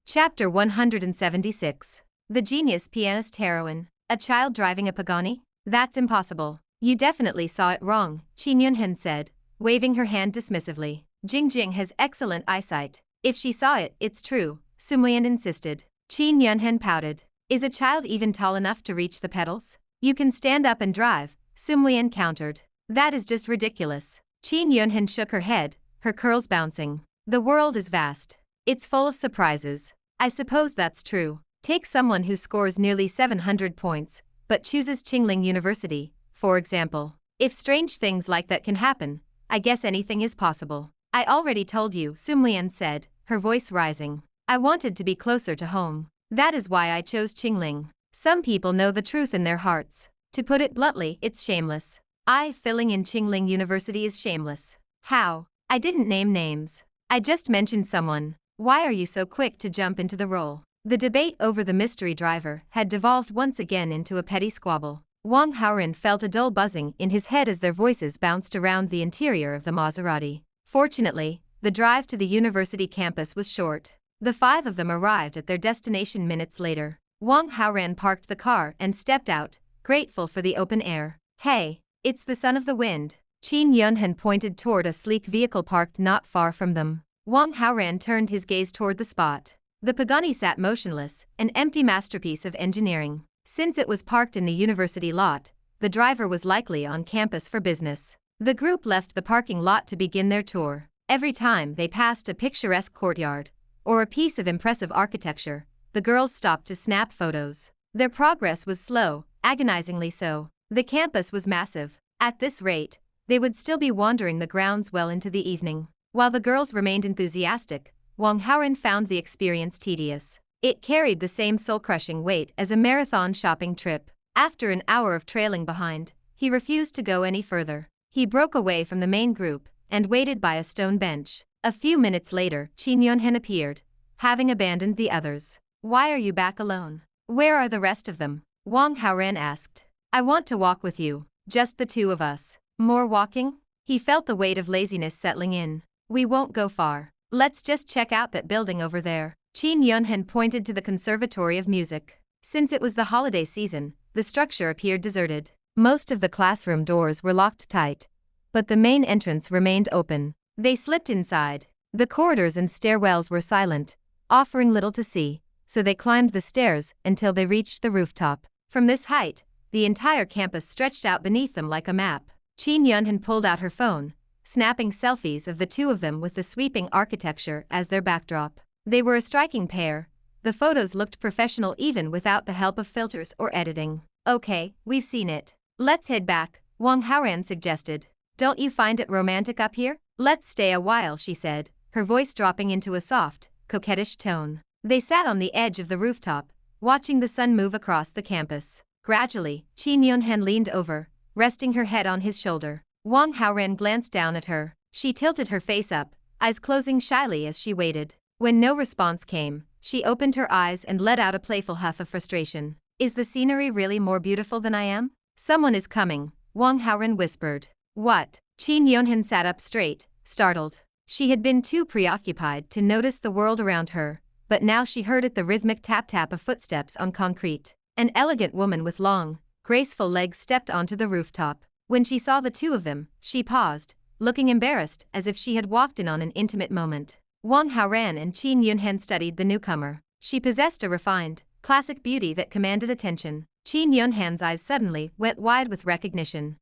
Chapter 176. The Genius Pianist Heroine. A child driving a Pagani? That's impossible. You definitely saw it wrong, Qin Yunhan said, waving her hand dismissively. Jingjing has excellent eyesight. If she saw it, it's true, Sumlian insisted. Qin Yunhan pouted. Is a child even tall enough to reach the pedals? You can stand up and drive, Sumlian countered. That is just ridiculous. Qin Yunhan shook her head, her curls bouncing. The world is vast. It's full of surprises. I suppose that's true. Take someone who scores nearly 700 points, but chooses Qingling University, for example. If strange things like that can happen, I guess anything is possible. I already told you, Sumlian said, her voice rising. I wanted to be closer to home. That is why I chose Qingling. Some people know the truth in their hearts. To put it bluntly, it's shameless. Filling in Qingling University is shameless. How? I didn't name names. I just mentioned someone. Why are you so quick to jump into the role? The debate over the mystery driver had devolved once again into a petty squabble. Wang Haoran felt a dull buzzing in his head as their voices bounced around the interior of the Maserati. Fortunately, the drive to the university campus was short. The five of them arrived at their destination minutes later. Wang Haoran parked the car and stepped out, grateful for the open air. Hey, it's the son of the wind. Qin Yunhan pointed toward a sleek vehicle parked not far from them. Wang Haoran turned his gaze toward the spot. The Pagani sat motionless, an empty masterpiece of engineering. Since it was parked in the university lot, the driver was likely on campus for business. The group left the parking lot to begin their tour. Every time they passed a picturesque courtyard, or a piece of impressive architecture, the girls stopped to snap photos. Their progress was slow, agonizingly so. The campus was massive. At this rate, they would still be wandering the grounds well into the evening. While the girls remained enthusiastic, Wang Haoran found the experience tedious. It carried the same soul-crushing weight as a marathon shopping trip. After an hour of trailing behind, he refused to go any further. He broke away from the main group and waited by a stone bench. A few minutes later, Qin Yunhan appeared, having abandoned the others. Why are you back alone? Where are the rest of them? Wang Haoran asked. I want to walk with you, just the two of us. More walking? He felt the weight of laziness settling in. We won't go far. Let's just check out that building over there. Qin Yunhan pointed to the Conservatory of Music. Since it was the holiday season, the structure appeared deserted. Most of the classroom doors were locked tight, but the main entrance remained open. They slipped inside. The corridors and stairwells were silent, offering little to see, so they climbed the stairs until they reached the rooftop. From this height, the entire campus stretched out beneath them like a map. Qin Yunhan pulled out her phone, snapping selfies of the two of them with the sweeping architecture as their backdrop. They were a striking pair. The photos looked professional even without the help of filters or editing. Okay, we've seen it. Let's head back, Wang Haoran suggested. Don't you find it romantic up here? Let's stay a while, she said, her voice dropping into a soft, coquettish tone. They sat on the edge of the rooftop, watching the sun move across the campus. Gradually, Qin Yunhan leaned over, resting her head on his shoulder. Wang Haoran glanced down at her. She tilted her face up, eyes closing shyly as she waited. When no response came, she opened her eyes and let out a playful huff of frustration. Is the scenery really more beautiful than I am? Someone is coming, Wang Haoran whispered. What? Qin Yunhan sat up straight, startled. She had been too preoccupied to notice the world around her, but now she heard it, the rhythmic tap-tap of footsteps on concrete. An elegant woman with long, graceful legs stepped onto the rooftop. When she saw the two of them, she paused, looking embarrassed as if she had walked in on an intimate moment. Wang Haoran and Qin Yunhan studied the newcomer. She possessed a refined, classic beauty that commanded attention. Qin Yunhan's eyes suddenly went wide with recognition.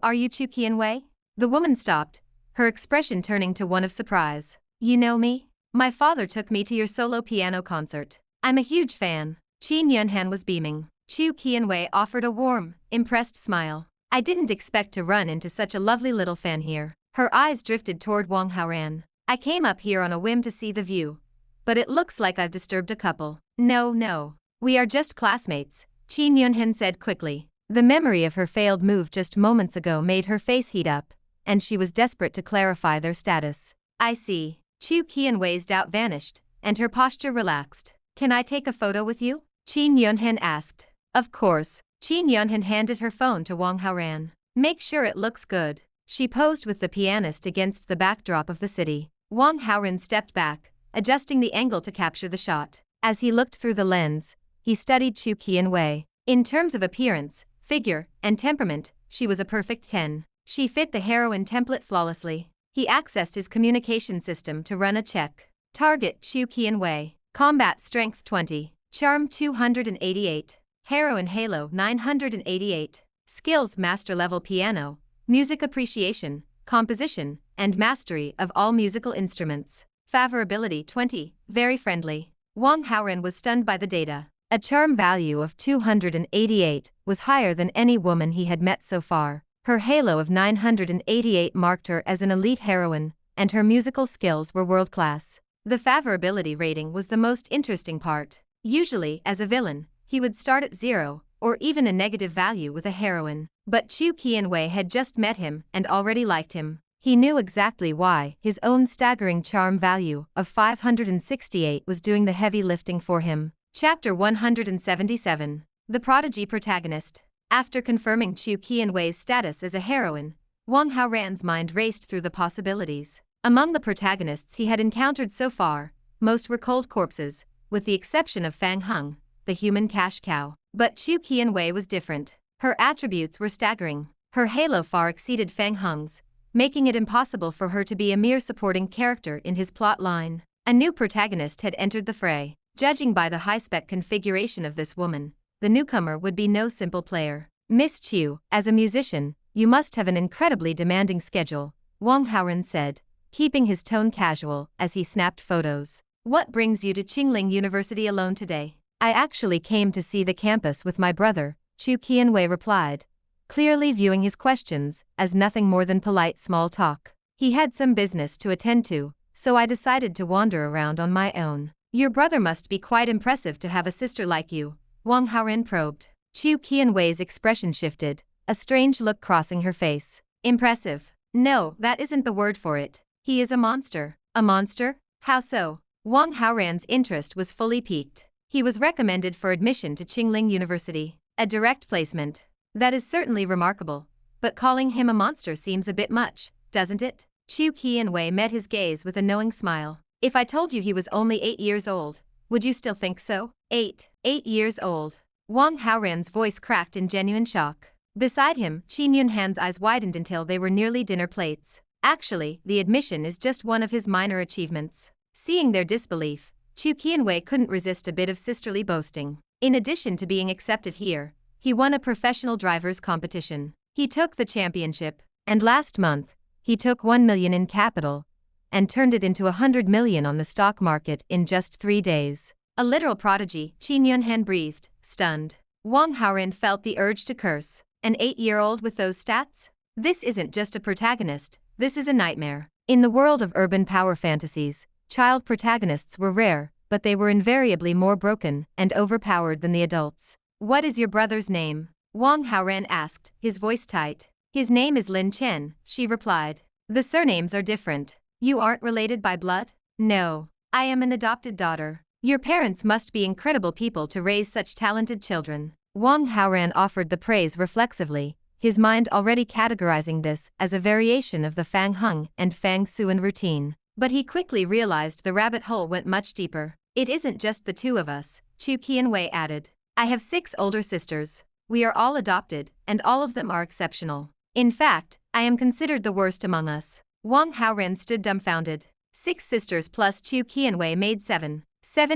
Are you Chu Qianwei? The woman stopped, her expression turning to one of surprise. You know me? My father took me to your solo piano concert. I'm a huge fan. Qin Yunhan was beaming. Chu Qianwei offered a warm, impressed smile. I didn't expect to run into such a lovely little fan here. Her eyes drifted toward Wang Haoran. I came up here on a whim to see the view, but it looks like I've disturbed a couple. No. We are just classmates, Qin Yunhan said quickly. The memory of her failed move just moments ago made her face heat up, and she was desperate to clarify their status. I see. Chu Qianwei's doubt vanished, and her posture relaxed. Can I take a photo with you? Qin Yunhan asked. Of course. Qin Yunhan handed her phone to Wang Haoran. Make sure it looks good. She posed with the pianist against the backdrop of the city. Wang Haoran stepped back, adjusting the angle to capture the shot. As he looked through the lens, he studied Chu Qianwei. In terms of appearance, figure, and temperament, she was a perfect 10. She fit the heroine template flawlessly. He accessed his communication system to run a check. Target Chu Qianwei. Combat Strength 20. Charm 288. Heroine Halo 988. Skills Master Level Piano, Music Appreciation, Composition, and Mastery of all musical instruments. Favorability 20. Very friendly. Wang Haoran was stunned by the data. A charm value of 288 was higher than any woman he had met so far. Her halo of 988 marked her as an elite heroine, and her musical skills were world-class. The favorability rating was the most interesting part. Usually, as a villain, he would start at 0, or even a negative value with a heroine. But Chu Qianwei had just met him and already liked him. He knew exactly why. His own staggering charm value of 568 was doing the heavy lifting for him. Chapter 177. The Prodigy Protagonist. After confirming Chu Qianwei's status as a heroine, Wang Haoran's mind raced through the possibilities. Among the protagonists he had encountered so far, most were cold corpses, with the exception of Fang Heng, the human cash cow. But Chu Qianwei was different. Her attributes were staggering. Her halo far exceeded Fang Heng's, making it impossible for her to be a mere supporting character in his plot line. A new protagonist had entered the fray. Judging by the high-spec configuration of this woman, the newcomer would be no simple player. Miss Chu, as a musician, you must have an incredibly demanding schedule, Wang Haoran said, keeping his tone casual as he snapped photos. What brings you to Qingling University alone today? I actually came to see the campus with my brother, Chu Qianwei replied, clearly viewing his questions as nothing more than polite small talk. He had some business to attend to, so I decided to wander around on my own. Your brother must be quite impressive to have a sister like you, Wang Haoran probed. Chu Qianwei's expression shifted, a strange look crossing her face. Impressive? No, that isn't the word for it. He is a monster. A monster? How so? Wang Haoran's interest was fully piqued. He was recommended for admission to Qingling University. A direct placement. That is certainly remarkable, but calling him a monster seems a bit much, doesn't it? Chu Qianwei met his gaze with a knowing smile. If I told you he was only 8 years old, would you still think so? 8 years old. Wang Haoran's voice cracked in genuine shock. Beside him, Qin Yunhan's eyes widened until they were nearly dinner plates. Actually, the admission is just one of his minor achievements. Seeing their disbelief, Chu Qianwei couldn't resist a bit of sisterly boasting. In addition to being accepted here, he won a professional drivers competition. He took the championship, and last month, he took 1 million in capital, and turned it into 100 million on the stock market in just 3 days. A literal prodigy, Qin Yunhan breathed, stunned. Wang Haoran felt the urge to curse. An 8-year-old with those stats? This isn't just a protagonist, this is a nightmare. In the world of urban power fantasies, child protagonists were rare, but they were invariably more broken and overpowered than the adults. What is your brother's name? Wang Haoran asked, his voice tight. His name is Lin Chen, she replied. The surnames are different. You aren't related by blood? No. I am an adopted daughter. Your parents must be incredible people to raise such talented children. Wang Haoran offered the praise reflexively, his mind already categorizing this as a variation of the Fang Heng and Fang Suan routine. But he quickly realized the rabbit hole went much deeper. It isn't just the two of us, Chu Qianwei added. I have 6 older sisters. We are all adopted, and all of them are exceptional. In fact, I am considered the worst among us. Wang Haoran stood dumbfounded. 6 sisters plus Chu Qianwei made 7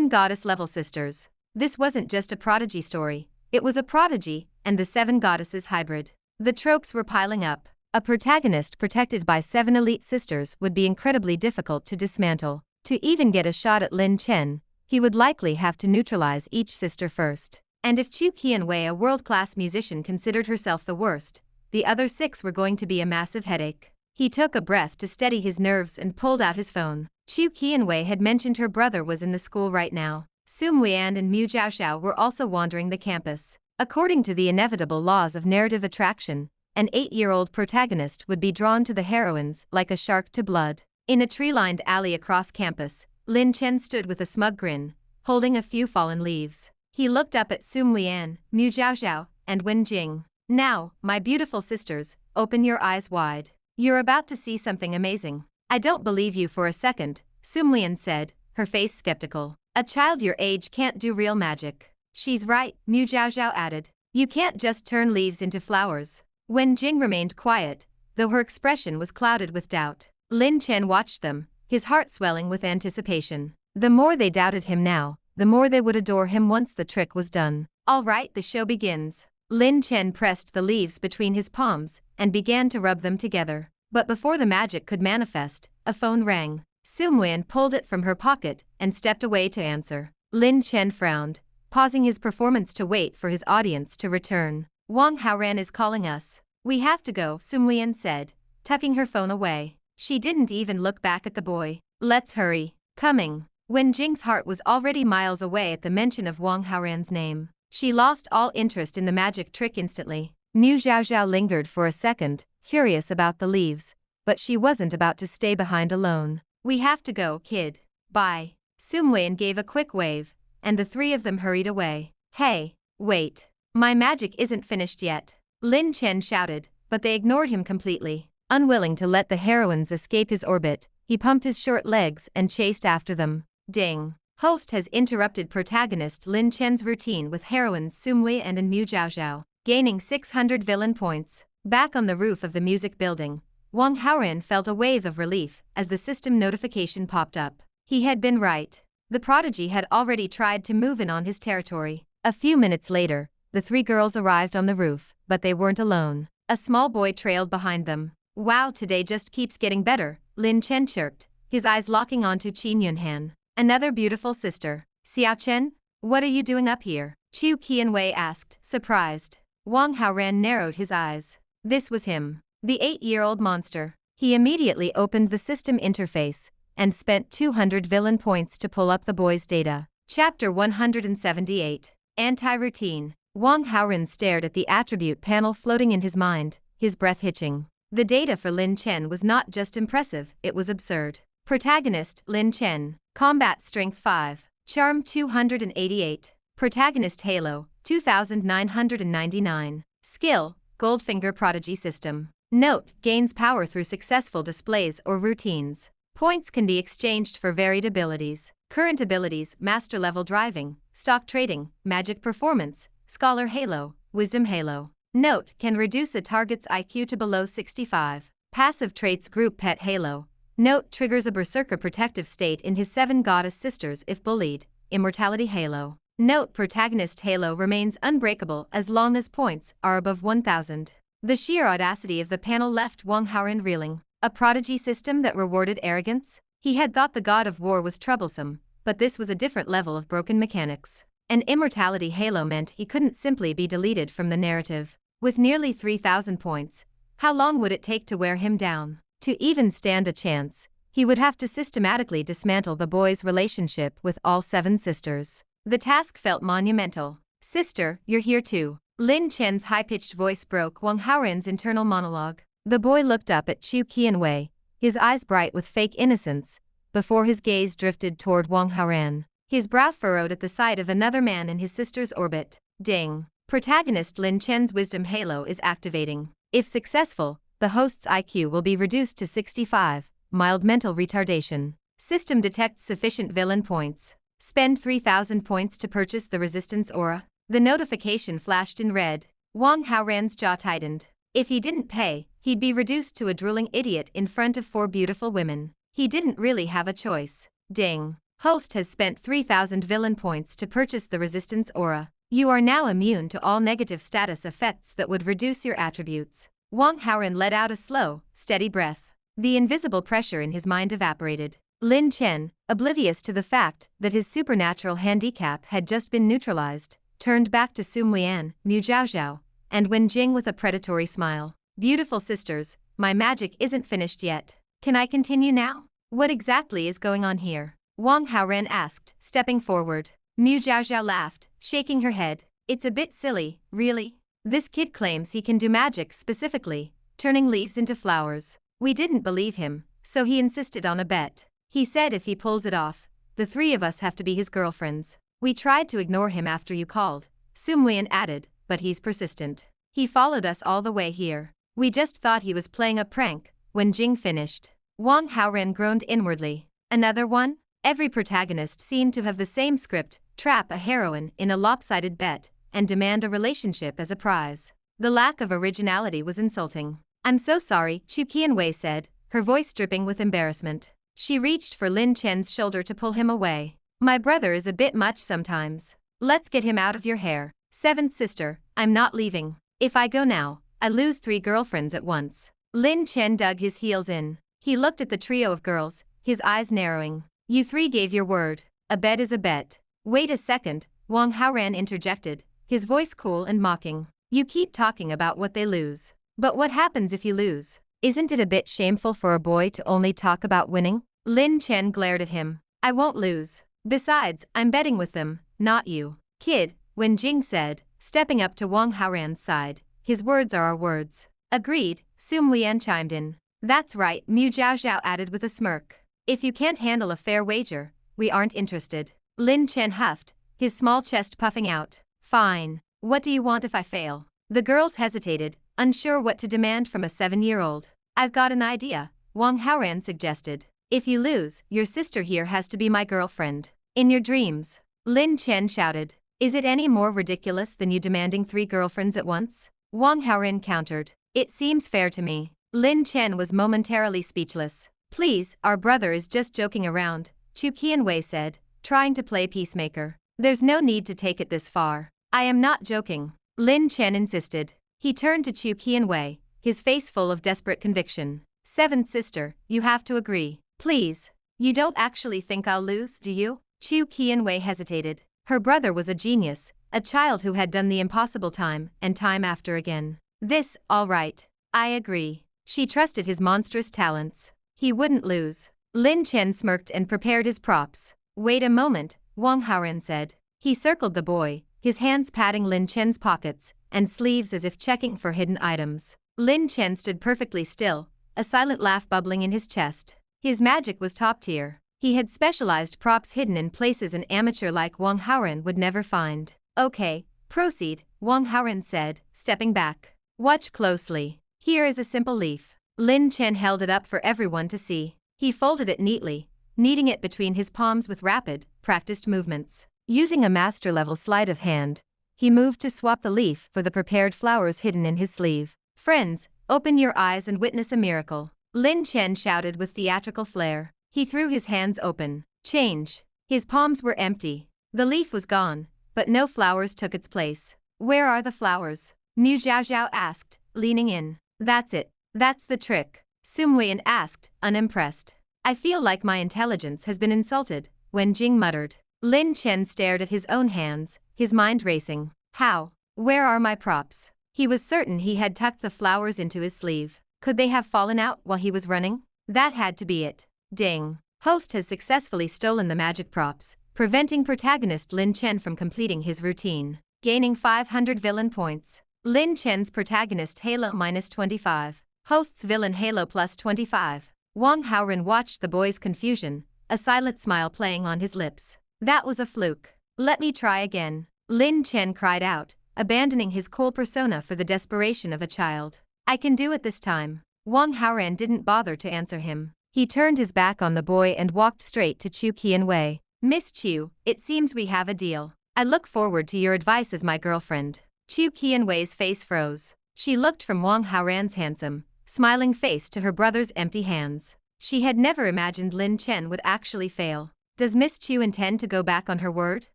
goddess-level sisters. This wasn't just a prodigy story, it was a prodigy and the 7 goddesses hybrid. The tropes were piling up. A protagonist protected by 7 elite sisters would be incredibly difficult to dismantle. To even get a shot at Lin Chen, he would likely have to neutralize each sister first. And if Chu Qianwei, a world-class musician, considered herself the worst, the other 6 were going to be a massive headache. He took a breath to steady his nerves and pulled out his phone. Chu Qianwei had mentioned her brother was in the school right now. Sum Weian and Mu Zhaoxiao were also wandering the campus. According to the inevitable laws of narrative attraction, an 8-year-old protagonist would be drawn to the heroines like a shark to blood. In a tree-lined alley across campus, Lin Chen stood with a smug grin, holding a few fallen leaves. He looked up at Sum Weian, Mu Zhaoxiao, and Wen Jing. Now, my beautiful sisters, open your eyes wide. You're about to see something amazing. I don't believe you for a second, Sum Weian said, her face skeptical. A child your age can't do real magic. She's right, Mu Zhaozhao added. You can't just turn leaves into flowers. Wen Jing remained quiet, though her expression was clouded with doubt. Lin Chen watched them, his heart swelling with anticipation. The more they doubted him now, the more they would adore him once the trick was done. All right, the show begins. Lin Chen pressed the leaves between his palms and began to rub them together. But before the magic could manifest, a phone rang. Sum Wen pulled it from her pocket and stepped away to answer. Lin Chen frowned, pausing his performance to wait for his audience to return. Wang Haoran is calling us. We have to go, Sum Wen said, tucking her phone away. She didn't even look back at the boy. Let's hurry. Coming. Wen Jing's heart was already miles away at the mention of Wang Haoran's name. She lost all interest in the magic trick instantly. Mu Zhaozhao lingered for a second, curious about the leaves, but she wasn't about to stay behind alone. We have to go, kid. Bye. Sum Wen gave a quick wave, and the three of them hurried away. Hey, wait. My magic isn't finished yet. Lin Chen shouted, but they ignored him completely. Unwilling to let the heroines escape his orbit, he pumped his short legs and chased after them. Ding. Host has interrupted protagonist Lin Chen's routine with heroines Sum Wei and Mu Zhaozhao, gaining 600 villain points. Back on the roof of the music building, Wang Haoran felt a wave of relief as the system notification popped up. He had been right. The prodigy had already tried to move in on his territory. A few minutes later, the three girls arrived on the roof, but they weren't alone. A small boy trailed behind them. Wow, today just keeps getting better, Lin Chen chirped, his eyes locking onto Qin Yunhan. Another beautiful sister. Xiao Chen, what are you doing up here? Chu Qianwei asked, surprised. Wang Haoran narrowed his eyes. This was him, the 8-year-old monster. He immediately opened the system interface and spent 200 villain points to pull up the boy's data. Chapter 178. Anti-routine. Wang Haoran stared at the attribute panel floating in his mind, his breath hitching. The data for Lin Chen was not just impressive, it was absurd. Protagonist, Lin Chen. Combat Strength 5. Charm 288. Protagonist Halo, 2999. Skill, Goldfinger Prodigy System. Note, gains power through successful displays or routines. Points can be exchanged for varied abilities. Current abilities: Master Level Driving, Stock Trading, Magic Performance, Scholar Halo, Wisdom Halo. Note, can reduce a target's IQ to below 65. Passive traits: Group Pet Halo. Note, triggers a Berserker protective state in his 7 goddess sisters if bullied. Immortality Halo. Note, Protagonist Halo remains unbreakable as long as points are above 1000. The sheer audacity of the panel left Wang Haoran reeling. A prodigy system that rewarded arrogance? He had thought the god of war was troublesome, but this was a different level of broken mechanics. An immortality halo meant he couldn't simply be deleted from the narrative. With nearly 3000 points, how long would it take to wear him down? To even stand a chance, he would have to systematically dismantle the boy's relationship with all 7 sisters. The task felt monumental. Sister, you're here too. Lin Chen's high-pitched voice broke Wang Haoran's internal monologue. The boy looked up at Chu Qianwei, his eyes bright with fake innocence, before his gaze drifted toward Wang Haoran. His brow furrowed at the sight of another man in his sister's orbit. Ding. Protagonist Lin Chen's Wisdom Halo is activating. If successful, the host's IQ will be reduced to 65, mild mental retardation. System detects sufficient villain points. Spend 3000 points to purchase the resistance aura. The notification flashed in red. Wang Haoran's jaw tightened. If he didn't pay, he'd be reduced to a drooling idiot in front of 4 beautiful women. He didn't really have a choice. Ding. Host has spent 3000 villain points to purchase the resistance aura. You are now immune to all negative status effects that would reduce your attributes. Wang Haoran let out a slow, steady breath. The invisible pressure in his mind evaporated. Lin Chen, oblivious to the fact that his supernatural handicap had just been neutralized, turned back to Sum Weian, Mu Zhaozhao, and Wen Jing with a predatory smile. Beautiful sisters, my magic isn't finished yet. Can I continue now? What exactly is going on here? Wang Haoran asked, stepping forward. Mu Zhaozhao laughed, shaking her head. It's a bit silly, really. This kid claims he can do magic specifically, turning leaves into flowers. We didn't believe him, so he insisted on a bet. He said if he pulls it off, the 3 of us have to be his girlfriends. We tried to ignore him after you called, Sum Weian added, but he's persistent. He followed us all the way here. We just thought he was playing a prank. When Jing finished, Wang Haoran groaned inwardly. Another one? Every protagonist seemed to have the same script: trap a heroine in a lopsided bet and demand a relationship as a prize. The lack of originality was insulting. "I'm so sorry," Chu Qianwei said, her voice dripping with embarrassment. She reached for Lin Chen's shoulder to pull him away. "My brother is a bit much sometimes. Let's get him out of your hair." "Seventh sister, I'm not leaving. If I go now, I lose 3 girlfriends at once." Lin Chen dug his heels in. He looked at the trio of girls, his eyes narrowing. "You 3 gave your word. A bet is a bet." "Wait a second," Wang Haoran interjected, his voice cool and mocking. "You keep talking about what they lose. But what happens if you lose? Isn't it a bit shameful for a boy to only talk about winning?" Lin Chen glared at him. "I won't lose. Besides, I'm betting with them, not you." "Kid," Wen Jing said, stepping up to Wang Haoran's side, "his words are our words." "Agreed," Sum Lian chimed in. "That's right," Mu Zhaozhao added with a smirk. "If you can't handle a fair wager, we aren't interested." Lin Chen huffed, his small chest puffing out. "Fine. What do you want if I fail?" The girls hesitated, unsure what to demand from a 7-year-old. "I've got an idea," Wang Haoran suggested. "If you lose, your sister here has to be my girlfriend." "In your dreams," Lin Chen shouted. "Is it any more ridiculous than you demanding 3 girlfriends at once?" Wang Haoran countered. "It seems fair to me." Lin Chen was momentarily speechless. "Please, our brother is just joking around," Chu Qianwei said, trying to play peacemaker. "There's no need to take it this far." "I am not joking," Lin Chen insisted. He turned to Chu Qianwei, his face full of desperate conviction. "Seventh sister, you have to agree. Please. You don't actually think I'll lose, do you?" Chu Qianwei hesitated. Her brother was a genius, a child who had done the impossible time and time after again. "This, all right. I agree." She trusted his monstrous talents. He wouldn't lose. Lin Chen smirked and prepared his props. "Wait a moment," Wang Haoran said. He circled the boy, his hands patting Lin Chen's pockets and sleeves as if checking for hidden items. Lin Chen stood perfectly still, a silent laugh bubbling in his chest. His magic was top tier. He had specialized props hidden in places an amateur like Wang Haoran would never find. "Okay, proceed," Wang Haoran said, stepping back. "Watch closely. Here is a simple leaf." Lin Chen held it up for everyone to see. He folded it neatly, kneading it between his palms with rapid, practiced movements. Using a master-level sleight of hand, he moved to swap the leaf for the prepared flowers hidden in his sleeve. "Friends, open your eyes and witness a miracle," Lin Chen shouted with theatrical flair. He threw his hands open. Change. His palms were empty. The leaf was gone, but no flowers took its place. "Where are the flowers?" Mu Zhaozhao asked, leaning in. "That's it. That's the trick," Sum Lian asked, unimpressed. "I feel like my intelligence has been insulted," Wen Jing muttered. Lin Chen stared at his own hands, his mind racing. "How? Where are my props?" He was certain he had tucked the flowers into his sleeve. Could they have fallen out while he was running? That had to be it. Ding. Host has successfully stolen the magic props, preventing protagonist Lin Chen from completing his routine. Gaining 500 villain points. Lin Chen's protagonist Halo -25. Host's villain Halo +25. Wang Haoran watched the boy's confusion, a silent smile playing on his lips. "That was a fluke. Let me try again," Lin Chen cried out, abandoning his cool persona for the desperation of a child. "I can do it this time." Wang Haoran didn't bother to answer him. He turned his back on the boy and walked straight to Chu Qianwei. "Miss Chu, it seems we have a deal. I look forward to your advice as my girlfriend." Chu Qianwei's face froze. She looked from Wang Haoran's handsome, smiling face to her brother's empty hands. She had never imagined Lin Chen would actually fail. "Does Miss Chu intend to go back on her word?"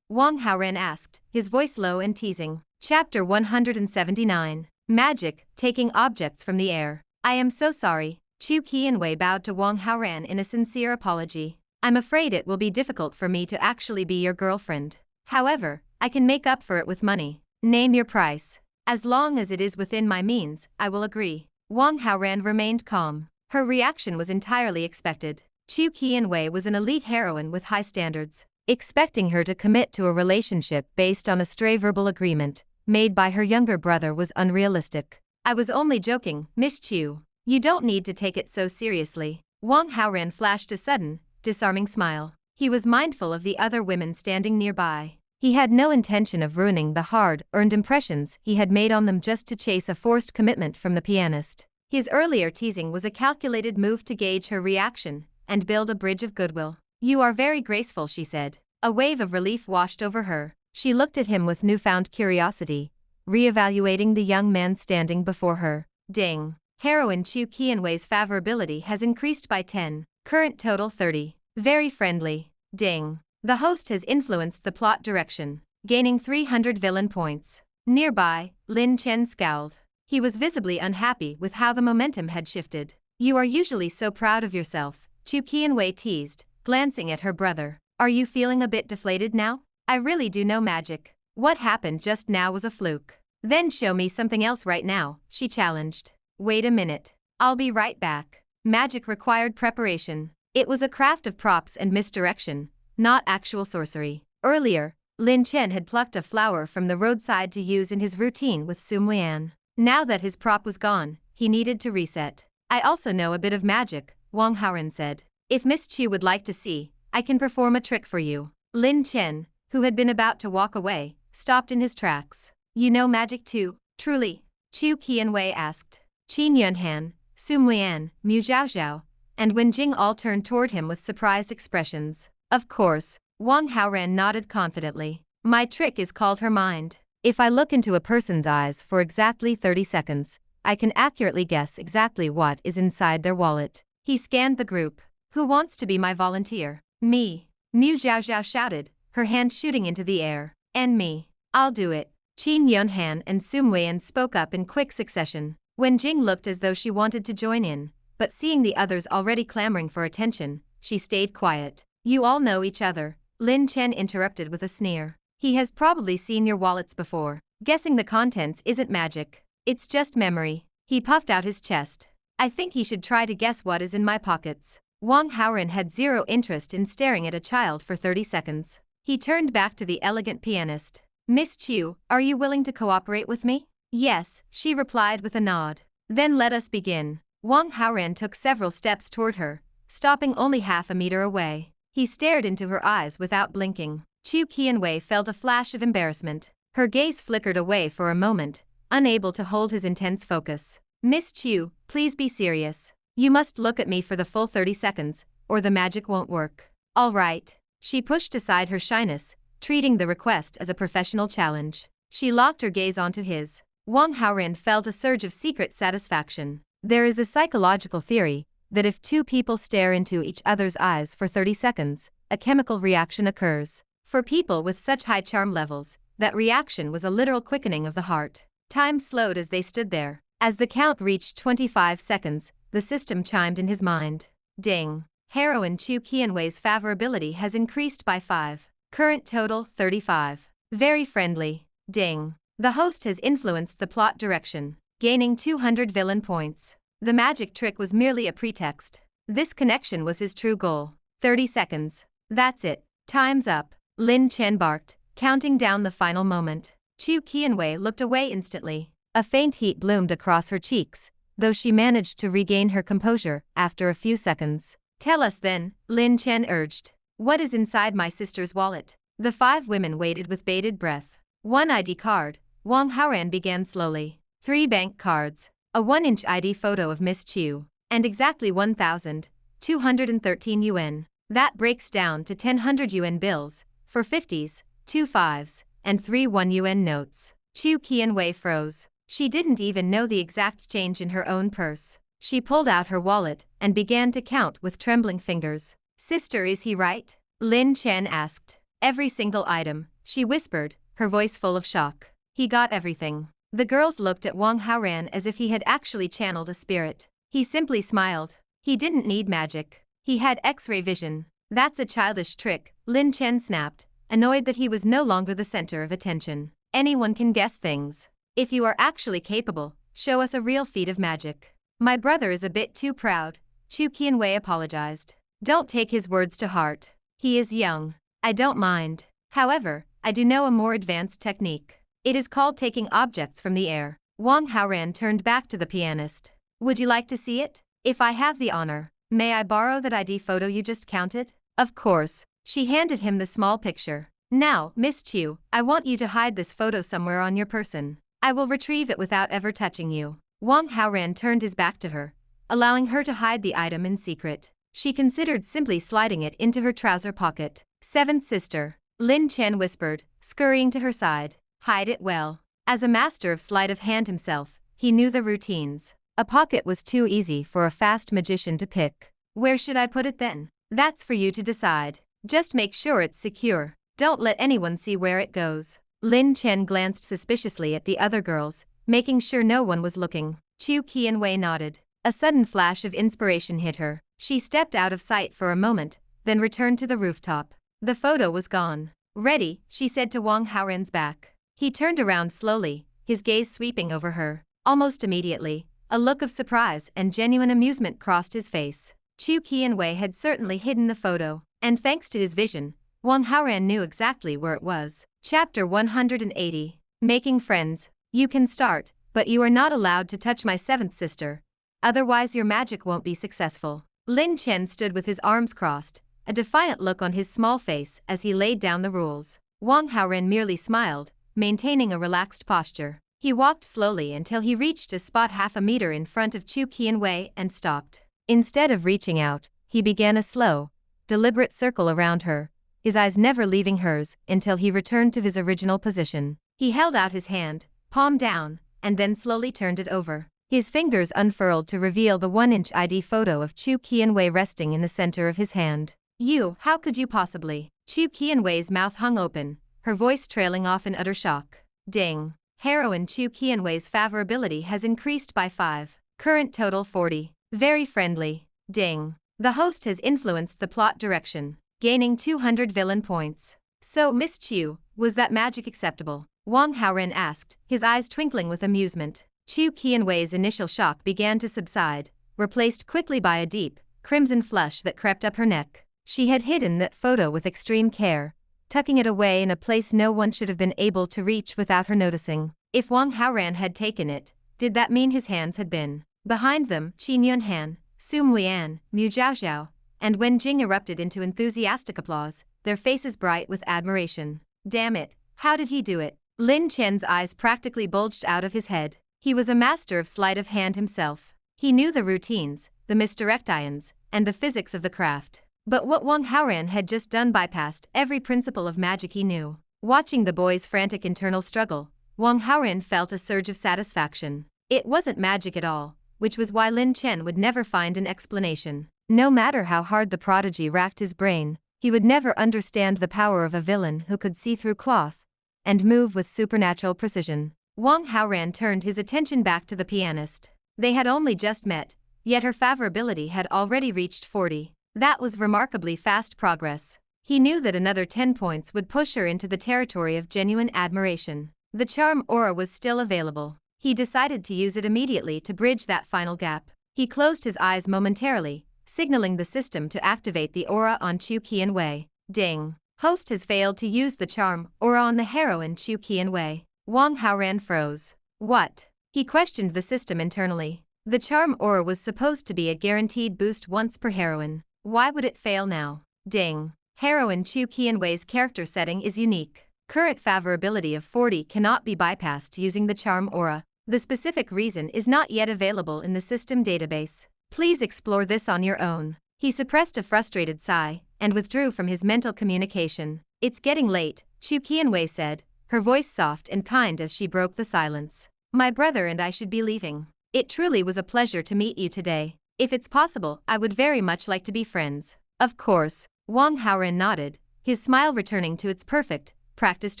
Wang Haoran asked, his voice low and teasing. Chapter 179. Magic, taking objects from the air. "I am so sorry." Chu Qianwei bowed to Wang Haoran in a sincere apology. "I'm afraid it will be difficult for me to actually be your girlfriend. However, I can make up for it with money. Name your price. As long as it is within my means, I will agree." Wang Haoran remained calm. Her reaction was entirely expected. Chu Qianwei was an elite heroine with high standards. Expecting her to commit to a relationship based on a stray verbal agreement made by her younger brother was unrealistic. "I was only joking, Miss Chu. You don't need to take it so seriously." Wang Haoran flashed a sudden, disarming smile. He was mindful of the other women standing nearby. He had no intention of ruining the hard-earned impressions he had made on them just to chase a forced commitment from the pianist. His earlier teasing was a calculated move to gauge her reaction and build a bridge of goodwill. You are very graceful, she said. A wave of relief washed over her. She looked at him with newfound curiosity, reevaluating the young man standing before her. Ding. Heroine Chu Qianwei's favorability has increased by 10. Current total 30. Very friendly. Ding. The host has influenced the plot direction, gaining 300 villain points. Nearby, Lin Chen scowled. He was visibly unhappy with how the momentum had shifted. You are usually so proud of yourself, Chu Qianwei teased, glancing at her brother. Are you feeling a bit deflated now? I really do know magic. What happened just now was a fluke. Then show me something else right now, she challenged. Wait a minute. I'll be right back. Magic required preparation. It was a craft of props and misdirection, not actual sorcery. Earlier, Lin Chen had plucked a flower from the roadside to use in his routine with Sun Lian. Now that his prop was gone, he needed to reset. I also know a bit of magic, Wang Haoran said. If Miss Chu would like to see, I can perform a trick for you. Lin Chen, who had been about to walk away, stopped in his tracks. You know magic too, truly? Chu Qianwei asked. Qin Yunhan, Sun Lian, Mu Zhaozhao, and Wen Jing all turned toward him with surprised expressions. Of course, Wang Haoran nodded confidently. My trick is called her mind. If I look into a person's eyes for exactly 30 seconds, I can accurately guess exactly what is inside their wallet. He scanned the group. Who wants to be my volunteer? Me. Mu Zhaozhao shouted, her hand shooting into the air. And me. I'll do it. Qin Yunhan and Sun Weian spoke up in quick succession. Wen Jing looked as though she wanted to join in, but seeing the others already clamoring for attention, she stayed quiet. You all know each other, Lin Chen interrupted with a sneer. He has probably seen your wallets before. Guessing the contents isn't magic. It's just memory. He puffed out his chest. I think he should try to guess what is in my pockets. Wang Haoran had zero interest in staring at a child for 30 seconds. He turned back to the elegant pianist. Miss Chu, are you willing to cooperate with me? Yes, she replied with a nod. Then let us begin. Wang Haoran took several steps toward her, stopping only half a meter away. He stared into her eyes without blinking. Chu Qianwei felt a flash of embarrassment. Her gaze flickered away for a moment, unable to hold his intense focus. Miss Chu, please be serious. You must look at me for the full 30 seconds, or the magic won't work. All right. She pushed aside her shyness, treating the request as a professional challenge. She locked her gaze onto his. Wang Haoran felt a surge of secret satisfaction. There is a psychological theory that if two people stare into each other's eyes for 30 seconds, a chemical reaction occurs. For people with such high charm levels, that reaction was a literal quickening of the heart. Time slowed as they stood there. As the count reached 25 seconds, the system chimed in his mind. Ding. Heroine Chu Qianwei's favorability has increased by 5. Current total 35. Very friendly. Ding. The host has influenced the plot direction, gaining 200 villain points. The magic trick was merely a pretext. This connection was his true goal. 30 seconds. That's it. Time's up. Lin Chen barked, counting down the final moment. Chu Qianwei looked away instantly. A faint heat bloomed across her cheeks, though she managed to regain her composure after a few seconds. Tell us then, Lin Chen urged. What is inside my sister's wallet? The 5 women waited with bated breath. 1 ID card, Wang Haoran began slowly. 3 bank cards, a 1-inch ID photo of Miss Chu, and exactly 1,213 yuan. That breaks down to 1,000 yuan bills, for 50s, 2 5s, and 3 1 yuan notes. Chu Qianwei froze. She didn't even know the exact change in her own purse. She pulled out her wallet and began to count with trembling fingers. Sister, is he right? Lin Chen asked. Every single item, she whispered, her voice full of shock. He got everything. The girls looked at Wang Haoran as if he had actually channeled a spirit. He simply smiled. He didn't need magic. He had X-ray vision. That's a childish trick, Lin Chen snapped, annoyed that he was no longer the center of attention. Anyone can guess things. If you are actually capable, show us a real feat of magic. My brother is a bit too proud, Chu Qianwei apologized. Don't take his words to heart. He is young. I don't mind. However, I do know a more advanced technique. It is called taking objects from the air. Wang Haoran turned back to the pianist. Would you like to see it? If I have the honor, may I borrow that ID photo you just counted? Of course. She handed him the small picture. Now, Miss Chu, I want you to hide this photo somewhere on your person. I will retrieve it without ever touching you. Wang Haoran turned his back to her, allowing her to hide the item in secret. she considered simply sliding it into her trouser pocket. Seventh sister, Lin Chen whispered, scurrying to her side. Hide it well. As a master of sleight of hand himself, he knew the routines. A pocket was too easy for a fast magician to pick. Where should I put it then? That's for you to decide. Just make sure it's secure. Don't let anyone see where it goes. Lin Chen glanced suspiciously at the other girls, making sure no one was looking. Chu Qianwei nodded. A sudden flash of inspiration hit her. She stepped out of sight for a moment, then returned to the rooftop. The photo was gone. Ready, she said to Wang Haoran's back. He turned around slowly, his gaze sweeping over her. Almost immediately, a look of surprise and genuine amusement crossed his face. Chu Qianwei had certainly hidden the photo, and thanks to his vision, Wang Haoran knew exactly where it was. Chapter 180. Making friends. You can start, but you are not allowed to touch my seventh sister. Otherwise your magic won't be successful. Lin Chen stood with his arms crossed, a defiant look on his small face as he laid down the rules. Wang Haoran merely smiled, maintaining a relaxed posture. He walked slowly until he reached a spot half a meter in front of Chu Qianwei and stopped. Instead of reaching out, he began a slow, deliberate circle around her, his eyes never leaving hers until he returned to his original position. He held out his hand, palm down, and then slowly turned it over. His fingers unfurled to reveal the 1-inch ID photo of Chu Qianwei resting in the center of his hand. You, how could you possibly? Chu Qianwei's mouth hung open, her voice trailing off in utter shock. Ding. Heroine Chu Qianwei's favorability has increased by 5. Current total 40. Very friendly. Ding. The host has influenced the plot direction, gaining 200 villain points. So, Miss Chu, was that magic acceptable? Wang Haoran asked, his eyes twinkling with amusement. Chu Qianwei's initial shock began to subside, replaced quickly by a deep, crimson flush that crept up her neck. She had hidden that photo with extreme care, tucking it away in a place no one should have been able to reach without her noticing. If Wang Haoran had taken it, did that mean his hands had been? Behind them, Qin Yunhan, Su Muian, Mu Zhaozhao, and Wen Jing erupted into enthusiastic applause, their faces bright with admiration. Damn it, how did he do it? Lin Chen's eyes practically bulged out of his head. He was a master of sleight of hand himself. He knew the routines, the misdirections, and the physics of the craft. But what Wang Haoran had just done bypassed every principle of magic he knew. Watching the boy's frantic internal struggle, Wang Haoran felt a surge of satisfaction. It wasn't magic at all, which was why Lin Chen would never find an explanation. No matter how hard the prodigy racked his brain, he would never understand the power of a villain who could see through cloth and move with supernatural precision. Wang Haoran turned his attention back to the pianist. They had only just met, yet her favorability had already reached 40. That was remarkably fast progress. He knew that another 10 points would push her into the territory of genuine admiration. The charm aura was still available. He decided to use it immediately to bridge that final gap. He closed his eyes momentarily, signaling the system to activate the aura on Chu Qianwei. Ding. Host has failed to use the charm aura on the heroine Chu Qianwei. Wang Haoran froze. What? He questioned the system internally. The charm aura was supposed to be a guaranteed boost once per heroine. Why would it fail now? Ding. Heroine Chu Qianwei's character setting is unique. Current favorability of 40 cannot be bypassed using the charm aura. The specific reason is not yet available in the system database. Please explore this on your own. He suppressed a frustrated sigh and withdrew from his mental communication. It's getting late, Chu Qianwei said, her voice soft and kind as she broke the silence. My brother and I should be leaving. It truly was a pleasure to meet you today. If it's possible, I would very much like to be friends. Of course, Wang Haoran nodded, his smile returning to its perfect, practiced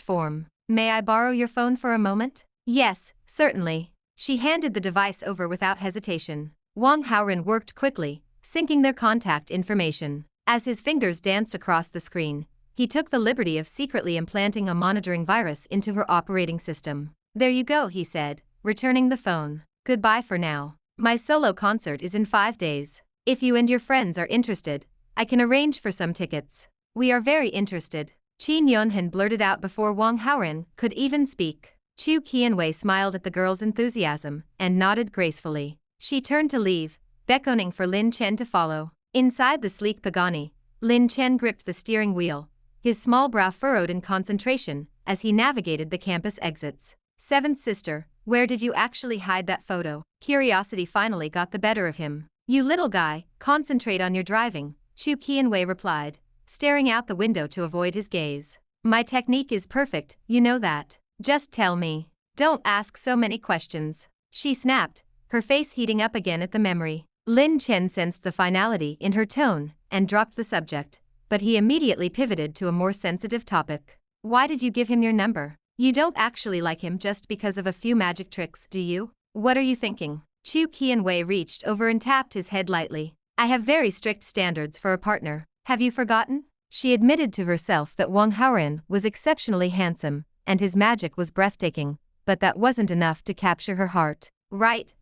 form. May I borrow your phone for a moment? Yes, certainly. She handed the device over without hesitation. Wang Haoran worked quickly, syncing their contact information. As his fingers danced across the screen, he took the liberty of secretly implanting a monitoring virus into her operating system. There you go, he said, returning the phone. Goodbye for now. My solo concert is in 5 days. If you and your friends are interested, I can arrange for some tickets. We are very interested. Qin Yunhan blurted out before Wang Haoran could even speak. Chu Qianwei smiled at the girl's enthusiasm and nodded gracefully. She turned to leave, beckoning for Lin Chen to follow. Inside the sleek Pagani, Lin Chen gripped the steering wheel, his small brow furrowed in concentration as he navigated the campus exits. Seventh sister, where did you actually hide that photo? Curiosity finally got the better of him. You little guy, concentrate on your driving, Chu Qianwei replied, staring out the window to avoid his gaze. My technique is perfect, you know that. Just tell me. Don't ask so many questions. She snapped, her face heating up again at the memory. Lin Chen sensed the finality in her tone and dropped the subject, but he immediately pivoted to a more sensitive topic. Why did you give him your number? You don't actually like him just because of a few magic tricks, do you? What are you thinking? Chu Qianwei reached over and tapped his head lightly. I have very strict standards for a partner. Have you forgotten? She admitted to herself that Wang Haoran was exceptionally handsome, and his magic was breathtaking, but that wasn't enough to capture her heart. Right,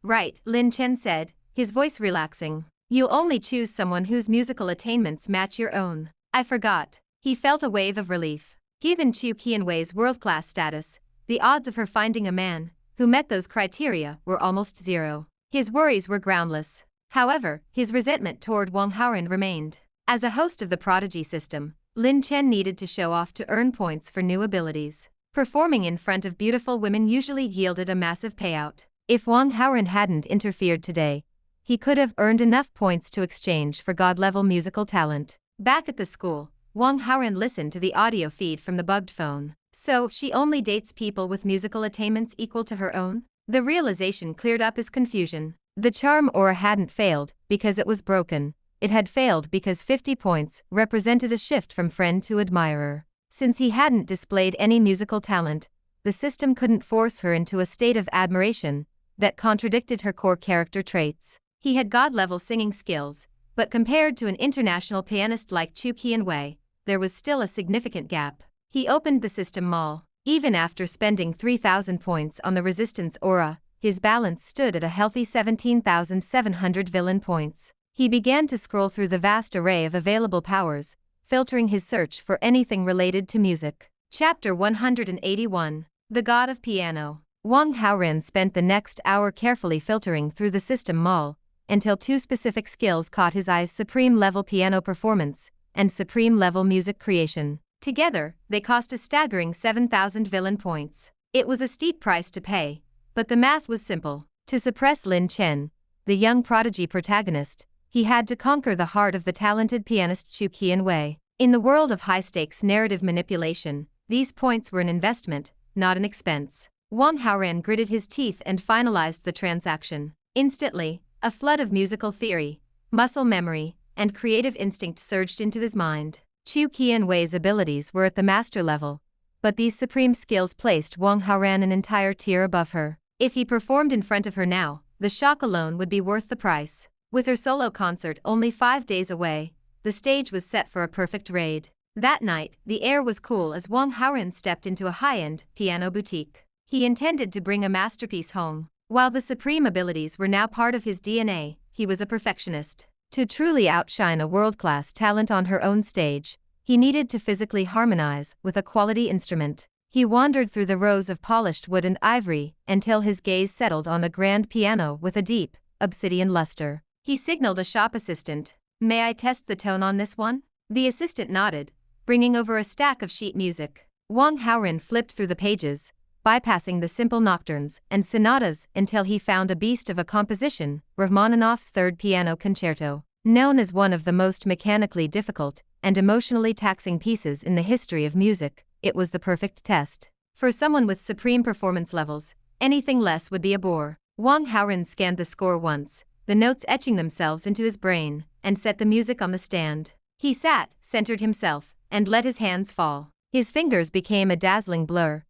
Lin Chen said, his voice relaxing. You'll only choose someone whose musical attainments match your own. I forgot. He felt a wave of relief. Given Chu Qianwei's world-class status, the odds of her finding a man who met those criteria were almost zero. His worries were groundless. However, his resentment toward Wang Haoran remained. As a host of the prodigy system, Lin Chen needed to show off to earn points for new abilities. Performing in front of beautiful women usually yielded a massive payout. If Wang Haoran hadn't interfered today, he could have earned enough points to exchange for god-level musical talent. Back at the school, Wang Haoran listened to the audio feed from the bugged phone. So, she only dates people with musical attainments equal to her own? The realization cleared up his confusion. The charm aura hadn't failed because it was broken. It had failed because 50 points represented a shift from friend to admirer. Since he hadn't displayed any musical talent, the system couldn't force her into a state of admiration that contradicted her core character traits. He had god-level singing skills, but compared to an international pianist like Chu Qianwei, there was still a significant gap. He opened the system mall. Even after spending 3,000 points on the resistance aura, his balance stood at a healthy 17,700 villain points. He began to scroll through the vast array of available powers, filtering his search for anything related to music. Chapter 181. The God of Piano. Wang Haoran spent the next hour carefully filtering through the system mall, until two specific skills caught his eye: supreme-level piano performance and supreme-level music creation. Together, they cost a staggering 7,000 villain points. It was a steep price to pay, but the math was simple. To suppress Lin Chen, the young prodigy protagonist, he had to conquer the heart of the talented pianist Chu Qianwei. In the world of high-stakes narrative manipulation, these points were an investment, not an expense. Wang Haoran gritted his teeth and finalized the transaction. Instantly, a flood of musical theory, muscle memory, and creative instinct surged into his mind. Chu Qianwei's abilities were at the master level, but these supreme skills placed Wang Haoran an entire tier above her. If he performed in front of her now, the shock alone would be worth the price. With her solo concert only 5 days away, the stage was set for a perfect raid. That night, the air was cool as Wang Haoran stepped into a high-end piano boutique. He intended to bring a masterpiece home. While the supreme abilities were now part of his DNA, he was a perfectionist. To truly outshine a world-class talent on her own stage, he needed to physically harmonize with a quality instrument. He wandered through the rows of polished wood and ivory until his gaze settled on a grand piano with a deep, obsidian luster. He signaled a shop assistant. May I test the tone on this one? The assistant nodded, bringing over a stack of sheet music. Wang Haoran flipped through the pages, bypassing the simple nocturnes and sonatas until he found a beast of a composition, Rachmaninoff's Third Piano Concerto. Known as one of the most mechanically difficult and emotionally taxing pieces in the history of music, it was the perfect test. For someone with supreme performance levels, anything less would be a bore. Wang Haoran scanned the score once, the notes etching themselves into his brain, and set the music on the stand. He sat, centered himself, and let his hands fall. His fingers became a dazzling blur,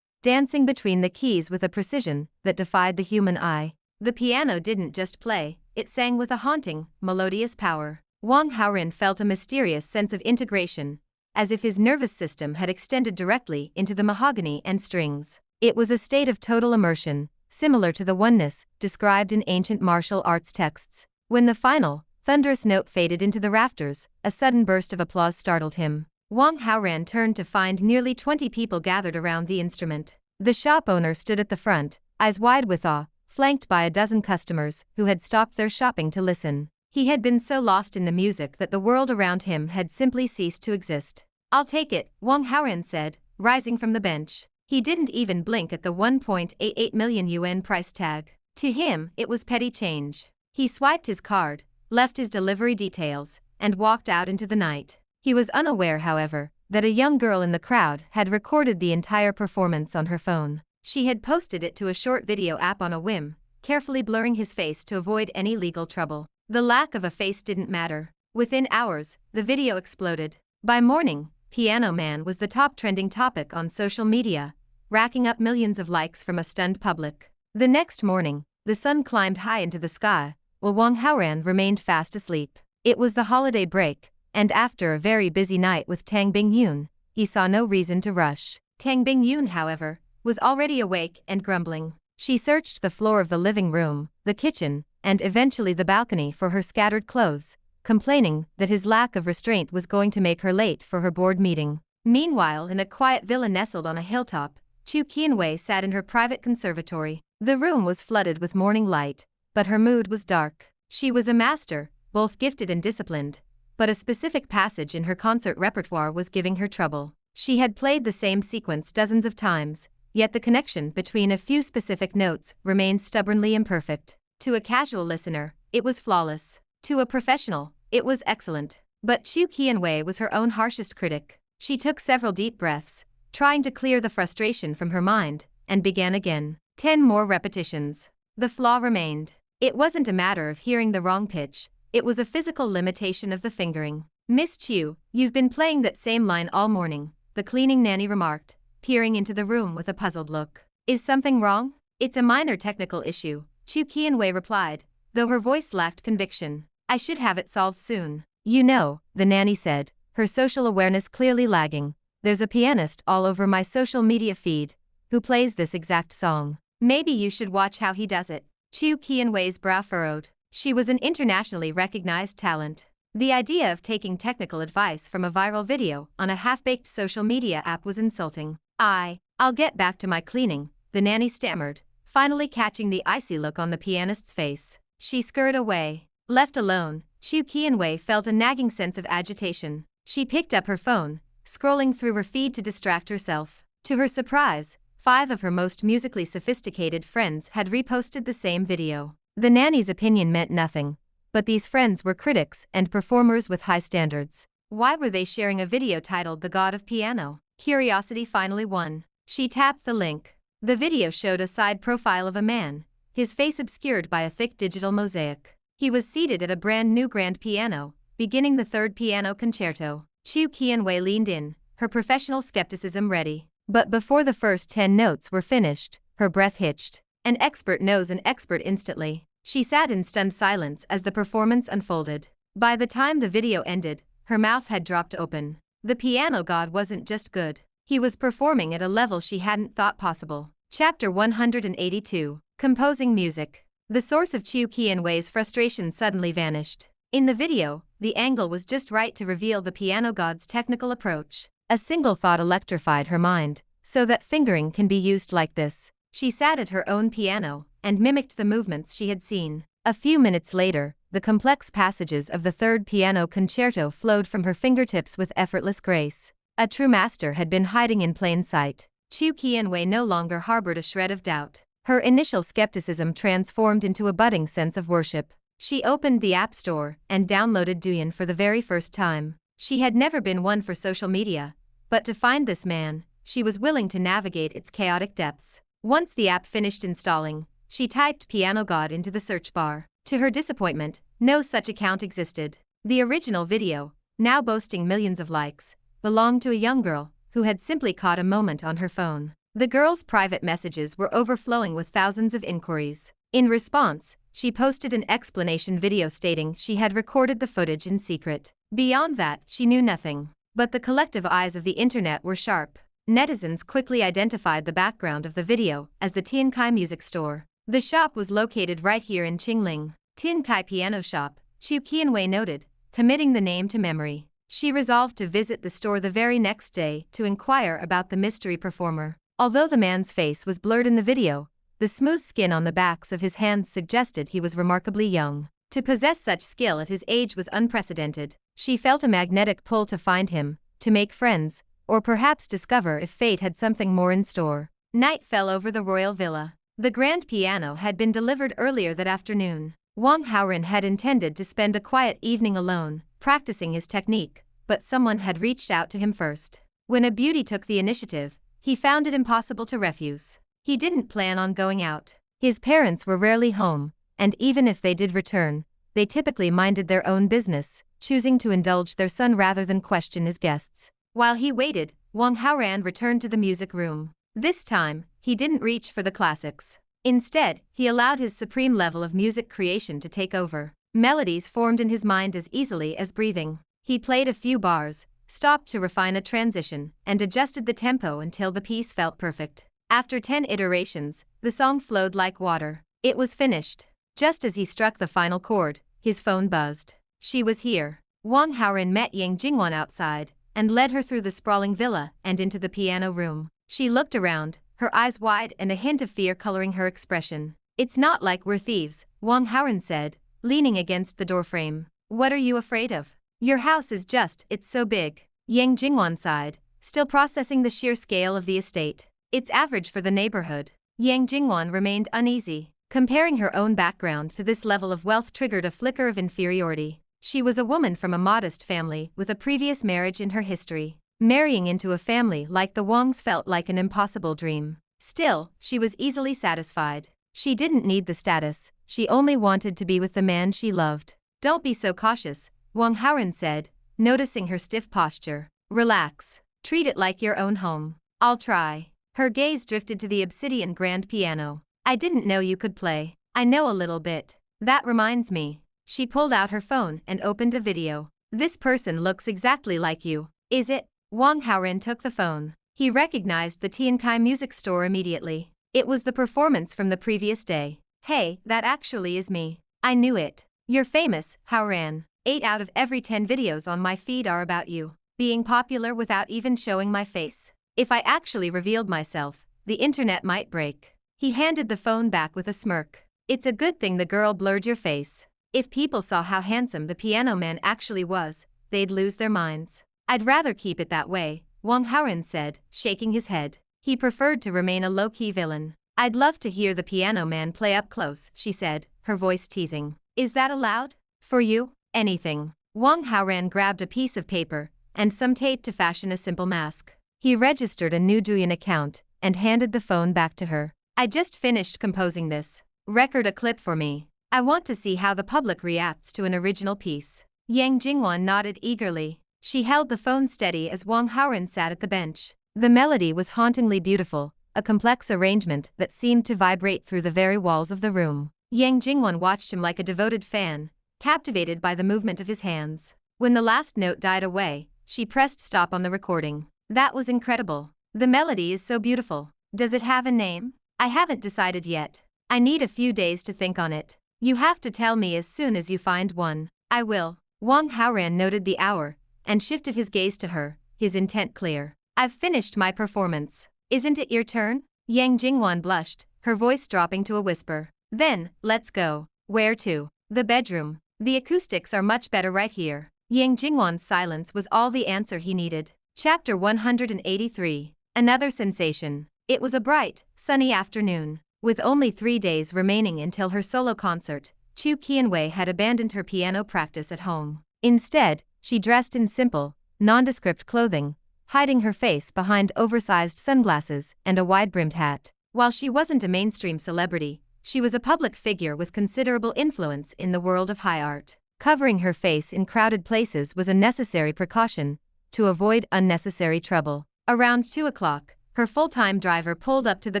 dancing between the keys with a precision that defied the human eye. The piano didn't just play, it sang with a haunting, melodious power. Wang Haoran felt a mysterious sense of integration, as if his nervous system had extended directly into the mahogany and strings. It was a state of total immersion, similar to the oneness described in ancient martial arts texts. When the final, thunderous note faded into the rafters, a sudden burst of applause startled him. Wang Haoran turned to find nearly 20 people gathered around the instrument. The shop owner stood at the front, eyes wide with awe, flanked by a dozen customers who had stopped their shopping to listen. He had been so lost in the music that the world around him had simply ceased to exist. I'll take it, Wang Haoran said, rising from the bench. He didn't even blink at the 1.88 million yuan price tag. To him, it was petty change. He swiped his card, left his delivery details, and walked out into the night. He was unaware, however, that a young girl in the crowd had recorded the entire performance on her phone. She had posted it to a short video app on a whim, carefully blurring his face to avoid any legal trouble. The lack of a face didn't matter. Within hours, the video exploded. By morning, Piano Man was the top trending topic on social media, racking up millions of likes from a stunned public. The next morning, the sun climbed high into the sky, while Wang Haoran remained fast asleep. It was the holiday break, and after a very busy night with Tang Bingyun, he saw no reason to rush. Tang Bingyun, however, was already awake and grumbling. She searched the floor of the living room, the kitchen, and eventually the balcony for her scattered clothes, complaining that his lack of restraint was going to make her late for her board meeting. Meanwhile, in a quiet villa nestled on a hilltop, Chu Qianwei sat in her private conservatory. The room was flooded with morning light, but her mood was dark. She was a master, both gifted and disciplined, but a specific passage in her concert repertoire was giving her trouble. She had played the same sequence dozens of times, yet the connection between a few specific notes remained stubbornly imperfect. To a casual listener, it was flawless. To a professional, it was excellent. But Chu Qianwei was her own harshest critic. She took several deep breaths, trying to clear the frustration from her mind, and began again. 10 more repetitions. The flaw remained. It wasn't a matter of hearing the wrong pitch, it was a physical limitation of the fingering. "Miss Chu, you've been playing that same line all morning," the cleaning nanny remarked, peering into the room with a puzzled look. "Is something wrong?" "It's a minor technical issue," Chu Qianwei replied, though her voice lacked conviction. "I should have it solved soon." "You know," the nanny said, her social awareness clearly lagging, "there's a pianist all over my social media feed who plays this exact song. Maybe you should watch how he does it." Chu Qianwei's brow furrowed. She was an internationally recognized talent. The idea of taking technical advice from a viral video on a half-baked social media app was insulting. I'll get back to my cleaning," the nanny stammered, finally catching the icy look on the pianist's face. She scurried away. Left alone, Chu Qianwei felt a nagging sense of agitation. She picked up her phone, scrolling through her feed to distract herself. To her surprise, 5 of her most musically sophisticated friends had reposted the same video. The nanny's opinion meant nothing, but these friends were critics and performers with high standards. Why were they sharing a video titled "The God of Piano"? Curiosity finally won. She tapped the link. The video showed a side profile of a man, his face obscured by a thick digital mosaic. He was seated at a brand new grand piano, beginning the third piano concerto. Chu Qianwei leaned in, her professional skepticism ready. But before the first 10 notes were finished, her breath hitched. An expert knows an expert instantly. She sat in stunned silence as the performance unfolded. By the time the video ended, her mouth had dropped open. The piano god wasn't just good. He was performing at a level she hadn't thought possible. Chapter 182. Composing Music. The source of Chu Qianwei's frustration suddenly vanished. In the video, the angle was just right to reveal the piano god's technical approach. A single thought electrified her mind, "So that fingering can be used like this." She sat at her own piano and mimicked the movements she had seen. A few minutes later, the complex passages of the third piano concerto flowed from her fingertips with effortless grace. A true master had been hiding in plain sight. Chu Qianwei no longer harbored a shred of doubt. Her initial skepticism transformed into a budding sense of worship. She opened the App Store and downloaded Douyin for the very first time. She had never been one for social media, but to find this man, she was willing to navigate its chaotic depths. Once the app finished installing, she typed "Piano God" into the search bar. To her disappointment, no such account existed. The original video, now boasting millions of likes, belonged to a young girl who had simply caught a moment on her phone. The girl's private messages were overflowing with thousands of inquiries. In response, she posted an explanation video stating she had recorded the footage in secret. Beyond that, she knew nothing. But the collective eyes of the internet were sharp. Netizens quickly identified the background of the video as the Tiankai Music Store. The shop was located right here in Qingling. Tiankai Piano Shop, Chu Qianwei noted, committing the name to memory. She resolved to visit the store the very next day to inquire about the mystery performer. Although the man's face was blurred in the video, the smooth skin on the backs of his hands suggested he was remarkably young. To possess such skill at his age was unprecedented. She felt a magnetic pull to find him, to make friends, or perhaps discover if fate had something more in store. Night fell over the royal villa. The grand piano had been delivered earlier that afternoon. Wang Haoran had intended to spend a quiet evening alone, practicing his technique, but someone had reached out to him first. When a beauty took the initiative, he found it impossible to refuse. He didn't plan on going out. His parents were rarely home, and even if they did return, they typically minded their own business, choosing to indulge their son rather than question his guests. While he waited, Wang Haoran returned to the music room. This time, he didn't reach for the classics. Instead, he allowed his supreme level of music creation to take over. Melodies formed in his mind as easily as breathing. He played a few bars, stopped to refine a transition, and adjusted the tempo until the piece felt perfect. After 10 iterations, the song flowed like water. It was finished. Just as he struck the final chord, his phone buzzed. She was here. Wang Haoran met Yang Jingwan outside, and led her through the sprawling villa and into the piano room. She looked around, her eyes wide and a hint of fear coloring her expression. "It's not like we're thieves," Wang Haoran said, leaning against the doorframe. "What are you afraid of? Your house is it's so big." Yang Jingwan sighed, still processing the sheer scale of the estate. "It's average for the neighborhood." Yang Jingwan remained uneasy. Comparing her own background to this level of wealth triggered a flicker of inferiority. She was a woman from a modest family with a previous marriage in her history. Marrying into a family like the Wangs felt like an impossible dream. Still, she was easily satisfied. She didn't need the status, she only wanted to be with the man she loved. "Don't be so cautious," Wang Haoran said, noticing her stiff posture. "Relax. Treat it like your own home." "I'll try." Her gaze drifted to the obsidian grand piano. "I didn't know you could play." "I know a little bit. That reminds me." She pulled out her phone and opened a video. "This person looks exactly like you." "Is it?" Wang Haoran took the phone. He recognized the Tiankai music store immediately. It was the performance from the previous day. "Hey, that actually is me." "I knew it. You're famous, Haoran. 8 out of every 10 videos on my feed are about you being popular without even showing my face. If I actually revealed myself, the internet might break." He handed the phone back with a smirk. "It's a good thing the girl blurred your face. If people saw how handsome the piano man actually was, they'd lose their minds." "I'd rather keep it that way," Wang Haoran said, shaking his head. He preferred to remain a low-key villain. "I'd love to hear the piano man play up close," she said, her voice teasing. "Is that allowed? For you? Anything." Wang Haoran grabbed a piece of paper and some tape to fashion a simple mask. He registered a new Douyin account and handed the phone back to her. "I just finished composing this. Record a clip for me. I want to see how the public reacts to an original piece." Yang Jingwan nodded eagerly. She held the phone steady as Wang Haoran sat at the bench. The melody was hauntingly beautiful, a complex arrangement that seemed to vibrate through the very walls of the room. Yang Jingwan watched him like a devoted fan, captivated by the movement of his hands. When the last note died away, she pressed stop on the recording. "That was incredible. The melody is so beautiful. Does it have a name?" "I haven't decided yet. I need a few days to think on it. You have to tell me as soon as you find one." "I will." Wang Haoran noted the hour and shifted his gaze to her, his intent clear. "I've finished my performance. Isn't it your turn?" Yang Jingwan blushed, her voice dropping to a whisper. "Then, let's go." "Where to?" "The bedroom. The acoustics are much better right here." Yang Jingwan's silence was all the answer he needed. Chapter 183. Another sensation. It was a bright, sunny afternoon. With only 3 days remaining until her solo concert, Chu Qianwei had abandoned her piano practice at home. Instead, she dressed in simple, nondescript clothing, hiding her face behind oversized sunglasses and a wide-brimmed hat. While she wasn't a mainstream celebrity, she was a public figure with considerable influence in the world of high art. Covering her face in crowded places was a necessary precaution to avoid unnecessary trouble. Around 2 o'clock, her full-time driver pulled up to the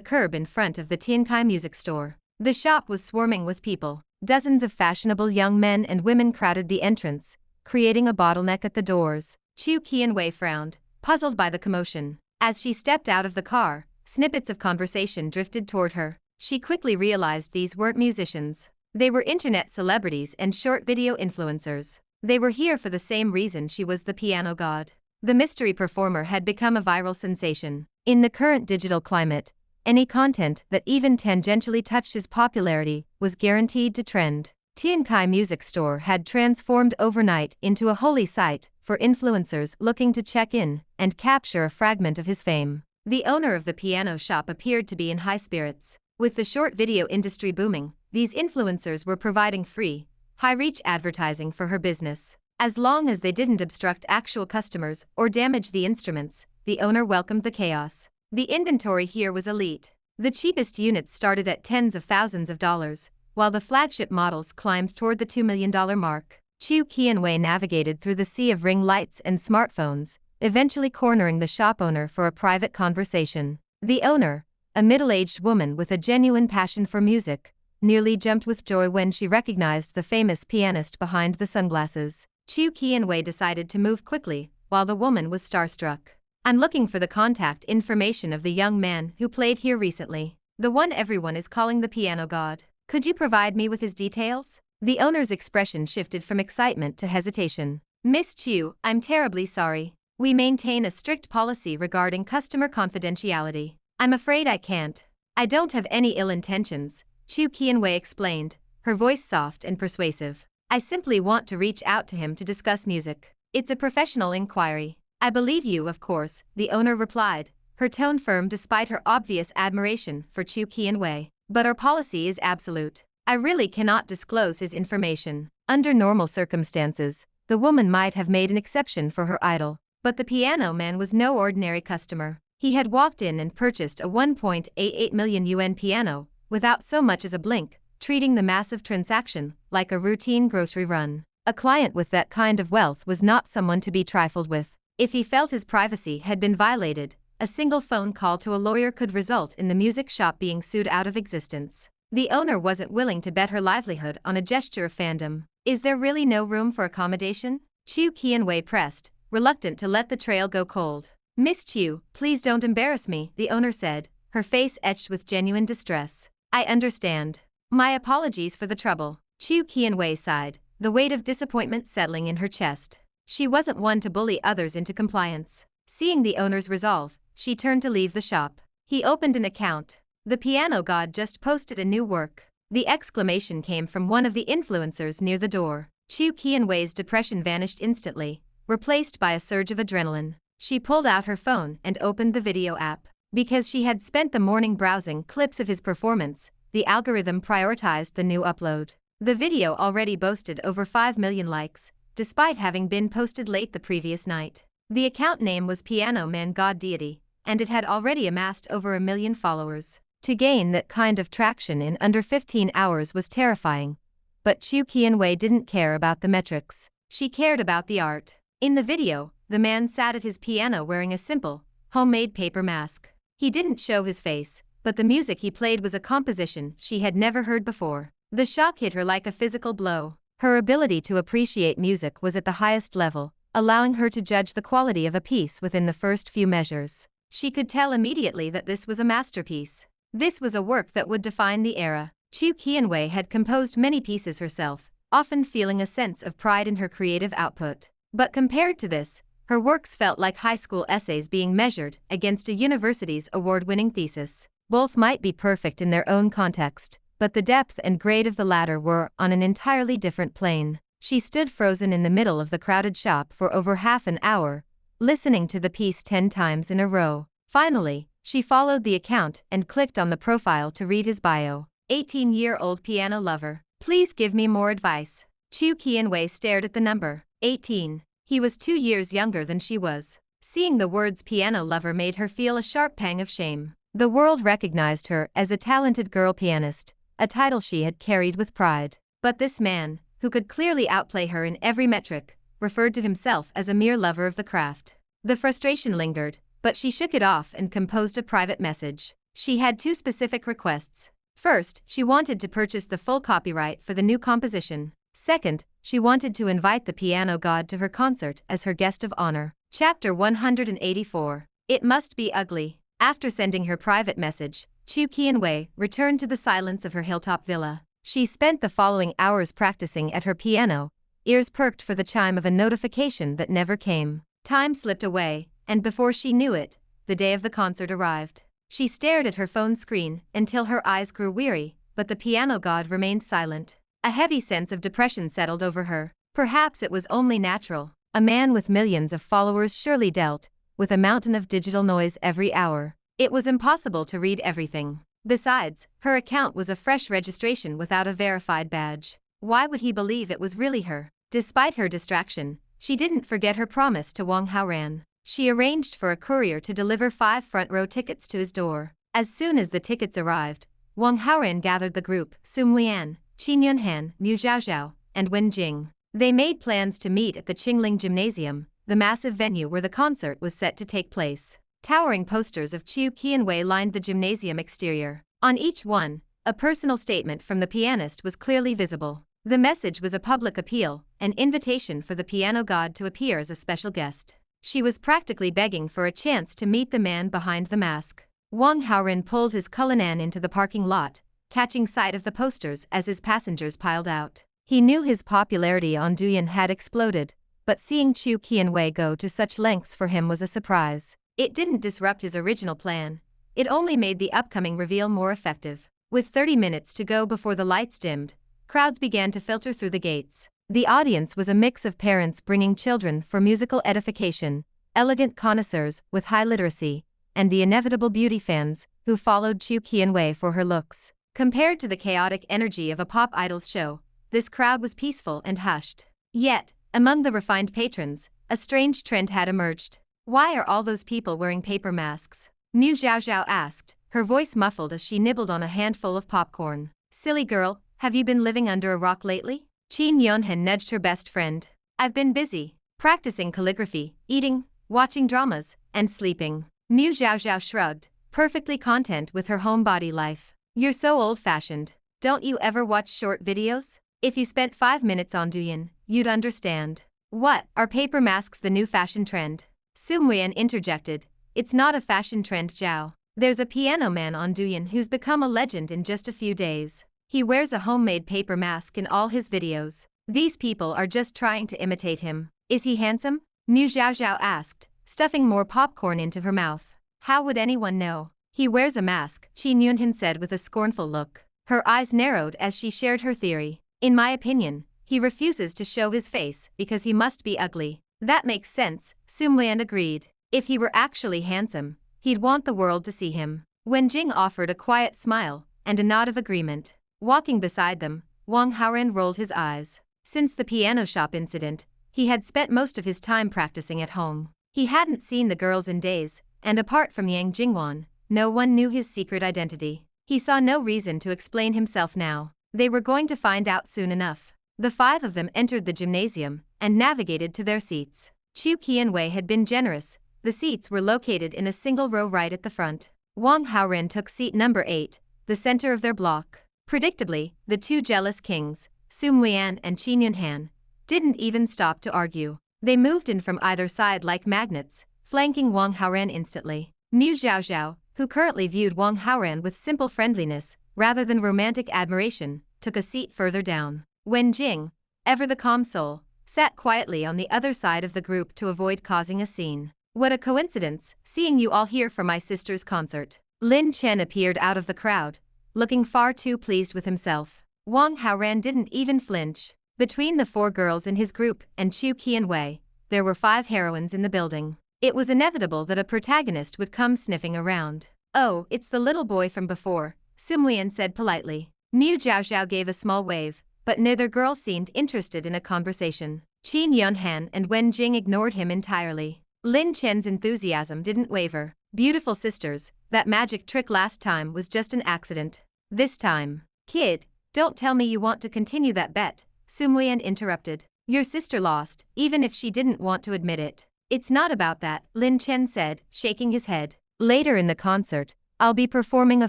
curb in front of the Tiankai music store. The shop was swarming with people. Dozens of fashionable young men and women crowded the entrance, creating a bottleneck at the doors. Chu Qianwei frowned, puzzled by the commotion. As she stepped out of the car, snippets of conversation drifted toward her. She quickly realized these weren't musicians. They were internet celebrities and short video influencers. They were here for the same reason she was the piano god. The mystery performer had become a viral sensation. In the current digital climate, any content that even tangentially touched his popularity was guaranteed to trend. Tiankai Music Store had transformed overnight into a holy site for influencers looking to check in and capture a fragment of his fame. The owner of the piano shop appeared to be in high spirits. With the short video industry booming, these influencers were providing free, high-reach advertising for her business. As long as they didn't obstruct actual customers or damage the instruments, the owner welcomed the chaos. The inventory here was elite. The cheapest units started at tens of thousands of dollars, while the flagship models climbed toward the $2 million mark. Chu Qianwei navigated through the sea of ring lights and smartphones, eventually cornering the shop owner for a private conversation. The owner, a middle-aged woman with a genuine passion for music, nearly jumped with joy when she recognized the famous pianist behind the sunglasses. Chu Qianwei decided to move quickly, while the woman was starstruck. "I'm looking for the contact information of the young man who played here recently. The one everyone is calling the piano god. Could you provide me with his details?" The owner's expression shifted from excitement to hesitation. "Miss Chu, I'm terribly sorry. We maintain a strict policy regarding customer confidentiality. I'm afraid I can't." "I don't have any ill intentions," Chu Qianwei explained, her voice soft and persuasive. "I simply want to reach out to him to discuss music. It's a professional inquiry." "I believe you, of course," the owner replied, her tone firm despite her obvious admiration for Chu Qianwei. "But our policy is absolute. I really cannot disclose his information." Under normal circumstances, the woman might have made an exception for her idol, but the piano man was no ordinary customer. He had walked in and purchased a 1.88 million yuan piano, without so much as a blink, treating the massive transaction like a routine grocery run. A client with that kind of wealth was not someone to be trifled with. If he felt his privacy had been violated, a single phone call to a lawyer could result in the music shop being sued out of existence. The owner wasn't willing to bet her livelihood on a gesture of fandom. "Is there really no room for accommodation?" Chu Qianwei pressed, reluctant to let the trail go cold. "Miss Chu, please don't embarrass me," the owner said, her face etched with genuine distress. "I understand. My apologies for the trouble." Chu Qianwei sighed, the weight of disappointment settling in her chest. She wasn't one to bully others into compliance. Seeing the owner's resolve, she turned to leave the shop. He opened an account. "The piano god just posted a new work." The exclamation came from one of the influencers near the door. Chu Qianwei's depression vanished instantly, replaced by a surge of adrenaline. She pulled out her phone and opened the video app. Because she had spent the morning browsing clips of his performance, the algorithm prioritized the new upload. The video already boasted over 5 million likes, despite having been posted late the previous night. The account name was Piano Man God Deity, and it had already amassed over 1 million followers. To gain that kind of traction in under 15 hours was terrifying, but Chu Qianwei didn't care about the metrics. She cared about the art. In the video, the man sat at his piano wearing a simple, homemade paper mask. He didn't show his face, but the music he played was a composition she had never heard before. The shock hit her like a physical blow. Her ability to appreciate music was at the highest level, allowing her to judge the quality of a piece within the first few measures. She could tell immediately that this was a masterpiece. This was a work that would define the era. Chu Qianwei had composed many pieces herself, often feeling a sense of pride in her creative output. But compared to this, her works felt like high school essays being measured against a university's award-winning thesis. Both might be perfect in their own context, but the depth and grade of the latter were on an entirely different plane. She stood frozen in the middle of the crowded shop for over half an hour, listening to the piece 10 times in a row. Finally, she followed the account and clicked on the profile to read his bio. 18-year-old piano lover. Please give me more advice. Chu Qianwei stared at the number. 18. He was 2 years younger than she was. Seeing the words piano lover made her feel a sharp pang of shame. The world recognized her as a talented girl pianist, a title she had carried with pride. But this man, who could clearly outplay her in every metric, referred to himself as a mere lover of the craft. The frustration lingered, but she shook it off and composed a private message. She had 2 specific requests. First, she wanted to purchase the full copyright for the new composition. Second, she wanted to invite the piano god to her concert as her guest of honor. Chapter 184. It must be ugly. After sending her private message, Chu Qianwei returned to the silence of her hilltop villa. She spent the following hours practicing at her piano, ears perked for the chime of a notification that never came. Time slipped away, and before she knew it, the day of the concert arrived. She stared at her phone screen until her eyes grew weary, but the piano god remained silent. A heavy sense of depression settled over her. Perhaps it was only natural. A man with millions of followers surely dealt with a mountain of digital noise every hour. It was impossible to read everything. Besides, her account was a fresh registration without a verified badge. Why would he believe it was really her? Despite her distraction, she didn't forget her promise to Wang Haoran. She arranged for a courier to deliver 5 front-row tickets to his door. As soon as the tickets arrived, Wang Haoran gathered the group, Sun Lian, Qin Yunhan, Mu Zhaozhao, and Wen Jing. They made plans to meet at the Qingling Gymnasium, the massive venue where the concert was set to take place. Towering posters of Chu Qianwei lined the gymnasium exterior. On each one, a personal statement from the pianist was clearly visible. The message was a public appeal, an invitation for the piano god to appear as a special guest. She was practically begging for a chance to meet the man behind the mask. Wang Haoran pulled his Cullinan into the parking lot, catching sight of the posters as his passengers piled out. He knew his popularity on Douyin had exploded, but seeing Chu Qianwei go to such lengths for him was a surprise. It didn't disrupt his original plan. It only made the upcoming reveal more effective. With 30 minutes to go before the lights dimmed, crowds began to filter through the gates. The audience was a mix of parents bringing children for musical edification, elegant connoisseurs with high literacy, and the inevitable beauty fans who followed Chu Qianwei for her looks. Compared to the chaotic energy of a pop idol's show, this crowd was peaceful and hushed. Yet, among the refined patrons, a strange trend had emerged. Why are all those people wearing paper masks? Mu Zhaozhao asked, her voice muffled as she nibbled on a handful of popcorn. Silly girl, have you been living under a rock lately? Qin Yunhan nudged her best friend. I've been busy, practicing calligraphy, eating, watching dramas, and sleeping. Mu Zhaozhao shrugged, perfectly content with her homebody life. You're so old-fashioned. Don't you ever watch short videos? If you spent 5 minutes on Douyin, you'd understand. What, are paper masks the new fashion trend? Sun Lian interjected, it's not a fashion trend, Zhao. There's a piano man on Douyin who's become a legend in just a few days. He wears a homemade paper mask in all his videos. These people are just trying to imitate him. Is he handsome? Mu Zhaozhao asked, stuffing more popcorn into her mouth. How would anyone know? He wears a mask, Qin Yunhan said with a scornful look. Her eyes narrowed as she shared her theory. In my opinion, he refuses to show his face because he must be ugly. That makes sense, Sun Lian agreed. If he were actually handsome, he'd want the world to see him. Wen Jing offered a quiet smile and a nod of agreement. Walking beside them, Wang Haoran rolled his eyes. Since the piano shop incident, he had spent most of his time practicing at home. He hadn't seen the girls in days, and apart from Yang Jingwan, no one knew his secret identity. He saw no reason to explain himself now. They were going to find out soon enough. The 5 of them entered the gymnasium and navigated to their seats. Chu Qianwei had been generous. The seats were located in a single row right at the front. Wang Haoran took seat number 8, the center of their block. Predictably, the 2 jealous kings, Sun Lian and Qin Yunhan, didn't even stop to argue. They moved in from either side like magnets, flanking Wang Haoran instantly. Mu Zhaozhao, who currently viewed Wang Haoran with simple friendliness, rather than romantic admiration, took a seat further down. Wen Jing, ever the calm soul, sat quietly on the other side of the group to avoid causing a scene. What a coincidence, seeing you all here for my sister's concert. Lin Chen appeared out of the crowd, looking far too pleased with himself. Wang Haoran didn't even flinch. Between the 4 girls in his group and Chu Qianwei, there were 5 heroines in the building. It was inevitable that a protagonist would come sniffing around. Oh, it's the little boy from before, Sun Lian said politely. Mu Zhaozhao gave a small wave, but neither girl seemed interested in a conversation. Qin Yunhan and Wen Jing ignored him entirely. Lin Chen's enthusiasm didn't waver. Beautiful sisters, that magic trick last time was just an accident. This time. Kid, don't tell me you want to continue that bet, Sun Lian interrupted. Your sister lost, even if she didn't want to admit it. It's not about that, Lin Chen said, shaking his head. Later in the concert, I'll be performing a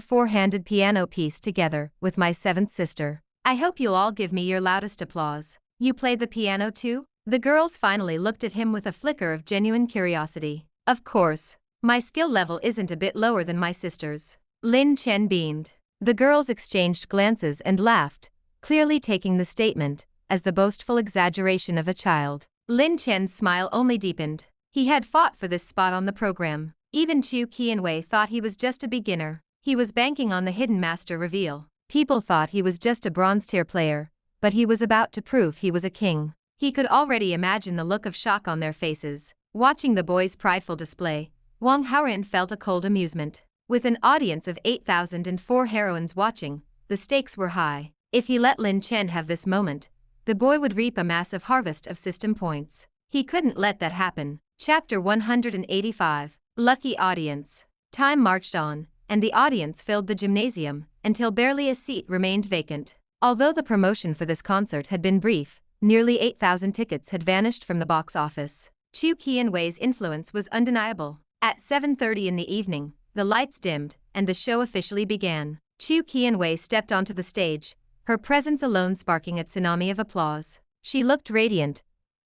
4-handed piano piece together with my 7th sister. I hope you'll all give me your loudest applause. You play the piano too? The girls finally looked at him with a flicker of genuine curiosity. Of course. My skill level isn't a bit lower than my sister's. Lin Chen beamed. The girls exchanged glances and laughed, clearly taking the statement as the boastful exaggeration of a child. Lin Chen's smile only deepened. He had fought for this spot on the program. Even Chu Qianwei thought he was just a beginner. He was banking on the hidden master reveal. People thought he was just a bronze-tier player, but he was about to prove he was a king. He could already imagine the look of shock on their faces. Watching the boys' prideful display, Wang Haoran felt a cold amusement. With an audience of 8,004 heroines watching, the stakes were high. If he let Lin Chen have this moment, the boy would reap a massive harvest of system points. He couldn't let that happen. Chapter 185. Lucky Audience. Time marched on, and the audience filled the gymnasium, until barely a seat remained vacant. Although the promotion for this concert had been brief, nearly 8,000 tickets had vanished from the box office. Chu Qianwei's influence was undeniable. At 7:30 in the evening, the lights dimmed, and the show officially began. Chu Qianwei stepped onto the stage, her presence alone sparking a tsunami of applause. She looked radiant,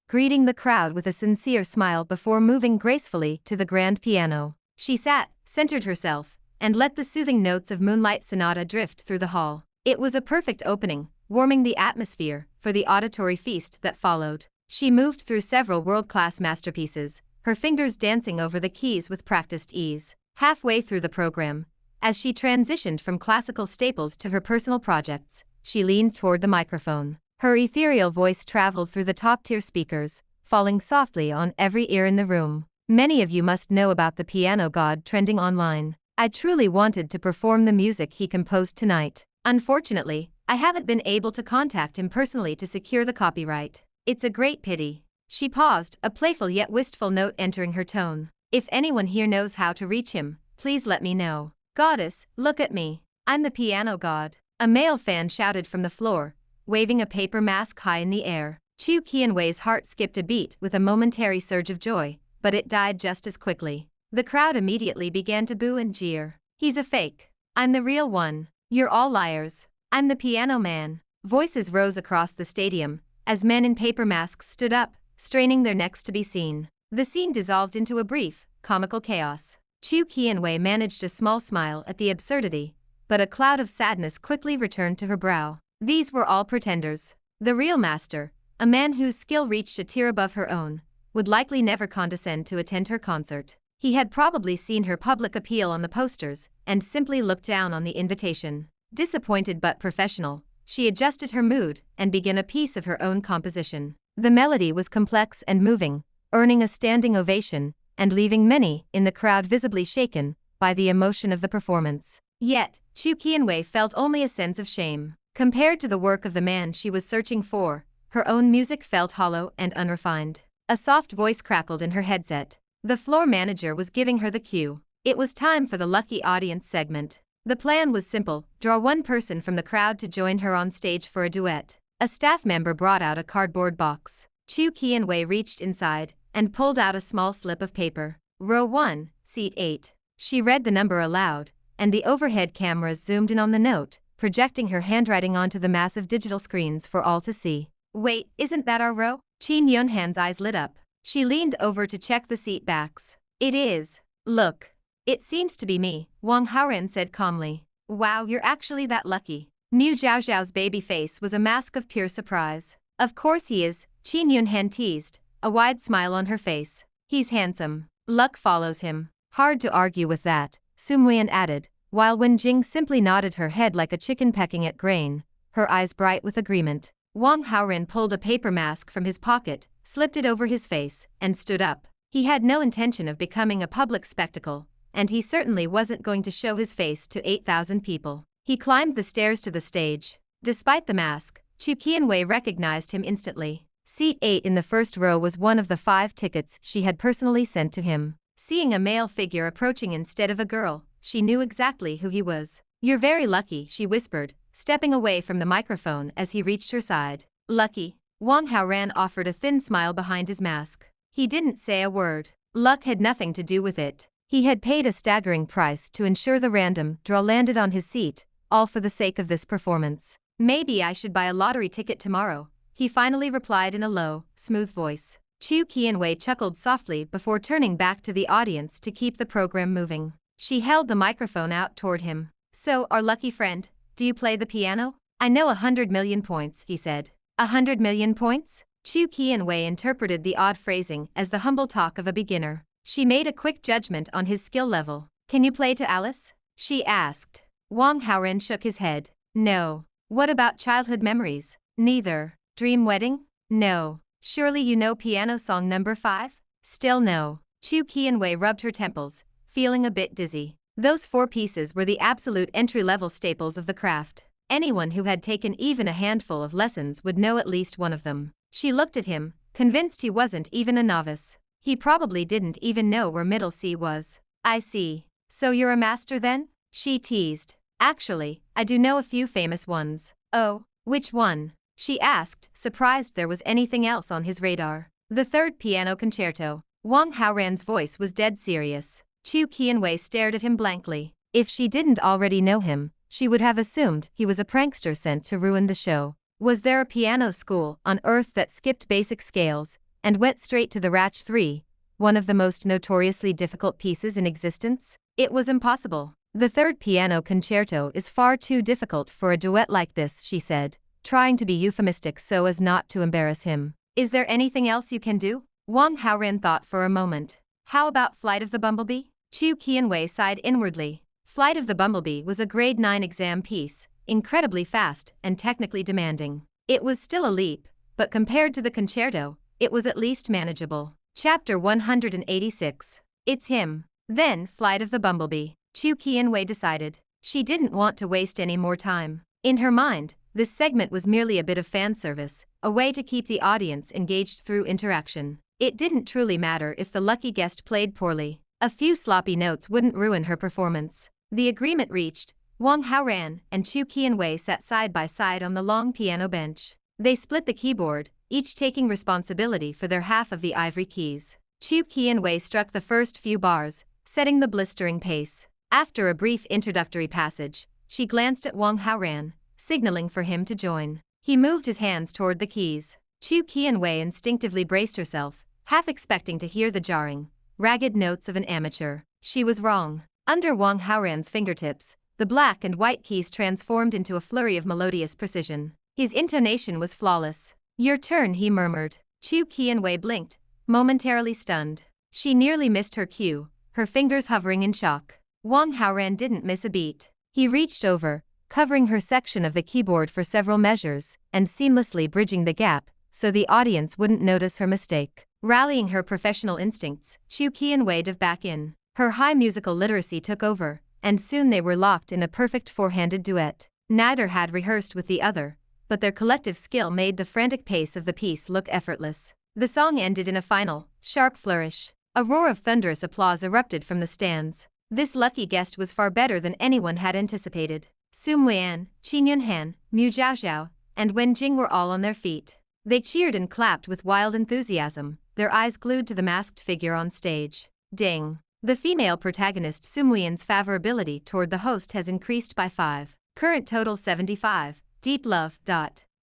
greeting the crowd with a sincere smile before moving gracefully to the grand piano. She sat, centered herself, and let the soothing notes of Moonlight Sonata drift through the hall. It was a perfect opening, warming the atmosphere for the auditory feast that followed. She moved through several world-class masterpieces, her fingers dancing over the keys with practiced ease. Halfway through the program, as she transitioned from classical staples to her personal projects, she leaned toward the microphone. Her ethereal voice traveled through the top-tier speakers, falling softly on every ear in the room. Many of you must know about the piano god trending online. I truly wanted to perform the music he composed tonight. Unfortunately, I haven't been able to contact him personally to secure the copyright. It's a great pity. She paused, a playful yet wistful note entering her tone. If anyone here knows how to reach him, please let me know. Goddess, look at me. I'm the piano god. A male fan shouted from the floor, waving a paper mask high in the air. Chu Qianwei's heart skipped a beat with a momentary surge of joy, but it died just as quickly. The crowd immediately began to boo and jeer. He's a fake. I'm the real one. You're all liars. I'm the piano man. Voices rose across the stadium, as men in paper masks stood up, straining their necks to be seen. The scene dissolved into a brief, comical chaos. Chu Qianwei managed a small smile at the absurdity, but a cloud of sadness quickly returned to her brow. These were all pretenders. The real master, a man whose skill reached a tier above her own, would likely never condescend to attend her concert. He had probably seen her public appeal on the posters, and simply looked down on the invitation. Disappointed but professional, she adjusted her mood and began a piece of her own composition. The melody was complex and moving, earning a standing ovation, and leaving many in the crowd visibly shaken by the emotion of the performance. Yet, Chu Qianwei felt only a sense of shame. Compared to the work of the man she was searching for, her own music felt hollow and unrefined. A soft voice crackled in her headset. The floor manager was giving her the cue. It was time for the lucky audience segment. The plan was simple: draw one person from the crowd to join her on stage for a duet. A staff member brought out a cardboard box. Chu Qianwei reached inside and pulled out a small slip of paper. Row 1, seat 8. She read the number aloud, and the overhead cameras zoomed in on the note, projecting her handwriting onto the massive digital screens for all to see. Wait, isn't that our row? Qin Yunhan's eyes lit up. She leaned over to check the seat backs. It is. Look. It seems to be me, Wang Haoran said calmly. Wow, you're actually that lucky. Mu Zhaozhao's baby face was a mask of pure surprise. Of course he is, Qin Yunhan teased, a wide smile on her face. He's handsome. Luck follows him. Hard to argue with that, Sun Weyan added, while Wen Jing simply nodded her head like a chicken pecking at grain, her eyes bright with agreement. Wang Haoran pulled a paper mask from his pocket, slipped it over his face, and stood up. He had no intention of becoming a public spectacle, and he certainly wasn't going to show his face to 8,000 people. He climbed the stairs to the stage. Despite the mask, Chu Qianwei recognized him instantly. Seat 8 in the first row was one of the 5 tickets she had personally sent to him. Seeing a male figure approaching instead of a girl, she knew exactly who he was. You're very lucky, she whispered, stepping away from the microphone as he reached her side. Lucky? Wang Haoran offered a thin smile behind his mask. He didn't say a word. Luck had nothing to do with it. He had paid a staggering price to ensure the random draw landed on his seat, all for the sake of this performance. Maybe I should buy a lottery ticket tomorrow, he finally replied in a low, smooth voice. Chu Qianwei chuckled softly before turning back to the audience to keep the program moving. She held the microphone out toward him. So, our lucky friend, do you play the piano? I know 100 million points, he said. 100 million points? Chu Qianwei interpreted the odd phrasing as the humble talk of a beginner. She made a quick judgment on his skill level. Can you play to Alice? She asked. Wang Haoran shook his head. No. What about childhood memories? Neither. Dream wedding? No. Surely you know piano song number 5? Still no. Chu Qianwei rubbed her temples, feeling a bit dizzy. Those 4 pieces were the absolute entry-level staples of the craft. Anyone who had taken even a handful of lessons would know at least one of them. She looked at him, convinced he wasn't even a novice. He probably didn't even know where middle C was. I see. So you're a master then? She teased. Actually, I do know a few famous ones. Oh, which one? She asked, surprised there was anything else on his radar. The third piano concerto. Wang Haoran's voice was dead serious. Chu Qianwei stared at him blankly. If she didn't already know him, she would have assumed he was a prankster sent to ruin the show. Was there a piano school on Earth that skipped basic scales and went straight to the Ratch 3, one of the most notoriously difficult pieces in existence? It was impossible. The third piano concerto is far too difficult for a duet like this, she said, trying to be euphemistic so as not to embarrass him. Is there anything else you can do? Wang Haoran thought for a moment. How about Flight of the Bumblebee? Chu Qianwei sighed inwardly. Flight of the Bumblebee was a grade 9 exam piece, incredibly fast and technically demanding. It was still a leap, but compared to the concerto, it was at least manageable. Chapter 186. It's him. Then, Flight of the Bumblebee. Chu Qianwei decided. She didn't want to waste any more time. In her mind, this segment was merely a bit of fan service, a way to keep the audience engaged through interaction. It didn't truly matter if the lucky guest played poorly. A few sloppy notes wouldn't ruin her performance. The agreement reached, Wang Haoran and Chu Qianwei sat side by side on the long piano bench. They split the keyboard, each taking responsibility for their half of the ivory keys. Chu Qianwei struck the first few bars, setting the blistering pace. After a brief introductory passage, she glanced at Wang Haoran, signaling for him to join. He moved his hands toward the keys. Chu Qianwei instinctively braced herself, half expecting to hear the jarring, ragged notes of an amateur. She was wrong. Under Wang Haoran's fingertips, the black and white keys transformed into a flurry of melodious precision. His intonation was flawless. Your turn, he murmured. Chu Qianwei blinked, momentarily stunned. She nearly missed her cue, her fingers hovering in shock. Wang Haoran didn't miss a beat. He reached over, covering her section of the keyboard for several measures, and seamlessly bridging the gap, so the audience wouldn't notice her mistake. Rallying her professional instincts, Chu Qianwei dove back in. Her high musical literacy took over, and soon they were locked in a perfect four-handed duet. Neither had rehearsed with the other, but their collective skill made the frantic pace of the piece look effortless. The song ended in a final, sharp flourish. A roar of thunderous applause erupted from the stands. This lucky guest was far better than anyone had anticipated. Su Muian, Qin Yunhan, Mu Zhaozhao, and Wen Jing were all on their feet. They cheered and clapped with wild enthusiasm, their eyes glued to the masked figure on stage. Ding. The female protagonist Su Muian's favorability toward the host has increased by 5. Current total 75. Deep love.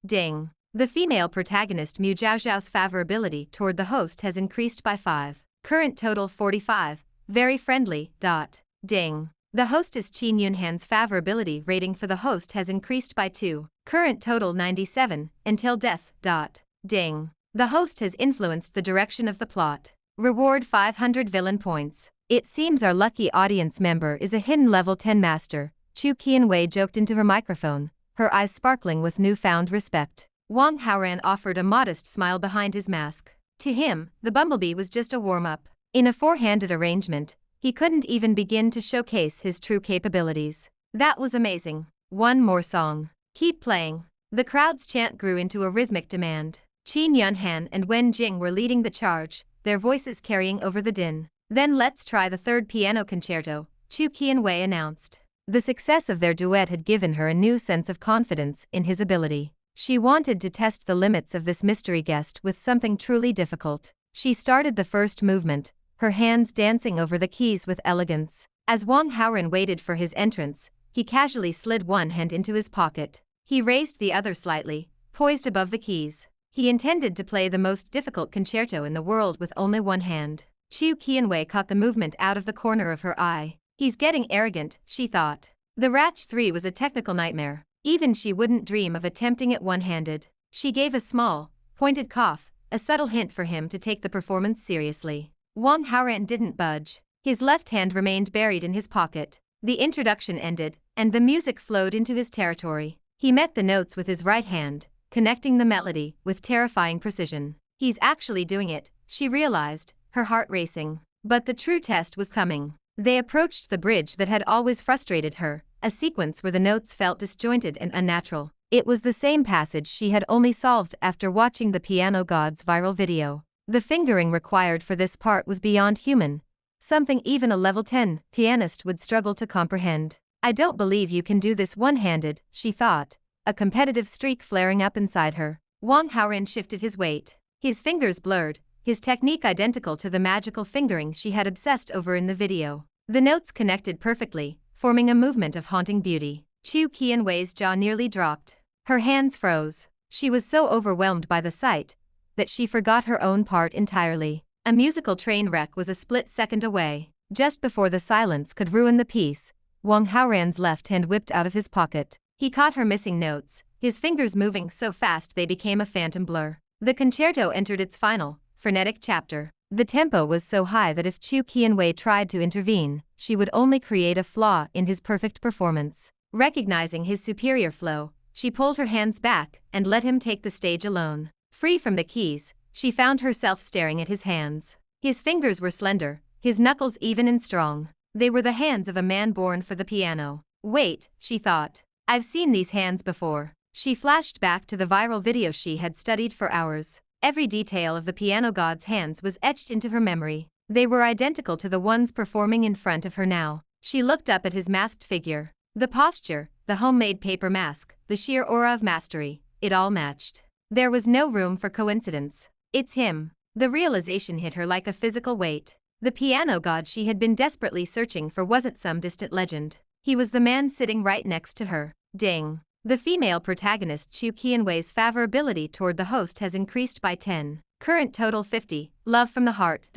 Ding. The female protagonist Mu Zhaozhao's favorability toward the host has increased by 5. Current total 45. Very friendly. Ding. The hostess Qin Yunhan's favorability rating for the host has increased by 2. Current total 97. Until death. Ding. The host has influenced the direction of the plot. Reward 500 villain points. It seems our lucky audience member is a hidden level 10 master, Chu Qianwei joked into her microphone, her eyes sparkling with newfound respect. Wang Haoran offered a modest smile behind his mask. To him, the bumblebee was just a warm-up. In a four-handed arrangement, he couldn't even begin to showcase his true capabilities. That was amazing. One more song. Keep playing. The crowd's chant grew into a rhythmic demand. Qin Yunhan and Wen Jing were leading the charge, their voices carrying over the din. Then let's try the third piano concerto, Chu Qianwei announced. The success of their duet had given her a new sense of confidence in his ability. She wanted to test the limits of this mystery guest with something truly difficult. She started the first movement, her hands dancing over the keys with elegance. As Wang Haoran waited for his entrance, he casually slid one hand into his pocket. He raised the other slightly, poised above the keys. He intended to play the most difficult concerto in the world with only one hand. Chu Qianwei caught the movement out of the corner of her eye. He's getting arrogant, she thought. The Ratch 3 was a technical nightmare. Even she wouldn't dream of attempting it one-handed. She gave a small, pointed cough, a subtle hint for him to take the performance seriously. Wang Haoran didn't budge. His left hand remained buried in his pocket. The introduction ended, and the music flowed into his territory. He met the notes with his right hand, connecting the melody with terrifying precision. He's actually doing it, she realized, her heart racing. But the true test was coming. They approached the bridge that had always frustrated her, a sequence where the notes felt disjointed and unnatural. It was the same passage she had only solved after watching the Piano God's viral video. The fingering required for this part was beyond human, something even a level 10 pianist would struggle to comprehend. I don't believe you can do this one-handed, she thought, a competitive streak flaring up inside her. Wang Haoran shifted his weight. His fingers blurred, his technique identical to the magical fingering she had obsessed over in the video. The notes connected perfectly, forming a movement of haunting beauty. Chu Qianwei's jaw nearly dropped. Her hands froze. She was so overwhelmed by the sight that she forgot her own part entirely. A musical train wreck was a split second away. Just before the silence could ruin the piece, Wang Haoran's left hand whipped out of his pocket. He caught her missing notes, his fingers moving so fast they became a phantom blur. The concerto entered its final, frenetic chapter. The tempo was so high that if Chu Qianwei tried to intervene, she would only create a flaw in his perfect performance. Recognizing his superior flow, she pulled her hands back and let him take the stage alone. Free from the keys, she found herself staring at his hands. His fingers were slender, his knuckles even and strong. They were the hands of a man born for the piano. Wait, she thought. I've seen these hands before. She flashed back to the viral video she had studied for hours. Every detail of the piano god's hands was etched into her memory. They were identical to the ones performing in front of her now. She looked up at his masked figure. The posture, the homemade paper mask, the sheer aura of mastery, it all matched. There was no room for coincidence. It's him. The realization hit her like a physical weight. The piano god she had been desperately searching for wasn't some distant legend. He was the man sitting right next to her. Ding. The female protagonist Chu Qianwei's favorability toward the host has increased by 10. Current total 50. Love from the heart.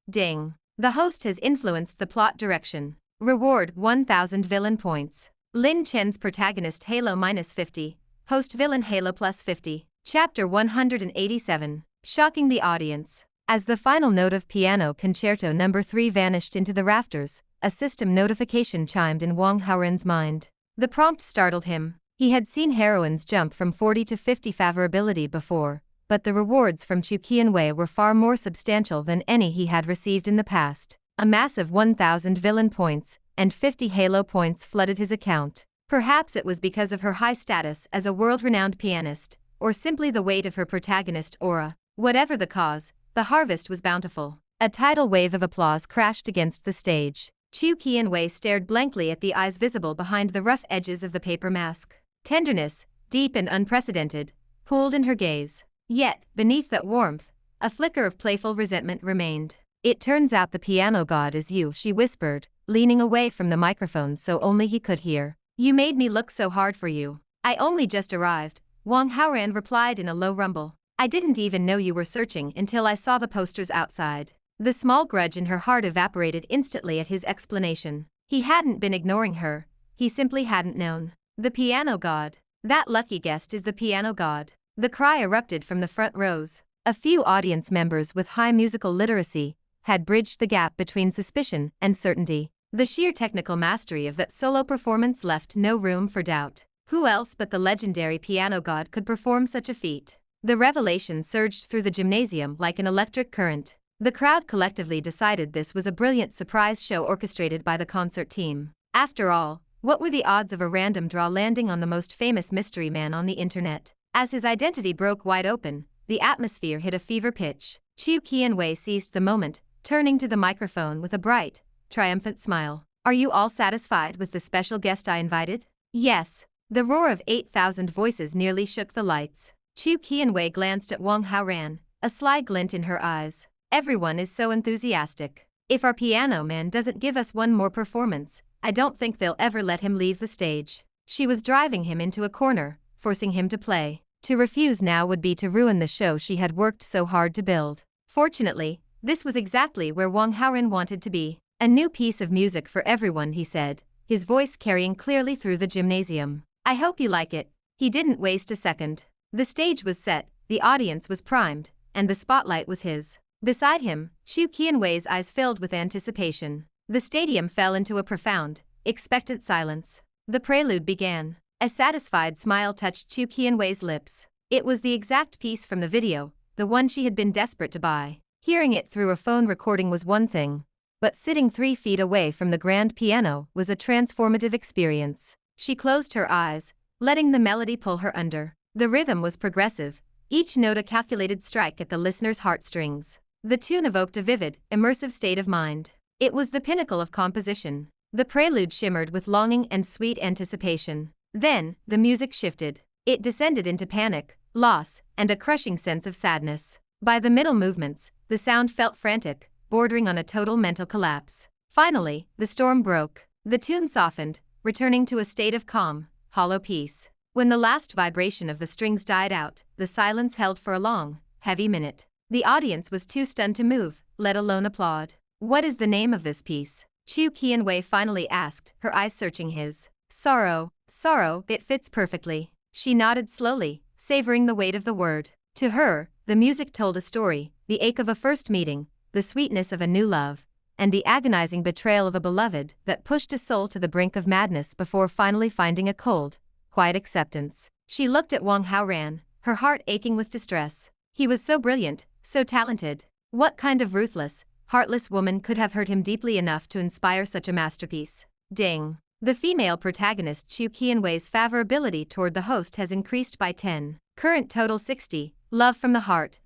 Ding. The host has influenced the plot direction. Reward 1000 villain points. Lin Chen's protagonist Halo -50. Host villain Halo +50. Chapter 187. Shocking the audience. As the final note of Piano Concerto No. 3 vanished into the rafters, a system notification chimed in Wang Haoran's mind. The prompt startled him. He had seen heroines jump from 40 to 50 favorability before, but the rewards from Chu Qianwei were far more substantial than any he had received in the past. A massive 1,000 villain points and 50 Halo points flooded his account. Perhaps it was because of her high status as a world-renowned pianist, or simply the weight of her protagonist aura. Whatever the cause, the harvest was bountiful. A tidal wave of applause crashed against the stage. Chu Qianwei stared blankly at the eyes visible behind the rough edges of the paper mask. Tenderness, deep and unprecedented, pooled in her gaze. Yet, beneath that warmth, a flicker of playful resentment remained. It turns out the piano god is you, she whispered, leaning away from the microphone so only he could hear. You made me look so hard for you. I only just arrived, Wang Haoran replied in a low rumble. I didn't even know you were searching until I saw the posters outside. The small grudge in her heart evaporated instantly at his explanation. He hadn't been ignoring her, he simply hadn't known. The piano god. That lucky guest is the piano god. The cry erupted from the front rows. A few audience members with high musical literacy had bridged the gap between suspicion and certainty. The sheer technical mastery of that solo performance left no room for doubt. Who else but the legendary piano god could perform such a feat? The revelation surged through the gymnasium like an electric current. The crowd collectively decided this was a brilliant surprise show orchestrated by the concert team. After all, what were the odds of a random draw landing on the most famous mystery man on the internet? As his identity broke wide open, the atmosphere hit a fever pitch. Chu Qianwei seized the moment, turning to the microphone with a bright, triumphant smile. Are you all satisfied with the special guest I invited? Yes. The roar of 8,000 voices nearly shook the lights. Chu Qianwei glanced at Wang Haoran, a sly glint in her eyes. Everyone is so enthusiastic. If our piano man doesn't give us one more performance, I don't think they'll ever let him leave the stage. She was driving him into a corner, forcing him to play. To refuse now would be to ruin the show she had worked so hard to build. Fortunately, this was exactly where Wang Haoran wanted to be. A new piece of music for everyone, he said, his voice carrying clearly through the gymnasium. I hope you like it. He didn't waste a second. The stage was set, the audience was primed, and the spotlight was his. Beside him, Chu Qianwei's eyes filled with anticipation. The stadium fell into a profound, expectant silence. The prelude began. A satisfied smile touched Chu Qianwei's lips. It was the exact piece from the video, the one she had been desperate to buy. Hearing it through a phone recording was one thing, but sitting 3 feet away from the grand piano was a transformative experience. She closed her eyes, letting the melody pull her under. The rhythm was progressive, each note a calculated strike at the listener's heartstrings. The tune evoked a vivid, immersive state of mind. It was the pinnacle of composition. The prelude shimmered with longing and sweet anticipation. Then, the music shifted. It descended into panic, loss, and a crushing sense of sadness. By the middle movements, the sound felt frantic, bordering on a total mental collapse. Finally, the storm broke. The tune softened, returning to a state of calm, hollow peace. When the last vibration of the strings died out, the silence held for a long, heavy minute. The audience was too stunned to move, let alone applaud. "What is the name of this piece?" Chu Qianwei finally asked, her eyes searching his. "Sorrow, sorrow, it fits perfectly." She nodded slowly, savoring the weight of the word. To her, the music told a story, the ache of a first meeting, the sweetness of a new love, and the agonizing betrayal of a beloved that pushed a soul to the brink of madness before finally finding a cold, quiet acceptance. She looked at Wang Haoran, her heart aching with distress. He was so brilliant, so talented. What kind of ruthless, heartless woman could have hurt him deeply enough to inspire such a masterpiece? Ding. The female protagonist Chu Qianwei's favorability toward the host has increased by 10. Current total 60. Love from the heart.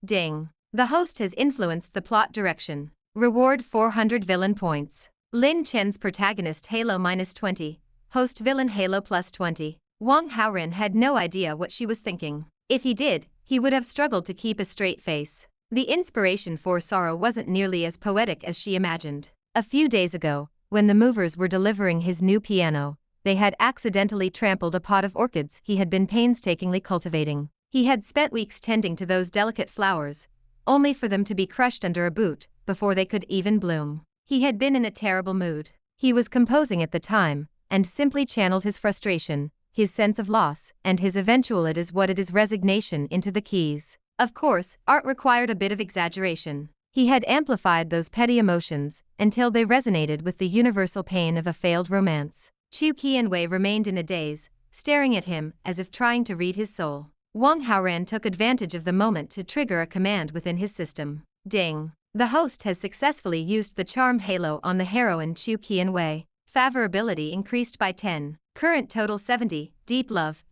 Ding. The host has influenced the plot direction. Reward 400 villain points. Lin Chen's protagonist Halo -20. Host villain Halo +20. Wang Haoran had no idea what she was thinking. If he did, he would have struggled to keep a straight face. The inspiration for sorrow wasn't nearly as poetic as she imagined. A few days ago, when the movers were delivering his new piano, they had accidentally trampled a pot of orchids he had been painstakingly cultivating. He had spent weeks tending to those delicate flowers, only for them to be crushed under a boot before they could even bloom. He had been in a terrible mood. He was composing at the time, and simply channeled his frustration, his sense of loss, and his eventual "it is what it is" resignation into the keys. Of course, art required a bit of exaggeration. He had amplified those petty emotions until they resonated with the universal pain of a failed romance. Chu Qianwei remained in a daze, staring at him as if trying to read his soul. Wang Haoran took advantage of the moment to trigger a command within his system. Ding. The host has successfully used the charm halo on the heroine Chu Qianwei. Favorability increased by 10. Current total 70. Deep love.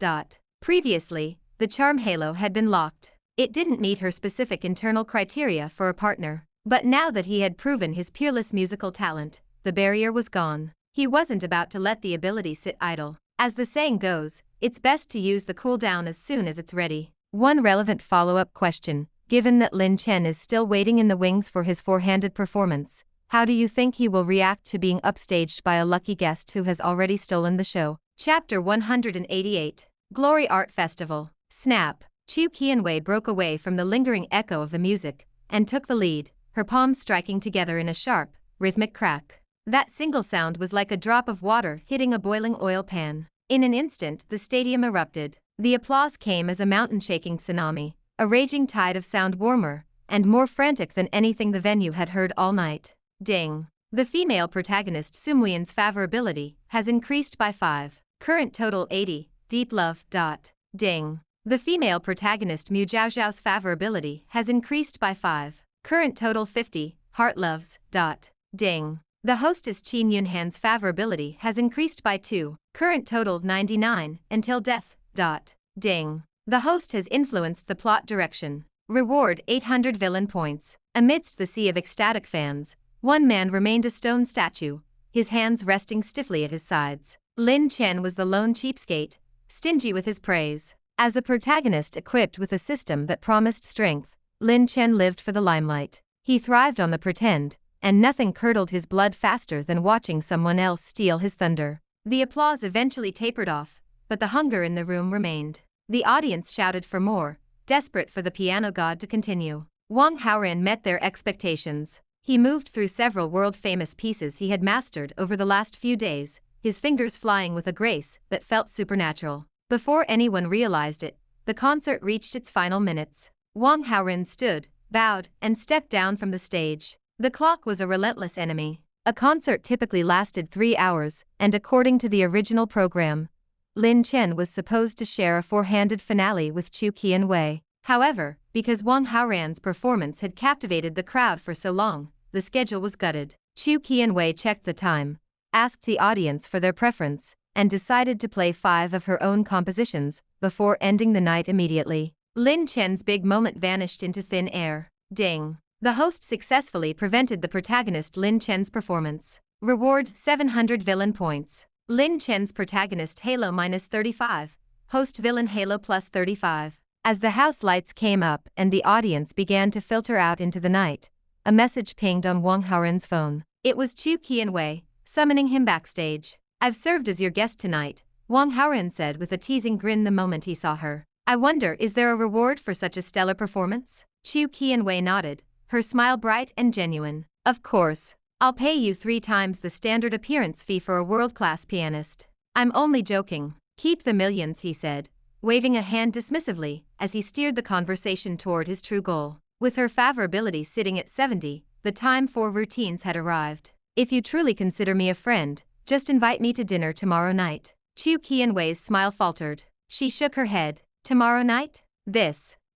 Previously, the charm halo had been locked. It didn't meet her specific internal criteria for a partner. But now that he had proven his peerless musical talent, the barrier was gone. He wasn't about to let the ability sit idle. As the saying goes, it's best to use the cooldown as soon as it's ready. One relevant follow-up question, given that Lin Chen is still waiting in the wings for his four-handed performance, how do you think he will react to being upstaged by a lucky guest who has already stolen the show? Chapter 188. Glory Art Festival. Snap. Chu Qianwei broke away from the lingering echo of the music and took the lead, her palms striking together in a sharp, rhythmic crack. That single sound was like a drop of water hitting a boiling oil pan. In an instant, the stadium erupted. The applause came as a mountain-shaking tsunami, a raging tide of sound warmer and more frantic than anything the venue had heard all night. Ding. The female protagonist Sumwian's favorability has increased by 5. Current total 80. Deep love. Ding. The female protagonist Mu Zhaozhao's favorability has increased by 5. Current total 50. Heart loves. Ding. The hostess Qin Yunhan's favorability has increased by 2. Current total 99. Until death. Ding. The host has influenced the plot direction. Reward 800 villain points. Amidst the sea of ecstatic fans, one man remained a stone statue, his hands resting stiffly at his sides. Lin Chen was the lone cheapskate, stingy with his praise. As a protagonist equipped with a system that promised strength, Lin Chen lived for the limelight. He thrived on the pretend, and nothing curdled his blood faster than watching someone else steal his thunder. The applause eventually tapered off, but the hunger in the room remained. The audience shouted for more, desperate for the piano god to continue. Wang Haoran met their expectations. He moved through several world-famous pieces he had mastered over the last few days, his fingers flying with a grace that felt supernatural. Before anyone realized it, the concert reached its final minutes. Wang Haoran stood, bowed, and stepped down from the stage. The clock was a relentless enemy. A concert typically lasted 3 hours, and according to the original program, Lin Chen was supposed to share a four-handed finale with Chu Qianwei. However, because Wang Haoran's performance had captivated the crowd for so long, the schedule was gutted. Chu Qianwei checked the time, asked the audience for their preference, and decided to play 5 of her own compositions before ending the night immediately. Lin Chen's big moment vanished into thin air. Ding. The host successfully prevented the protagonist Lin Chen's performance. Reward 700 villain points. Lin Chen's protagonist Halo -35, host villain Halo +35. As the house lights came up and the audience began to filter out into the night, a message pinged on Wang Haoran's phone. It was Chu Qianwei, summoning him backstage. "I've served as your guest tonight," Wang Haoran said with a teasing grin the moment he saw her. "I wonder, is there a reward for such a stellar performance?" Chu Qianwei nodded, her smile bright and genuine. "Of course. I'll pay you 3 times the standard appearance fee for a world-class pianist." "I'm only joking. Keep the millions," he said, waving a hand dismissively as he steered the conversation toward his true goal. With her favorability sitting at 70, the time for routines had arrived. "If you truly consider me a friend, just invite me to dinner tomorrow night." Chu Qianwei's smile faltered. She shook her head. "Tomorrow night?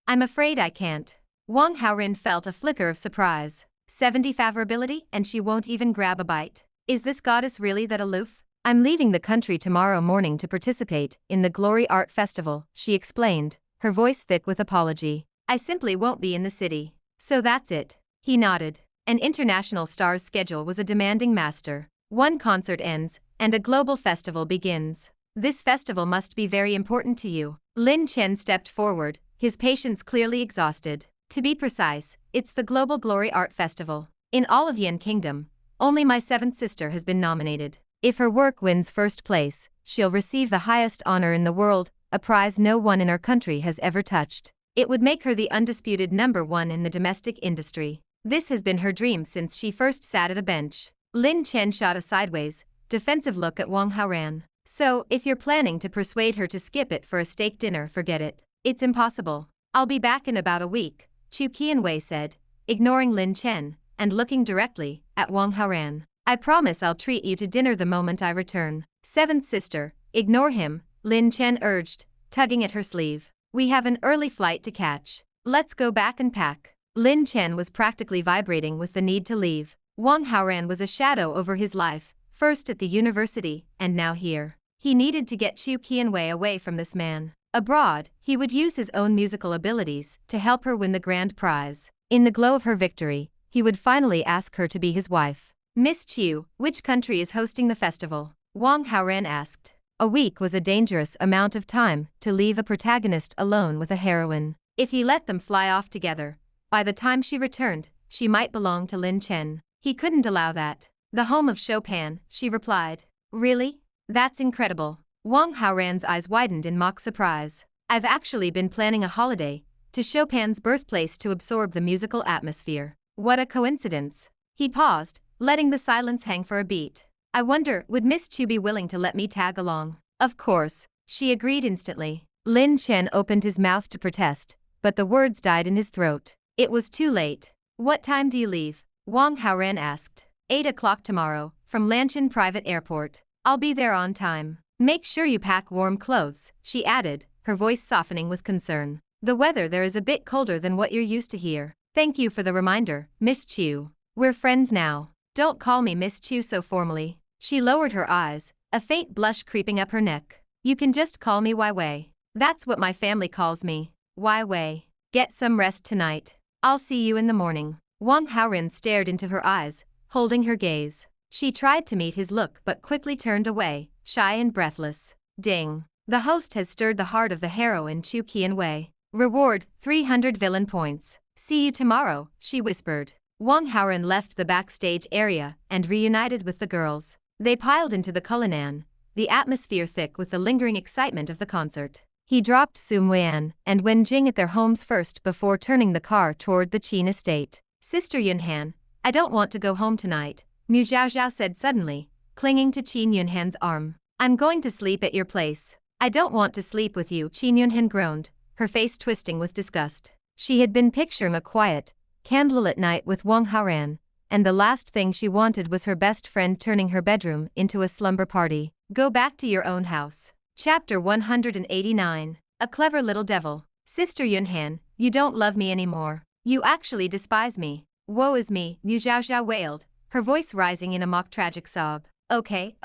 I'm afraid I can't." Wang Haoran felt a flicker of surprise. 70 favorability and she won't even grab a bite. Is this goddess really that aloof? "I'm leaving the country tomorrow morning to participate in the Glory Art Festival," she explained, her voice thick with apology. "I simply won't be in the city." "So that's it." He nodded. An international star's schedule was a demanding master. One concert ends, and a global festival begins. "This festival must be very important to you." Lin Chen stepped forward, his patience clearly exhausted. "To be precise, it's the Global Glory Art Festival. In all of Yan Kingdom, only my 7th sister has been nominated. If her work wins first place, she'll receive the highest honor in the world, a prize no one in our country has ever touched. It would make her the undisputed #1 in the domestic industry. This has been her dream since she first sat at a bench." Lin Chen shot a sideways, defensive look at Wang Haoran. "So, if you're planning to persuade her to skip it for a steak dinner, forget it. It's impossible." "I'll be back in about a week," Chu Qianwei said, ignoring Lin Chen, and looking directly at Wang Haoran. "I promise I'll treat you to dinner the moment I return." "7th sister, ignore him," Lin Chen urged, tugging at her sleeve. "We have an early flight to catch. Let's go back and pack." Lin Chen was practically vibrating with the need to leave. Wang Haoran was a shadow over his life, first at the university, and now here. He needed to get Chu Qianwei away from this man. Abroad, he would use his own musical abilities to help her win the grand prize. In the glow of her victory, he would finally ask her to be his wife. "Miss Chu, which country is hosting the festival?" Wang Haoran asked. A week was a dangerous amount of time to leave a protagonist alone with a heroine. If he let them fly off together, by the time she returned, she might belong to Lin Chen. He couldn't allow that. "The home of Chopin," she replied. "Really? That's incredible." Wang Haoran's eyes widened in mock surprise. "I've actually been planning a holiday to Chopin's birthplace to absorb the musical atmosphere." "What a coincidence." He paused, letting the silence hang for a beat. "I wonder, would Miss Chu be willing to let me tag along?" "Of course," she agreed instantly. Lin Chen opened his mouth to protest, but the words died in his throat. It was too late. "What time do you leave?" Wang Haoran asked. 8 o'clock tomorrow, from Lanshan Private Airport. I'll be there on time. Make sure you pack warm clothes," she added, her voice softening with concern. "The weather there is a bit colder than what you're used to here." "Thank you for the reminder, Miss Chu. We're friends now. Don't call me Miss Chu so formally." She lowered her eyes, a faint blush creeping up her neck. "You can just call me Wai Wei. That's what my family calls me. Wai Wei. Get some rest tonight. I'll see you in the morning." Wang Haoran stared into her eyes, holding her gaze. She tried to meet his look but quickly turned away, shy and breathless. Ding. The host has stirred the heart of the heroine Chu Qianwei. "Reward, 300 villain points. See you tomorrow," she whispered. Wang Haoran left the backstage area and reunited with the girls. They piled into the Cullinan, the atmosphere thick with the lingering excitement of the concert. He dropped Sun Weian and Wen Jing at their homes first before turning the car toward the Qin estate. "Sister Yunhan, I don't want to go home tonight," Mu Zhaozhao said suddenly, clinging to Qin Yunhan's arm. "I'm going to sleep at your place." "I don't want to sleep with you," Qin Yunhan groaned, her face twisting with disgust. She had been picturing a quiet, candlelit night with Wang Haoran, and the last thing she wanted was her best friend turning her bedroom into a slumber party. Go back to your own house. Chapter 189. A clever little devil. "Sister Yunhan, you don't love me anymore. You actually despise me." Woe is me, Liu Zhaozhao wailed, her voice rising in a mock tragic sob. Okay,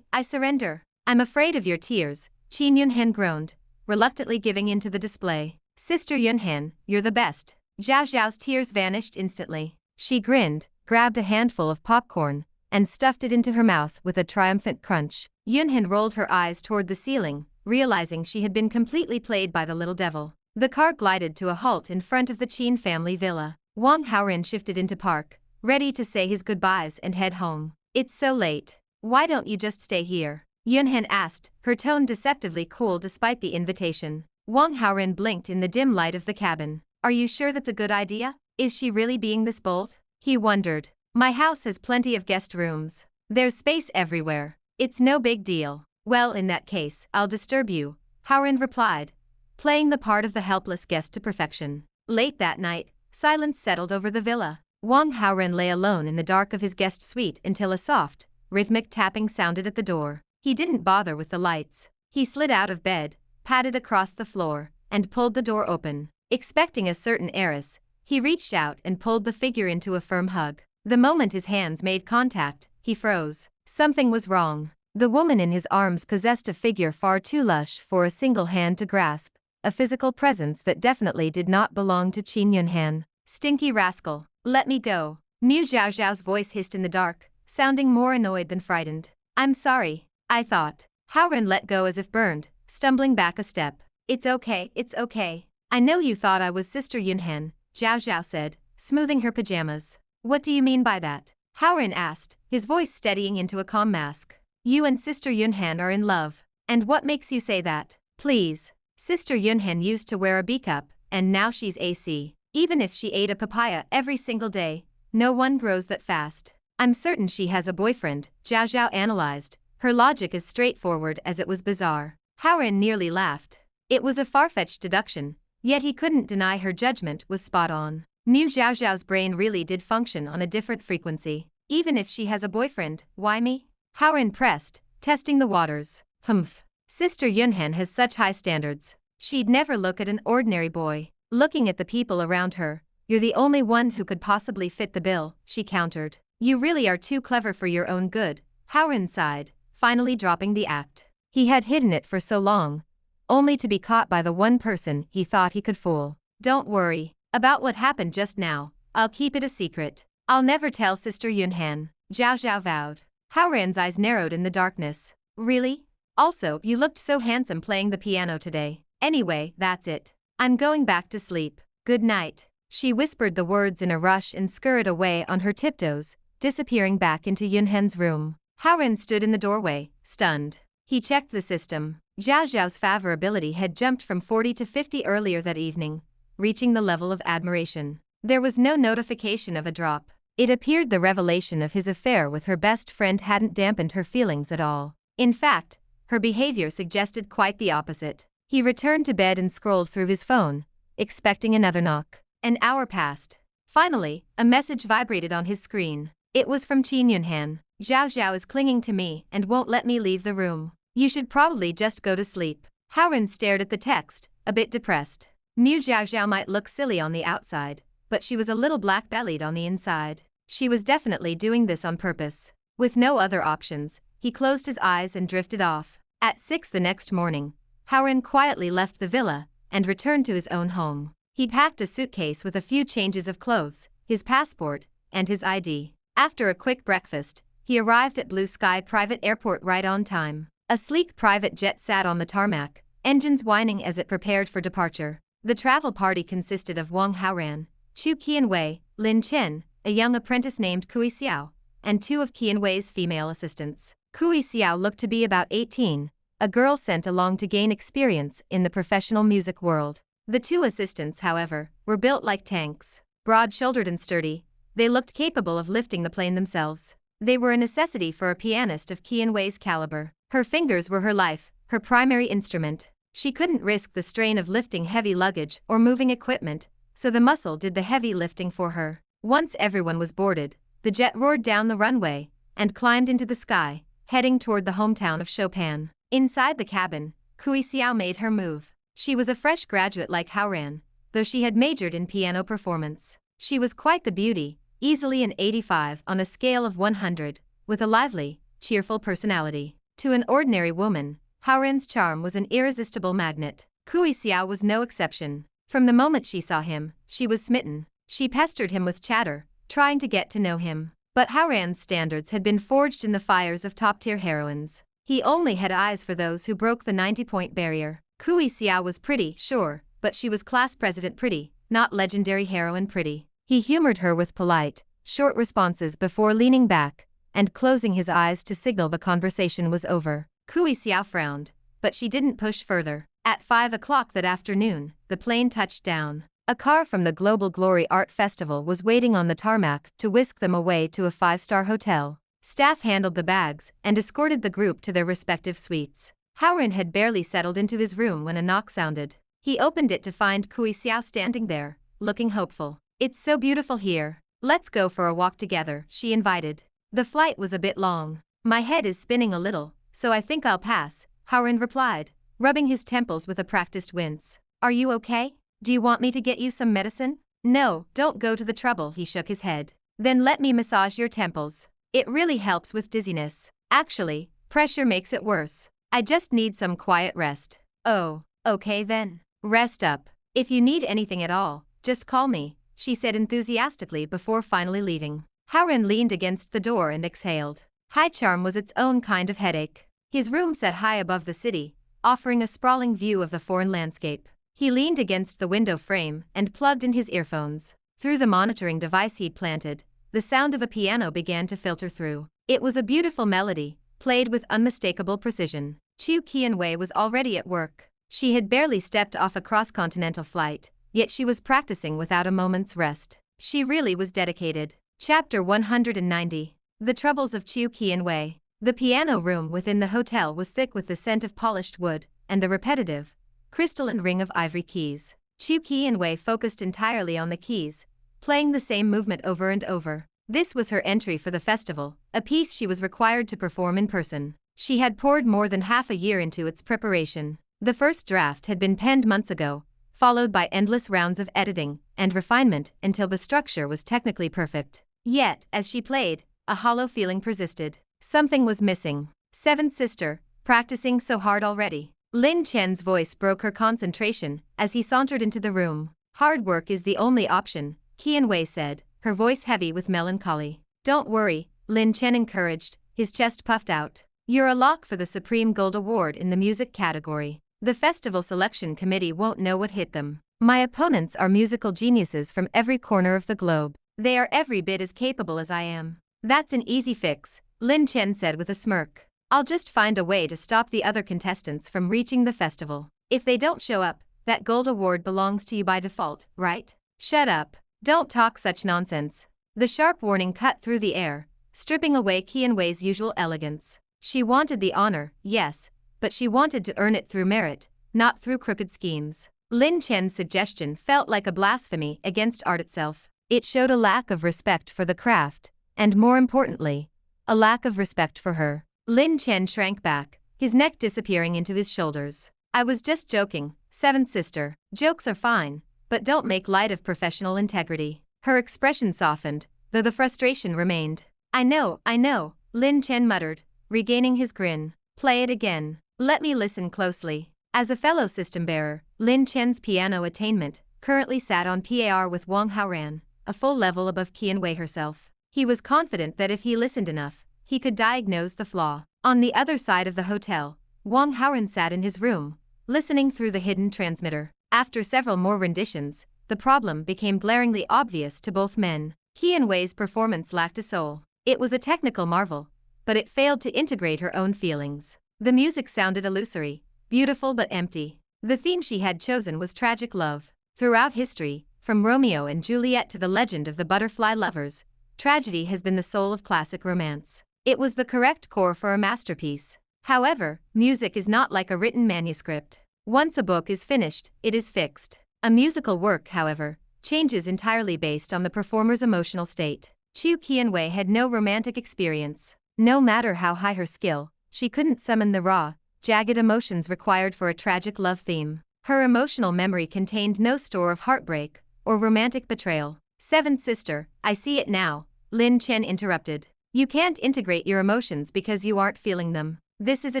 I surrender. I'm afraid of your tears, Qin Yunhan groaned, reluctantly giving in to the display. Sister Yunhan, you're the best. Zhao Zhao's tears vanished instantly. She grinned, grabbed a handful of popcorn, and stuffed it into her mouth with a triumphant crunch. Yunhan rolled her eyes toward the ceiling, realizing she had been completely played by the little devil. The car glided to a halt in front of the Qin family villa. Wang Haoran shifted into park, ready to say his goodbyes and head home. It's so late. Why don't you just stay here? Yunhan asked, her tone deceptively cool despite the invitation. Wang Haoran blinked in the dim light of the cabin. Are you sure that's a good idea? Is she really being this bold? He wondered. My house has plenty of guest rooms. There's space everywhere. It's no big deal. Well, in that case, I'll disturb you, Haoran replied, playing the part of the helpless guest to perfection. Late that night, silence settled over the villa. Wang Haoran lay alone in the dark of his guest suite until a soft, rhythmic tapping sounded at the door. He didn't bother with the lights. He slid out of bed, padded across the floor, and pulled the door open. Expecting a certain heiress, he reached out and pulled the figure into a firm hug. The moment his hands made contact, he froze. Something was wrong. The woman in his arms possessed a figure far too lush for a single hand to grasp, a physical presence that definitely did not belong to Qin Yunhan. Stinky rascal, let me go. Mu Zhaozhao's voice hissed in the dark, sounding more annoyed than frightened. I'm sorry, I thought. Haoran let go as if burned, stumbling back a step. It's okay. I know you thought I was Sister Yunhan, Zhao Zhao said, smoothing her pajamas. What do you mean by that? Haoran asked, his voice steadying into a calm mask. You and Sister Yunhan are in love. And what makes you say that? Please. Sister Yunhan used to wear a B-cup, and now she's AC. Even if she ate a papaya every single day, no one grows that fast. I'm certain she has a boyfriend, Zhao Zhao analyzed, her logic as straightforward as it was bizarre. Haoran nearly laughed. It was a far-fetched deduction, yet he couldn't deny her judgment was spot on. Mu Zhaozhao's brain really did function on a different frequency. Even if she has a boyfriend, why me? Haoran pressed, testing the waters. Humph. Sister Yunhan has such high standards. She'd never look at an ordinary boy. Looking at the people around her, you're the only one who could possibly fit the bill, she countered. You really are too clever for your own good, Haoran sighed, finally dropping the act. He had hidden it for so long, only to be caught by the one person he thought he could fool. Don't worry about what happened just now. I'll keep it a secret. I'll never tell Sister Yunhan, Zhao Zhao vowed. Haoran's eyes narrowed in the darkness. Really? Also, you looked so handsome playing the piano today. Anyway, that's it. I'm going back to sleep. Good night. She whispered the words in a rush and scurried away on her tiptoes, disappearing back into Yunhan's room. Haoran stood in the doorway, stunned. He checked the system. Zhao Zhao's favorability had jumped from 40 to 50 earlier that evening, reaching the level of admiration. There was no notification of a drop. It appeared the revelation of his affair with her best friend hadn't dampened her feelings at all. In fact, her behavior suggested quite the opposite. He returned to bed and scrolled through his phone, expecting another knock. An hour passed. Finally, a message vibrated on his screen. It was from Qin Yunhan. Zhao Zhao is clinging to me and won't let me leave the room. You should probably just go to sleep. Haoran stared at the text, a bit depressed. Mu Zhao Zhao might look silly on the outside, but she was a little black-bellied on the inside. She was definitely doing this on purpose. With no other options, he closed his eyes and drifted off. At 6 the next morning, Haoran quietly left the villa and returned to his own home. He packed a suitcase with a few changes of clothes, his passport, and his ID. After a quick breakfast, he arrived at Blue Sky Private Airport right on time. A sleek private jet sat on the tarmac, engines whining as it prepared for departure. The travel party consisted of Wang Haoran, Chu Qianwei, Lin Chen, a young apprentice named Kui Xiao, and two of Qianwei's female assistants. Kui Xiao looked to be about 18, a girl sent along to gain experience in the professional music world. The two assistants, however, were built like tanks. Broad-shouldered and sturdy, they looked capable of lifting the plane themselves. They were a necessity for a pianist of Qianwei's caliber. Her fingers were her life, her primary instrument. She couldn't risk the strain of lifting heavy luggage or moving equipment, so the muscle did the heavy lifting for her. Once everyone was boarded, the jet roared down the runway and climbed into the sky, heading toward the hometown of Chopin. Inside the cabin, Kui Xiao made her move. She was a fresh graduate like Haoran, though she had majored in piano performance. She was quite the beauty, easily an 85 on a scale of 100, with a lively, cheerful personality. To an ordinary woman, Haoran's charm was an irresistible magnet. Kui Xiao was no exception. From the moment she saw him, she was smitten. She pestered him with chatter, trying to get to know him. But Haoran's standards had been forged in the fires of top-tier heroines. He only had eyes for those who broke the 90-point barrier. Kui Xiao was pretty, sure, but she was class president pretty, not legendary heroine pretty. He humored her with polite, short responses before leaning back and closing his eyes to signal the conversation was over. Kui Xiao frowned, but she didn't push further. At 5 o'clock that afternoon, the plane touched down. A car from the Global Glory Art Festival was waiting on the tarmac to whisk them away to a 5-star hotel. Staff handled the bags and escorted the group to their respective suites. Haoran had barely settled into his room when a knock sounded. He opened it to find Kui Xiao standing there, looking hopeful. "It's so beautiful here. Let's go for a walk together," she invited. "The flight was a bit long. My head is spinning a little, so I think I'll pass," Haoran replied, rubbing his temples with a practiced wince. "Are you okay? Do you want me to get you some medicine?" "No, don't go to the trouble," he shook his head. "Then let me massage your temples. It really helps with dizziness. Actually, pressure makes it worse. I just need some quiet rest." "Oh, okay then. Rest up. If you need anything at all, just call me," she said enthusiastically before finally leaving. Haoran leaned against the door and exhaled. High charm was its own kind of headache. His room sat high above the city, offering a sprawling view of the foreign landscape. He leaned against the window frame and plugged in his earphones. Through the monitoring device he'd planted, the sound of a piano began to filter through. It was a beautiful melody, played with unmistakable precision. Chu Qianwei was already at work. She had barely stepped off a cross-continental flight, yet she was practicing without a moment's rest. She really was dedicated. Chapter 190. The Troubles of Chu Qianwei. The piano room within the hotel was thick with the scent of polished wood and the repetitive, crystalline ring of ivory keys. Chu Qianwei focused entirely on the keys, playing the same movement over and over. This was her entry for the festival, a piece she was required to perform in person. She had poured more than half a year into its preparation. The first draft had been penned months ago, followed by endless rounds of editing and refinement until the structure was technically perfect. Yet, as she played, a hollow feeling persisted. Something was missing. "Seventh sister, practicing so hard already." Lin Chen's voice broke her concentration as he sauntered into the room. "Hard work is the only option," Qianwei said, her voice heavy with melancholy. "Don't worry," Lin Chen encouraged, his chest puffed out. "You're a lock for the Supreme Gold Award in the music category. The festival selection committee won't know what hit them. My opponents are musical geniuses from every corner of the globe. They are every bit as capable as I am." "That's an easy fix," Lin Chen said with a smirk. "I'll just find a way to stop the other contestants from reaching the festival. If they don't show up, that gold award belongs to you by default, right?" "Shut up. Don't talk such nonsense." The sharp warning cut through the air, stripping away Qianwei's usual elegance. She wanted the honor, yes, but she wanted to earn it through merit, not through crooked schemes. Lin Chen's suggestion felt like a blasphemy against art itself. It showed a lack of respect for the craft, and more importantly, a lack of respect for her. Lin Chen shrank back, his neck disappearing into his shoulders. "I was just joking, seventh sister. Jokes are fine, but don't make light of professional integrity." Her expression softened, though the frustration remained. I know, Lin Chen muttered, regaining his grin. "Play it again. Let me listen closely." As a fellow system bearer, Lin Chen's piano attainment currently sat on par with Wang Haoran, a full level above Qianwei herself. He was confident that if he listened enough, he could diagnose the flaw. On the other side of the hotel, Wang Haoran sat in his room, listening through the hidden transmitter. After several more renditions, the problem became glaringly obvious to both men. Qianwei's performance lacked a soul. It was a technical marvel, but it failed to integrate her own feelings. The music sounded illusory, beautiful but empty. The theme she had chosen was tragic love. Throughout history, from Romeo and Juliet to the legend of the butterfly lovers, tragedy has been the soul of classic romance. It was the correct core for a masterpiece. However, music is not like a written manuscript. Once a book is finished, it is fixed. A musical work, however, changes entirely based on the performer's emotional state. Chu Qianwei had no romantic experience. No matter how high her skill, she couldn't summon the raw, jagged emotions required for a tragic love theme. Her emotional memory contained no store of heartbreak or romantic betrayal. Seventh sister, I see it now, Lin Chen interrupted. You can't integrate your emotions because you aren't feeling them. This is a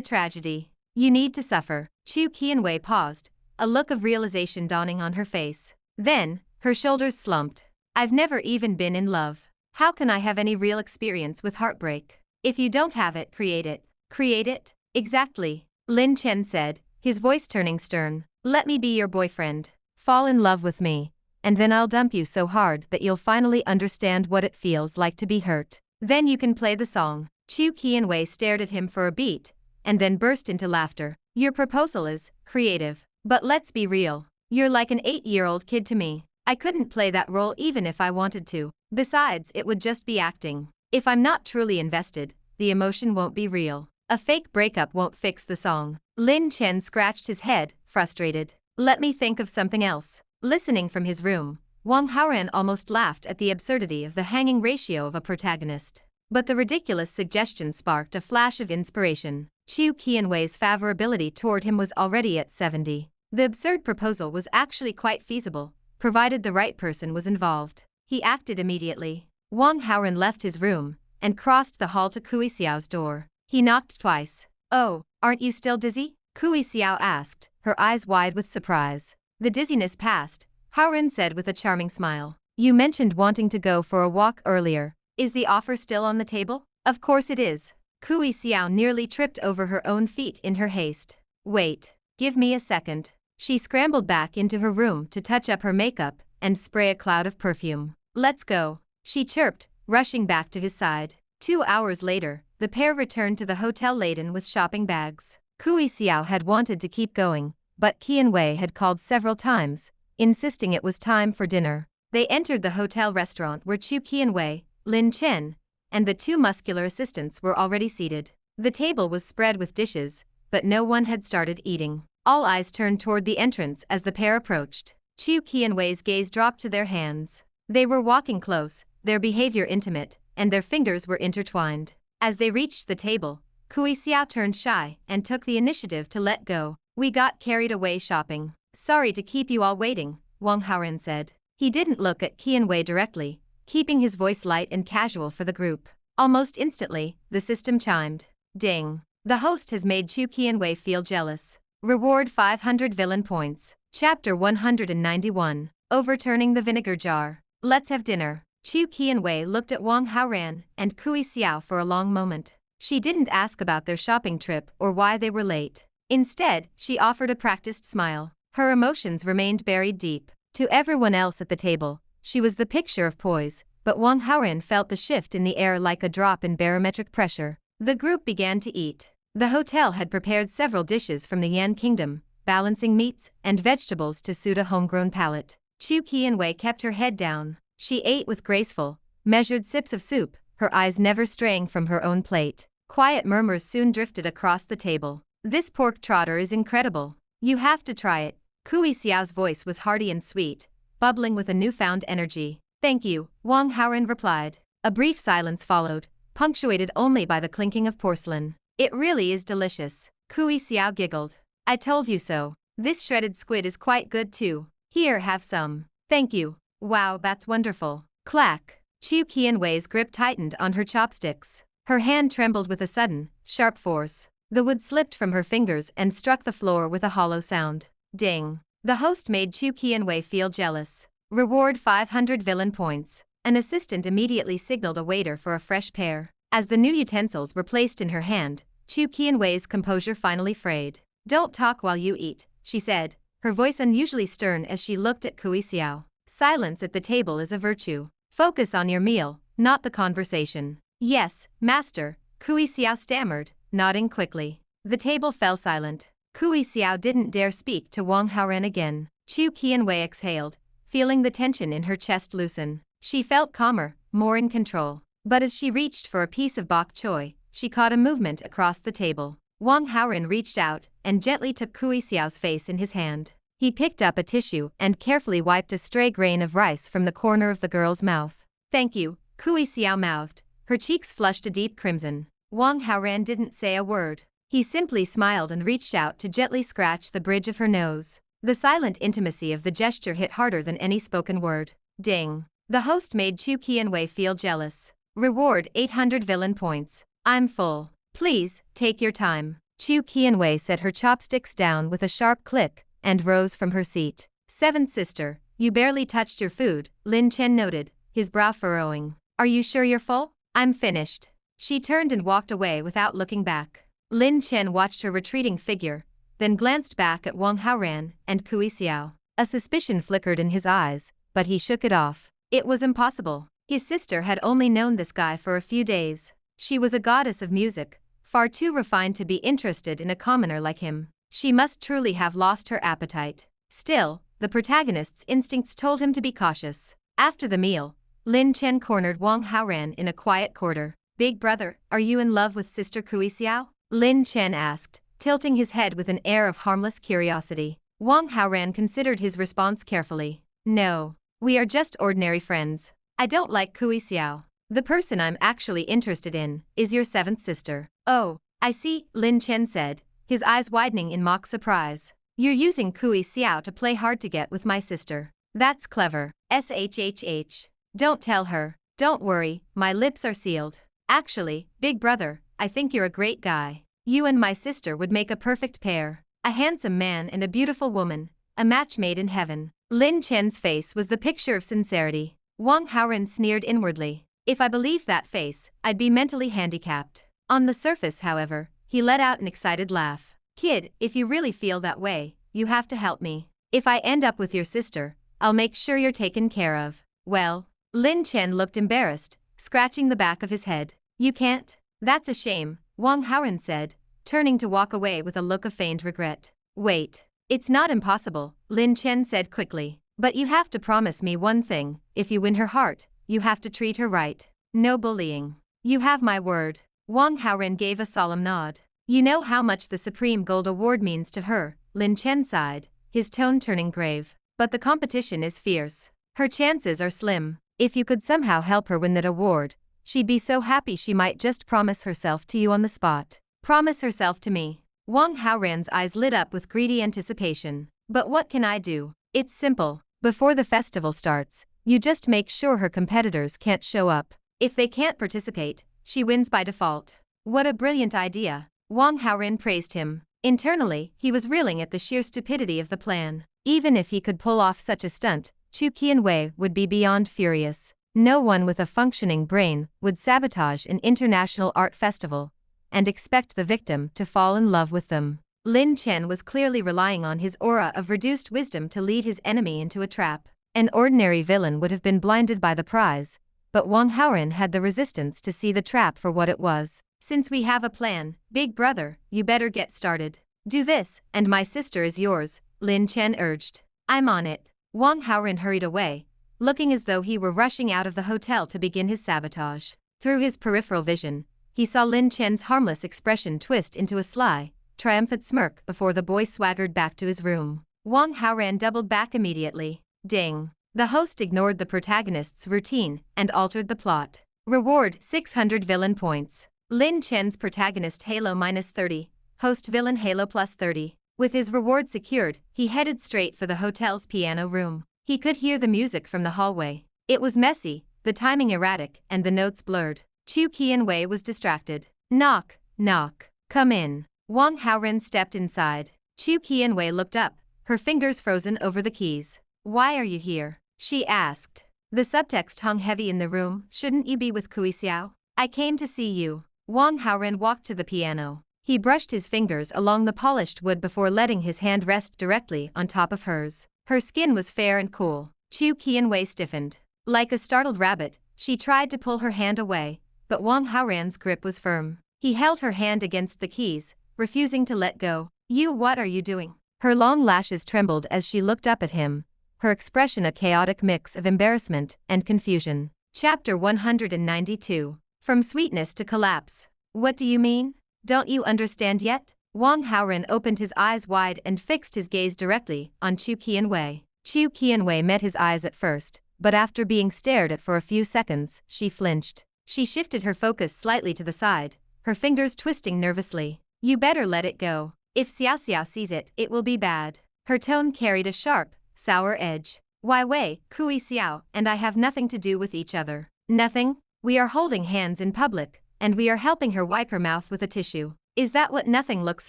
tragedy. You need to suffer. Chu Qianwei paused, a look of realization dawning on her face. Then, her shoulders slumped. I've never even been in love. How can I have any real experience with heartbreak? If you don't have it, create it. Create it? Exactly, Lin Chen said, his voice turning stern. Let me be your boyfriend. Fall in love with me, and then I'll dump you so hard that you'll finally understand what it feels like to be hurt. Then you can play the song. Chu Qianwei stared at him for a beat, and then burst into laughter. Your proposal is creative, but let's be real. You're like an 8-year-old kid to me. I couldn't play that role even if I wanted to. Besides, it would just be acting. If I'm not truly invested, the emotion won't be real. A fake breakup won't fix the song. Lin Chen scratched his head, frustrated. Let me think of something else. Listening from his room, Wang Haoran almost laughed at the absurdity of the hanging ratio of a protagonist. But the ridiculous suggestion sparked a flash of inspiration. Chu Qianwei's favorability toward him was already at 70. The absurd proposal was actually quite feasible, provided the right person was involved. He acted immediately. Wang Haoran left his room and crossed the hall to Kui Xiao's door. He knocked twice. Oh, aren't you still dizzy? Kui Xiao asked, her eyes wide with surprise. The dizziness passed, Haoran said with a charming smile. You mentioned wanting to go for a walk earlier. Is the offer still on the table? Of course it is. Kui Xiao nearly tripped over her own feet in her haste. Wait, give me a second. She scrambled back into her room to touch up her makeup and spray a cloud of perfume. Let's go, she chirped, rushing back to his side. 2 hours later, the pair returned to the hotel laden with shopping bags. Kui Xiao had wanted to keep going, but Qianwei had called several times, insisting it was time for dinner. They entered the hotel restaurant where Chu Qianwei, Lin Chen, and the 2 muscular assistants were already seated. The table was spread with dishes, but no one had started eating. All eyes turned toward the entrance as the pair approached. Chu Qianwei's gaze dropped to their hands. They were walking close, their behavior intimate, and their fingers were intertwined. As they reached the table, Kui Xiao turned shy and took the initiative to let go. We got carried away shopping. Sorry to keep you all waiting, Wang Haoran said. He didn't look at Qianwei directly, keeping his voice light and casual for the group. Almost instantly, the system chimed. Ding. The host has made Chu Qianwei feel jealous. Reward 500 villain points. Chapter 191. Overturning the vinegar jar. Let's have dinner. Chu Qianwei looked at Wang Haoran and Kui Xiao for a long moment. She didn't ask about their shopping trip or why they were late. Instead, she offered a practiced smile. Her emotions remained buried deep. To everyone else at the table, she was the picture of poise, but Wang Haoran felt the shift in the air like a drop in barometric pressure. The group began to eat. The hotel had prepared several dishes from the Yan Kingdom, balancing meats and vegetables to suit a homegrown palate. Chu Qianwei kept her head down. She ate with graceful, measured sips of soup, her eyes never straying from her own plate. Quiet murmurs soon drifted across the table. This pork trotter is incredible. You have to try it. Kui Xiao's voice was hearty and sweet, bubbling with a newfound energy. Thank you, Wang Haoran replied. A brief silence followed, punctuated only by the clinking of porcelain. It really is delicious. Kui Xiao giggled. I told you so. This shredded squid is quite good too. Here, have some. Thank you. Wow, that's wonderful. Clack. Chu Qianwei's grip tightened on her chopsticks. Her hand trembled with a sudden, sharp force. The wood slipped from her fingers and struck the floor with a hollow sound. Ding. The host made Chu Qianwei feel jealous. Reward 500 villain points. An assistant immediately signaled a waiter for a fresh pair. As the new utensils were placed in her hand, Chu Qianwei's composure finally frayed. Don't talk while you eat, she said, her voice unusually stern as she looked at Kui Xiao. Silence at the table is a virtue. Focus on your meal, not the conversation. Yes, master, Kui Xiao stammered, nodding quickly. The table fell silent. Kui Xiao didn't dare speak to Wang Haoran again. Chu Qianwei exhaled, feeling the tension in her chest loosen. She felt calmer, more in control. But as she reached for a piece of bok choy, she caught a movement across the table. Wang Haoran reached out and gently took Kui Xiao's face in his hand. He picked up a tissue and carefully wiped a stray grain of rice from the corner of the girl's mouth. Thank you, Kui Xiao mouthed, her cheeks flushed a deep crimson. Wang Haoran didn't say a word. He simply smiled and reached out to gently scratch the bridge of her nose. The silent intimacy of the gesture hit harder than any spoken word. Ding. The host made Chu Qianwei feel jealous. Reward 800 villain points. I'm full. Please, take your time. Chu Qianwei set her chopsticks down with a sharp click and rose from her seat. Seventh sister, you barely touched your food, Lin Chen noted, his brow furrowing. Are you sure you're full? I'm finished. She turned and walked away without looking back. Lin Chen watched her retreating figure, then glanced back at Wang Haoran and Kui Xiao. A suspicion flickered in his eyes, but he shook it off. It was impossible. His sister had only known this guy for a few days. She was a goddess of music, far too refined to be interested in a commoner like him. She must truly have lost her appetite. Still, the protagonist's instincts told him to be cautious. After the meal, Lin Chen cornered Wang Haoran in a quiet corner. Big brother, are you in love with sister Kui Xiao? Lin Chen asked, tilting his head with an air of harmless curiosity. Wang Haoran considered his response carefully. No, we are just ordinary friends. I don't like Kui Xiao. The person I'm actually interested in is your seventh sister. Oh, I see, Lin Chen said, his eyes widening in mock surprise. You're using Kui Xiao to play hard to get with my sister. That's clever. SHHH. Don't tell her. Don't worry, my lips are sealed. Actually, big brother, I think you're a great guy. You and my sister would make a perfect pair. A handsome man and a beautiful woman, a match made in heaven. Lin Chen's face was the picture of sincerity. Wang Haoran sneered inwardly. If I believed that face, I'd be mentally handicapped. On the surface, however, he let out an excited laugh. Kid, if you really feel that way, you have to help me. If I end up with your sister, I'll make sure you're taken care of. Well, Lin Chen looked embarrassed, scratching the back of his head. You can't? That's a shame, Wang Haoran said, turning to walk away with a look of feigned regret. Wait. It's not impossible, Lin Chen said quickly. But you have to promise me one thing, if you win her heart, you have to treat her right. No bullying. You have my word. Wang Haoran gave a solemn nod. You know how much the Supreme Gold Award means to her, Lin Chen sighed, his tone turning grave. But the competition is fierce. Her chances are slim. If you could somehow help her win that award, she'd be so happy she might just promise herself to you on the spot. Promise herself to me. Wang Haoran's eyes lit up with greedy anticipation. But what can I do? It's simple. Before the festival starts, you just make sure her competitors can't show up. If they can't participate, she wins by default. What a brilliant idea. Wang Haoran praised him. Internally, he was reeling at the sheer stupidity of the plan. Even if he could pull off such a stunt, Chu Qianwei would be beyond furious. No one with a functioning brain would sabotage an international art festival and expect the victim to fall in love with them. Lin Chen was clearly relying on his aura of reduced wisdom to lead his enemy into a trap. An ordinary villain would have been blinded by the prize, but Wang Haoran had the resistance to see the trap for what it was. Since we have a plan, big brother, you better get started. Do this, and my sister is yours, Lin Chen urged. I'm on it. Wang Haoran hurried away, looking as though he were rushing out of the hotel to begin his sabotage. Through his peripheral vision, he saw Lin Chen's harmless expression twist into a sly, triumphant smirk before the boy swaggered back to his room. Wang Haoran doubled back immediately. Ding. The host ignored the protagonist's routine and altered the plot. Reward 600 villain points. Lin Chen's protagonist Halo -30, host villain Halo +30. With his reward secured, he headed straight for the hotel's piano room. He could hear the music from the hallway. It was messy, the timing erratic, and the notes blurred. Chu Qianwei was distracted. Knock, knock. Come in. Wang Haoran stepped inside. Chu Qianwei looked up, her fingers frozen over the keys. Why are you here? She asked. The subtext hung heavy in the room. Shouldn't you be with Kui Xiao? I came to see you. Wang Haoran walked to the piano. He brushed his fingers along the polished wood before letting his hand rest directly on top of hers. Her skin was fair and cool. Chu Qianwei stiffened. Like a startled rabbit, she tried to pull her hand away, but Wang Haoran's grip was firm. He held her hand against the keys, refusing to let go. What are you doing? Her long lashes trembled as she looked up at him, her expression a chaotic mix of embarrassment and confusion. Chapter 192. From Sweetness to Collapse. What do you mean? Don't you understand yet? Wang Haoran opened his eyes wide and fixed his gaze directly on Chu Qianwei. Chu Qianwei met his eyes at first, but after being stared at for a few seconds, she flinched. She shifted her focus slightly to the side, her fingers twisting nervously. You better let it go. If Xiao Xiao sees it, it will be bad. Her tone carried a sharp, sour edge. Why Wei, Kui Xiao, and I have nothing to do with each other. Nothing? We are holding hands in public, and we are helping her wipe her mouth with a tissue. Is that what nothing looks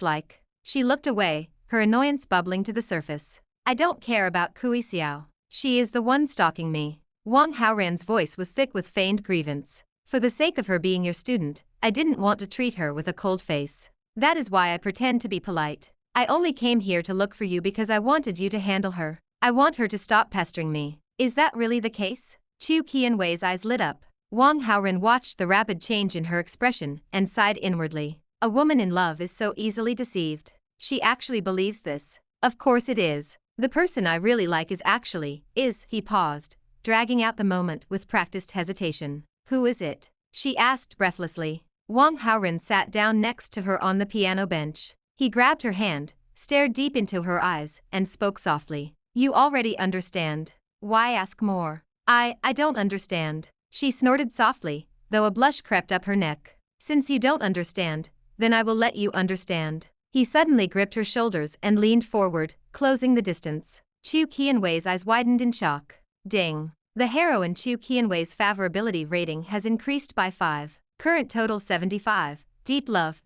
like? She looked away, her annoyance bubbling to the surface. I don't care about Kui Xiao. She is the one stalking me. Wang Haoran's voice was thick with feigned grievance. For the sake of her being your student, I didn't want to treat her with a cold face. That is why I pretend to be polite. I only came here to look for you because I wanted you to handle her. I want her to stop pestering me. Is that really the case? Chu Qianwei's eyes lit up. Wang Haoran watched the rapid change in her expression and sighed inwardly. A woman in love is so easily deceived. She actually believes this. Of course it is. The person I really like he paused, dragging out the moment with practiced hesitation. Who is it? She asked breathlessly. Wang Haoran sat down next to her on the piano bench. He grabbed her hand, stared deep into her eyes, and spoke softly. You already understand. Why ask more? I don't understand. She snorted softly, though a blush crept up her neck. Since you don't understand, then I will let you understand. He suddenly gripped her shoulders and leaned forward, closing the distance. Chu Qianwei's eyes widened in shock. Ding. The heroine Chu Qianwei's favorability rating has increased by 5. Current total 75. Deep love.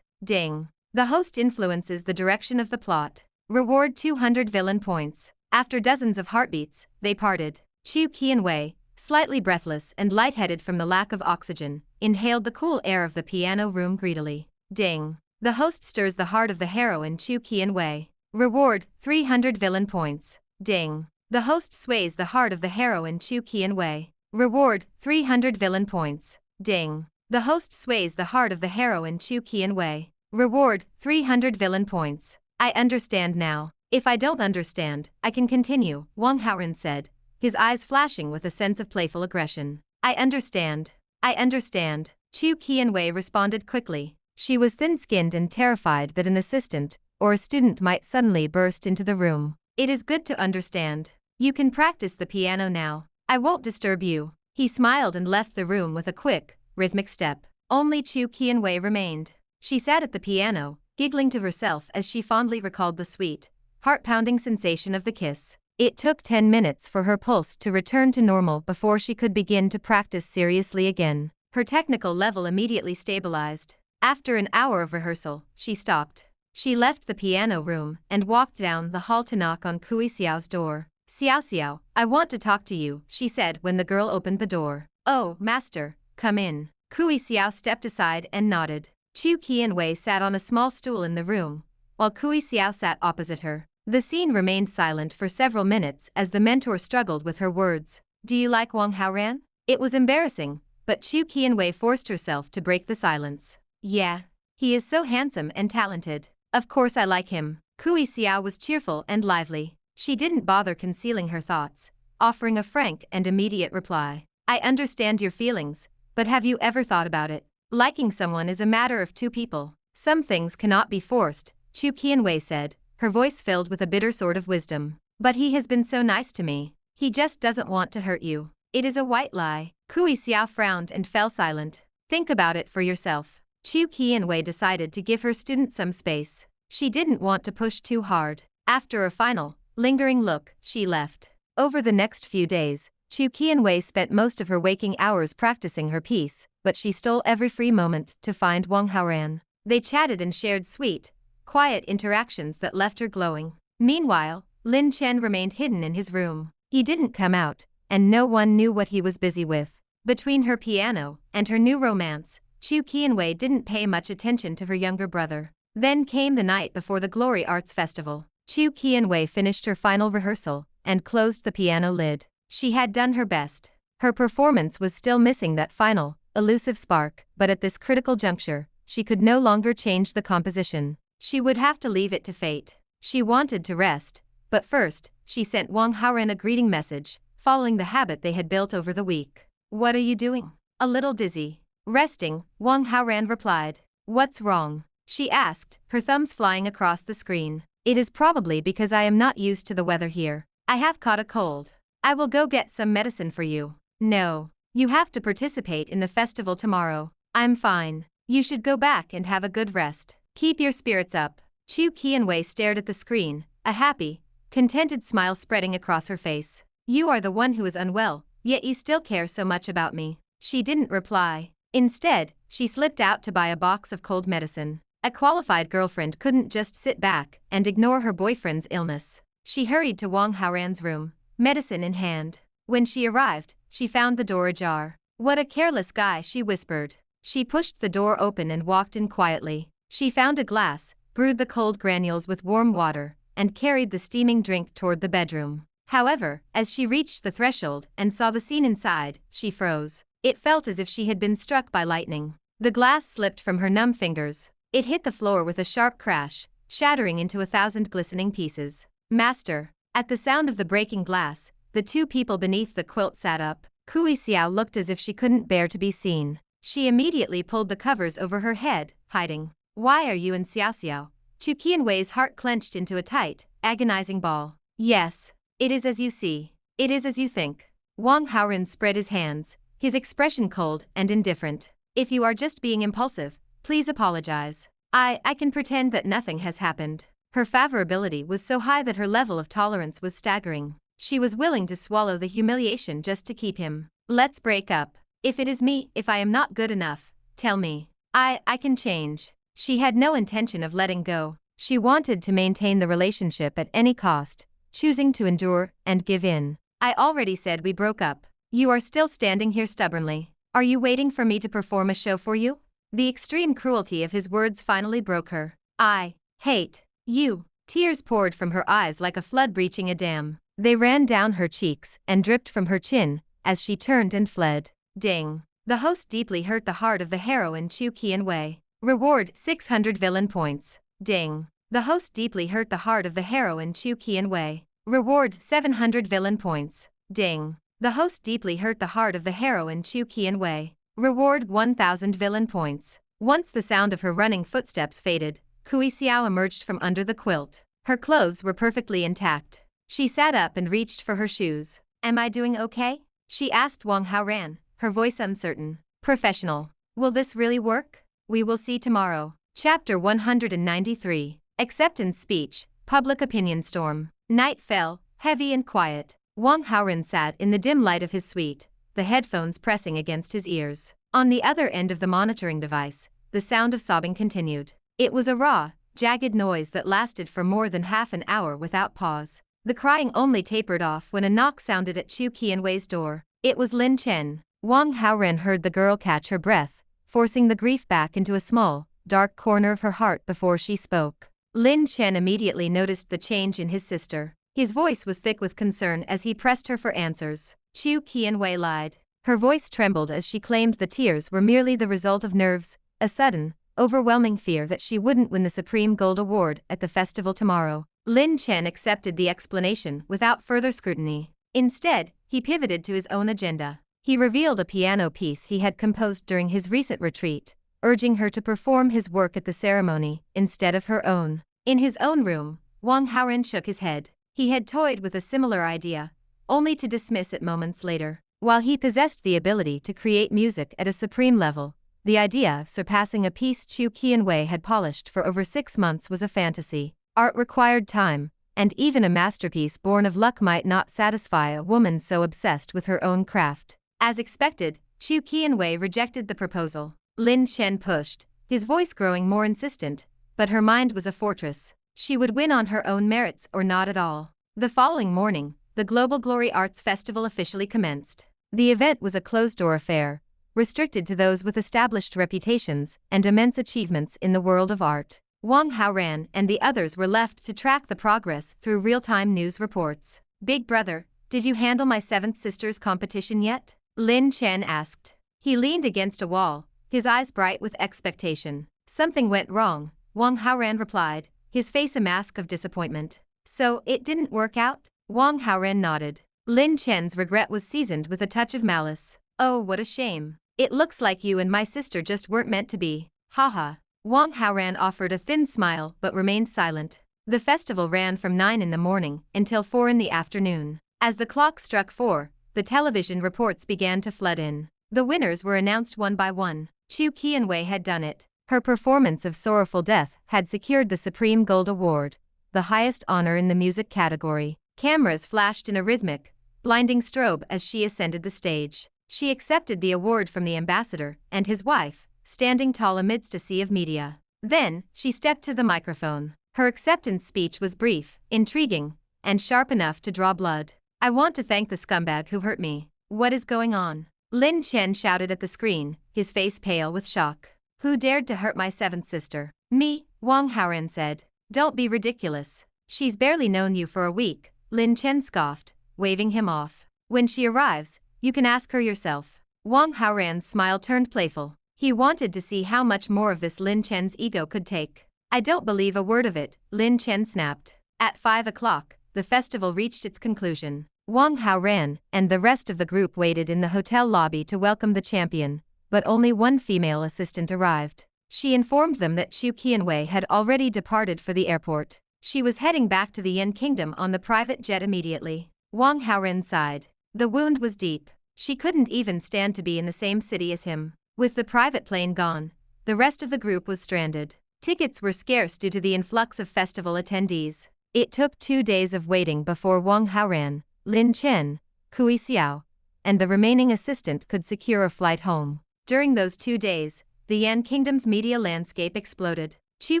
Ding. The host influences the direction of the plot. Reward 200 villain points. After dozens of heartbeats, they parted. Chu Qianwei, slightly breathless and lightheaded from the lack of oxygen, inhaled the cool air of the piano room greedily. Ding. The host stirs the heart of the heroine Chu Qianwei. Reward 300 villain points. Ding. The host sways the heart of the heroine Chu Qianwei. Reward 300 villain points. Ding. The host sways the heart of the heroine Chu Qianwei. Reward 300 villain points. I understand now. If I don't understand, I can continue, Wang Haoran said, his eyes flashing with a sense of playful aggression. I understand. I understand. Chu Qianwei responded quickly. She was thin-skinned and terrified that an assistant or a student might suddenly burst into the room. It is good to understand. You can practice the piano now. I won't disturb you. He smiled and left the room with a quick, rhythmic step. Only Chu Qianwei remained. She sat at the piano, giggling to herself as she fondly recalled the sweet, heart-pounding sensation of the kiss. It took 10 minutes for her pulse to return to normal before she could begin to practice seriously again. Her technical level immediately stabilized. After an hour of rehearsal, she stopped. She left the piano room and walked down the hall to knock on Kui Xiao's door. Xiao Xiao, I want to talk to you, she said when the girl opened the door. Oh, master, come in. Kui Xiao stepped aside and nodded. Chu Qianwei sat on a small stool in the room, while Kui Xiao sat opposite her. The scene remained silent for several minutes as the mentor struggled with her words. Do you like Wang Haoran? It was embarrassing, but Chu Qianwei forced herself to break the silence. Yeah. He is so handsome and talented. Of course I like him. Kui Xiao was cheerful and lively. She didn't bother concealing her thoughts, offering a frank and immediate reply. I understand your feelings, but have you ever thought about it? Liking someone is a matter of two people. Some things cannot be forced, Chu Qianwei said, her voice filled with a bitter sort of wisdom. But he has been so nice to me. He just doesn't want to hurt you. It is a white lie. Kui Xiao frowned and fell silent. Think about it for yourself. Chu Qianwei decided to give her student some space. She didn't want to push too hard. After a final, lingering look, she left. Over the next few days, Chu Qianwei spent most of her waking hours practicing her piece, but she stole every free moment to find Wang Haoran. They chatted and shared sweet, quiet interactions that left her glowing. Meanwhile, Lin Chen remained hidden in his room. He didn't come out, and no one knew what he was busy with. Between her piano and her new romance, Chu Qianwei didn't pay much attention to her younger brother. Then came the night before the Glory Arts Festival. Chu Qianwei finished her final rehearsal and closed the piano lid. She had done her best. Her performance was still missing that final, elusive spark, but at this critical juncture, she could no longer change the composition. She would have to leave it to fate. She wanted to rest, but first, she sent Wang Haoran a greeting message, following the habit they had built over the week. What are you doing? A little dizzy. Resting, Wang Haoran replied. What's wrong? She asked, her thumbs flying across the screen. It is probably because I am not used to the weather here. I have caught a cold. I will go get some medicine for you. No. You have to participate in the festival tomorrow. I'm fine. You should go back and have a good rest. Keep your spirits up. Chu Qianwei stared at the screen, a happy, contented smile spreading across her face. You are the one who is unwell, yet you still care so much about me. She didn't reply. Instead, she slipped out to buy a box of cold medicine. A qualified girlfriend couldn't just sit back and ignore her boyfriend's illness. She hurried to Wang Haoran's room, medicine in hand. When she arrived, she found the door ajar. "What a careless guy," she whispered. She pushed the door open and walked in quietly. She found a glass, brewed the cold granules with warm water, and carried the steaming drink toward the bedroom. However, as she reached the threshold and saw the scene inside, she froze. It felt as if she had been struck by lightning. The glass slipped from her numb fingers. It hit the floor with a sharp crash, shattering into 1,000 glistening pieces. "Master." At the sound of the breaking glass, the two people beneath the quilt sat up. Kui Xiao looked as if she couldn't bear to be seen. She immediately pulled the covers over her head, hiding. "Why are you in Xiao Xiao?" Chu Qianwei's heart clenched into a tight, agonizing ball. "Yes. It is as you see. It is as you think." Wang Haoran spread his hands, his expression cold and indifferent. "If you are just being impulsive, please apologize. I can pretend that nothing has happened." Her favorability was so high that her level of tolerance was staggering. She was willing to swallow the humiliation just to keep him. "Let's break up. If it is me, if I am not good enough, tell me. I can change." She had no intention of letting go. She wanted to maintain the relationship at any cost, choosing to endure and give in. "I already said we broke up. You are still standing here stubbornly. Are you waiting for me to perform a show for you?" The extreme cruelty of his words finally broke her. "I hate you." Tears poured from her eyes like a flood breaching a dam. They ran down her cheeks and dripped from her chin as she turned and fled. Ding. The host deeply hurt the heart of the heroine Chu Qianwei. Reward 600 villain points. Ding. The host deeply hurt the heart of the heroine Chu Qianwei. Reward 700 villain points. Ding. The host deeply hurt the heart of the heroine Chu Qianwei. Reward 1,000 villain points. Once the sound of her running footsteps faded, Kui Xiao emerged from under the quilt. Her clothes were perfectly intact. She sat up and reached for her shoes. "Am I doing okay?" she asked Wang Haoran, her voice uncertain. "Professional. Will this really work? We will see tomorrow." Chapter 193. Acceptance Speech, Public Opinion Storm. Night fell, heavy and quiet. Wang Haoran sat in the dim light of his suite, the headphones pressing against his ears. On the other end of the monitoring device, the sound of sobbing continued. It was a raw, jagged noise that lasted for more than half an hour without pause. The crying only tapered off when a knock sounded at Chu Qianwei's door. It was Lin Chen. Wang Haoran heard the girl catch her breath, forcing the grief back into a small, dark corner of her heart before she spoke. Lin Chen immediately noticed the change in his sister. His voice was thick with concern as he pressed her for answers. Chu Qianwei lied. Her voice trembled as she claimed the tears were merely the result of nerves, a sudden, overwhelming fear that she wouldn't win the Supreme Gold Award at the festival tomorrow. Lin Chen accepted the explanation without further scrutiny. Instead, he pivoted to his own agenda. He revealed a piano piece he had composed during his recent retreat, urging her to perform his work at the ceremony instead of her own. In his own room, Wang Haoran shook his head. He had toyed with a similar idea, only to dismiss it moments later. While he possessed the ability to create music at a supreme level, the idea of surpassing a piece Chu Qianwei had polished for over 6 months was a fantasy. Art required time, and even a masterpiece born of luck might not satisfy a woman so obsessed with her own craft. As expected, Chu Qianwei rejected the proposal. Lin Chen pushed, his voice growing more insistent, but her mind was a fortress. She would win on her own merits or not at all. The following morning, the Global Glory Arts Festival officially commenced. The event was a closed-door affair, restricted to those with established reputations and immense achievements in the world of art. Wang Haoran and the others were left to track the progress through real-time news reports. "Big brother, did you handle my seventh sister's competition yet?" Lin Chen asked. He leaned against a wall, his eyes bright with expectation. "Something went wrong," Wang Haoran replied, his face a mask of disappointment. "So, it didn't work out?" Wang Haoran nodded. Lin Chen's regret was seasoned with a touch of malice. "Oh, what a shame. It looks like you and my sister just weren't meant to be. Haha." Wang Haoran offered a thin smile but remained silent. The festival ran from 9 in the morning until 4 in the afternoon. As the clock struck 4, the television reports began to flood in. The winners were announced one by one. Chu Qianwei had done it. Her performance of Sorrowful Death had secured the Supreme Gold Award, the highest honor in the music category. Cameras flashed in a rhythmic, blinding strobe as she ascended the stage. She accepted the award from the ambassador and his wife, standing tall amidst a sea of media. Then, she stepped to the microphone. Her acceptance speech was brief, intriguing, and sharp enough to draw blood. "I want to thank the scumbag who hurt me. What is going on?" Lin Chen shouted at the screen, his face pale with shock. "Who dared to hurt my seventh sister?" "Me," Wang Haoran said. "Don't be ridiculous. She's barely known you for a week," Lin Chen scoffed, waving him off. "When she arrives, you can ask her yourself." Wang Haoran's smile turned playful. He wanted to see how much more of this Lin Chen's ego could take. "I don't believe a word of it," Lin Chen snapped. At 5 o'clock, the festival reached its conclusion. Wang Haoran and the rest of the group waited in the hotel lobby to welcome the champion, but only one female assistant arrived. She informed them that Chu Qianwei had already departed for the airport. She was heading back to the Yan Kingdom on the private jet immediately. Wang Haoran sighed. The wound was deep. She couldn't even stand to be in the same city as him. With the private plane gone, the rest of the group was stranded. Tickets were scarce due to the influx of festival attendees. It took 2 days of waiting before Wang Haoran, Lin Chen, Kui Xiao, and the remaining assistant could secure a flight home. During those 2 days, the Yan Kingdom's media landscape exploded. Chu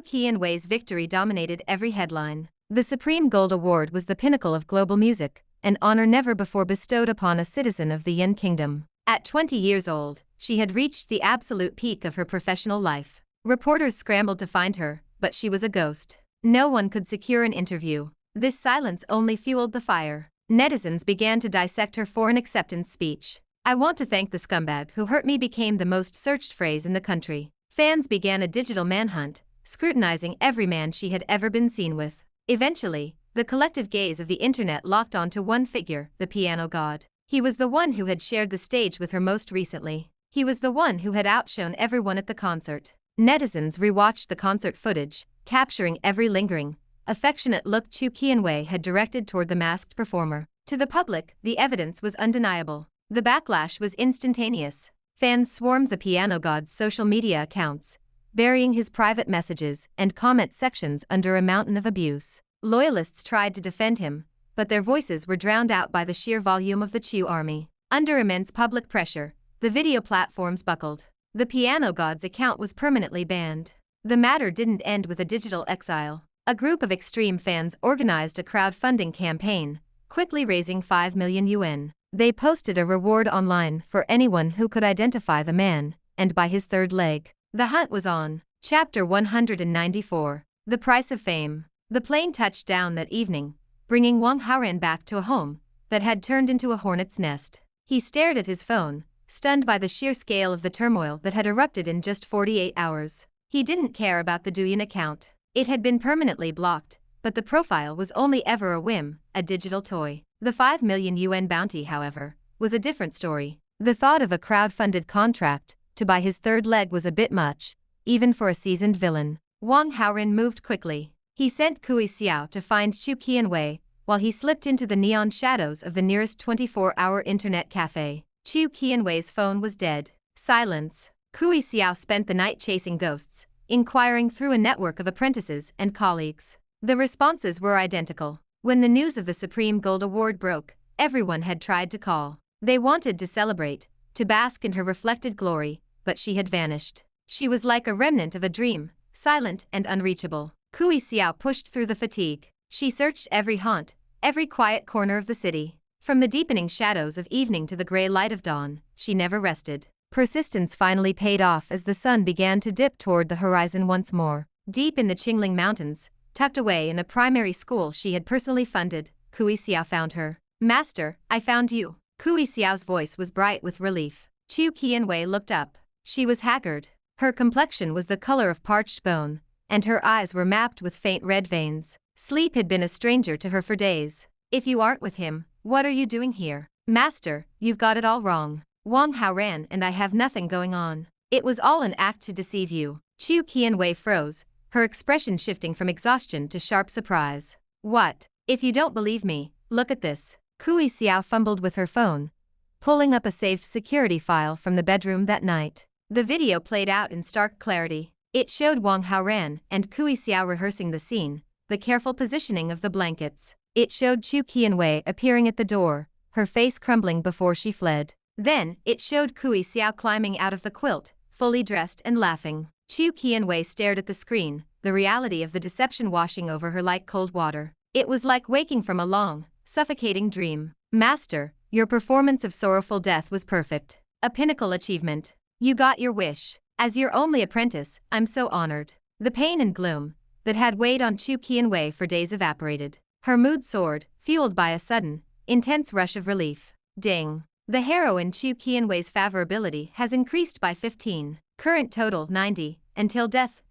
Qianwei's victory dominated every headline. The Supreme Gold Award was the pinnacle of global music, an honor never before bestowed upon a citizen of the Yan Kingdom. At 20 years old, she had reached the absolute peak of her professional life. Reporters scrambled to find her, but she was a ghost. No one could secure an interview. This silence only fueled the fire. Netizens began to dissect her foreign acceptance speech. "I want to thank the scumbag who hurt me" became the most searched phrase in the country. Fans began a digital manhunt, scrutinizing every man she had ever been seen with. Eventually, the collective gaze of the internet locked onto one figure, the piano god. He was the one who had shared the stage with her most recently. He was the one who had outshone everyone at the concert. Netizens rewatched the concert footage, capturing every lingering, affectionate look Chu Qianwei had directed toward the masked performer. To the public, the evidence was undeniable. The backlash was instantaneous. Fans swarmed the piano god's social media accounts, burying his private messages and comment sections under a mountain of abuse. Loyalists tried to defend him, but their voices were drowned out by the sheer volume of the Chu army. Under immense public pressure, the video platforms buckled. The piano god's account was permanently banned. The matter didn't end with a digital exile. A group of extreme fans organized a crowdfunding campaign, quickly raising 5 million yuan. They posted a reward online for anyone who could identify the man, and buy his third leg. The hunt was on. Chapter 194. The Price of Fame. The plane touched down that evening, bringing Wang Haoran back to a home that had turned into a hornet's nest. He stared at his phone, stunned by the sheer scale of the turmoil that had erupted in just 48 hours. He didn't care about the Douyin account. It had been permanently blocked, but the profile was only ever a whim, a digital toy. The 5 million yuan bounty, however, was a different story. The thought of a crowd-funded contract to buy his third leg was a bit much, even for a seasoned villain. Wang Haoran moved quickly. He sent Kui Xiao to find Chu Qianwei, while he slipped into the neon shadows of the nearest 24-hour internet cafe. Chu Qianwei's phone was dead. Silence. Kui Xiao spent the night chasing ghosts, inquiring through a network of apprentices and colleagues. The responses were identical. When the news of the Supreme Gold Award broke, everyone had tried to call. They wanted to celebrate, to bask in her reflected glory, but she had vanished. She was like a remnant of a dream, silent and unreachable. Kui Xiao pushed through the fatigue. She searched every haunt, every quiet corner of the city. From the deepening shadows of evening to the gray light of dawn, she never rested. Persistence finally paid off as the sun began to dip toward the horizon once more. Deep in the Qingling Mountains, tucked away in a primary school she had personally funded, Kui Xiao found her. "Master, I found you." Kui Xiao's voice was bright with relief. Chu Qianwei looked up. She was haggard. Her complexion was the color of parched bone, and her eyes were mapped with faint red veins. Sleep had been a stranger to her for days. "If you aren't with him, what are you doing here?" "Master, you've got it all wrong. Wang Haoran and I have nothing going on. It was all an act to deceive you." Chu Qianwei froze, her expression shifting from exhaustion to sharp surprise. "What? If you don't believe me, look at this." Kui Xiao fumbled with her phone, pulling up a saved security file from the bedroom that night. The video played out in stark clarity. It showed Wang Haoran and Kui Xiao rehearsing the scene, the careful positioning of the blankets. It showed Chu Qianwei appearing at the door, her face crumbling before she fled. Then, it showed Kui Xiao climbing out of the quilt, fully dressed and laughing. Chu Qianwei stared at the screen, the reality of the deception washing over her like cold water. It was like waking from a long, suffocating dream. Master, your performance of sorrowful death was perfect. A pinnacle achievement. You got your wish. As your only apprentice, I'm so honored. The pain and gloom that had weighed on Chu Qianwei for days evaporated. Her mood soared, fueled by a sudden, intense rush of relief. Ding. The heroine Chu Qianwei's favorability has increased by 15. Current total 90, until death.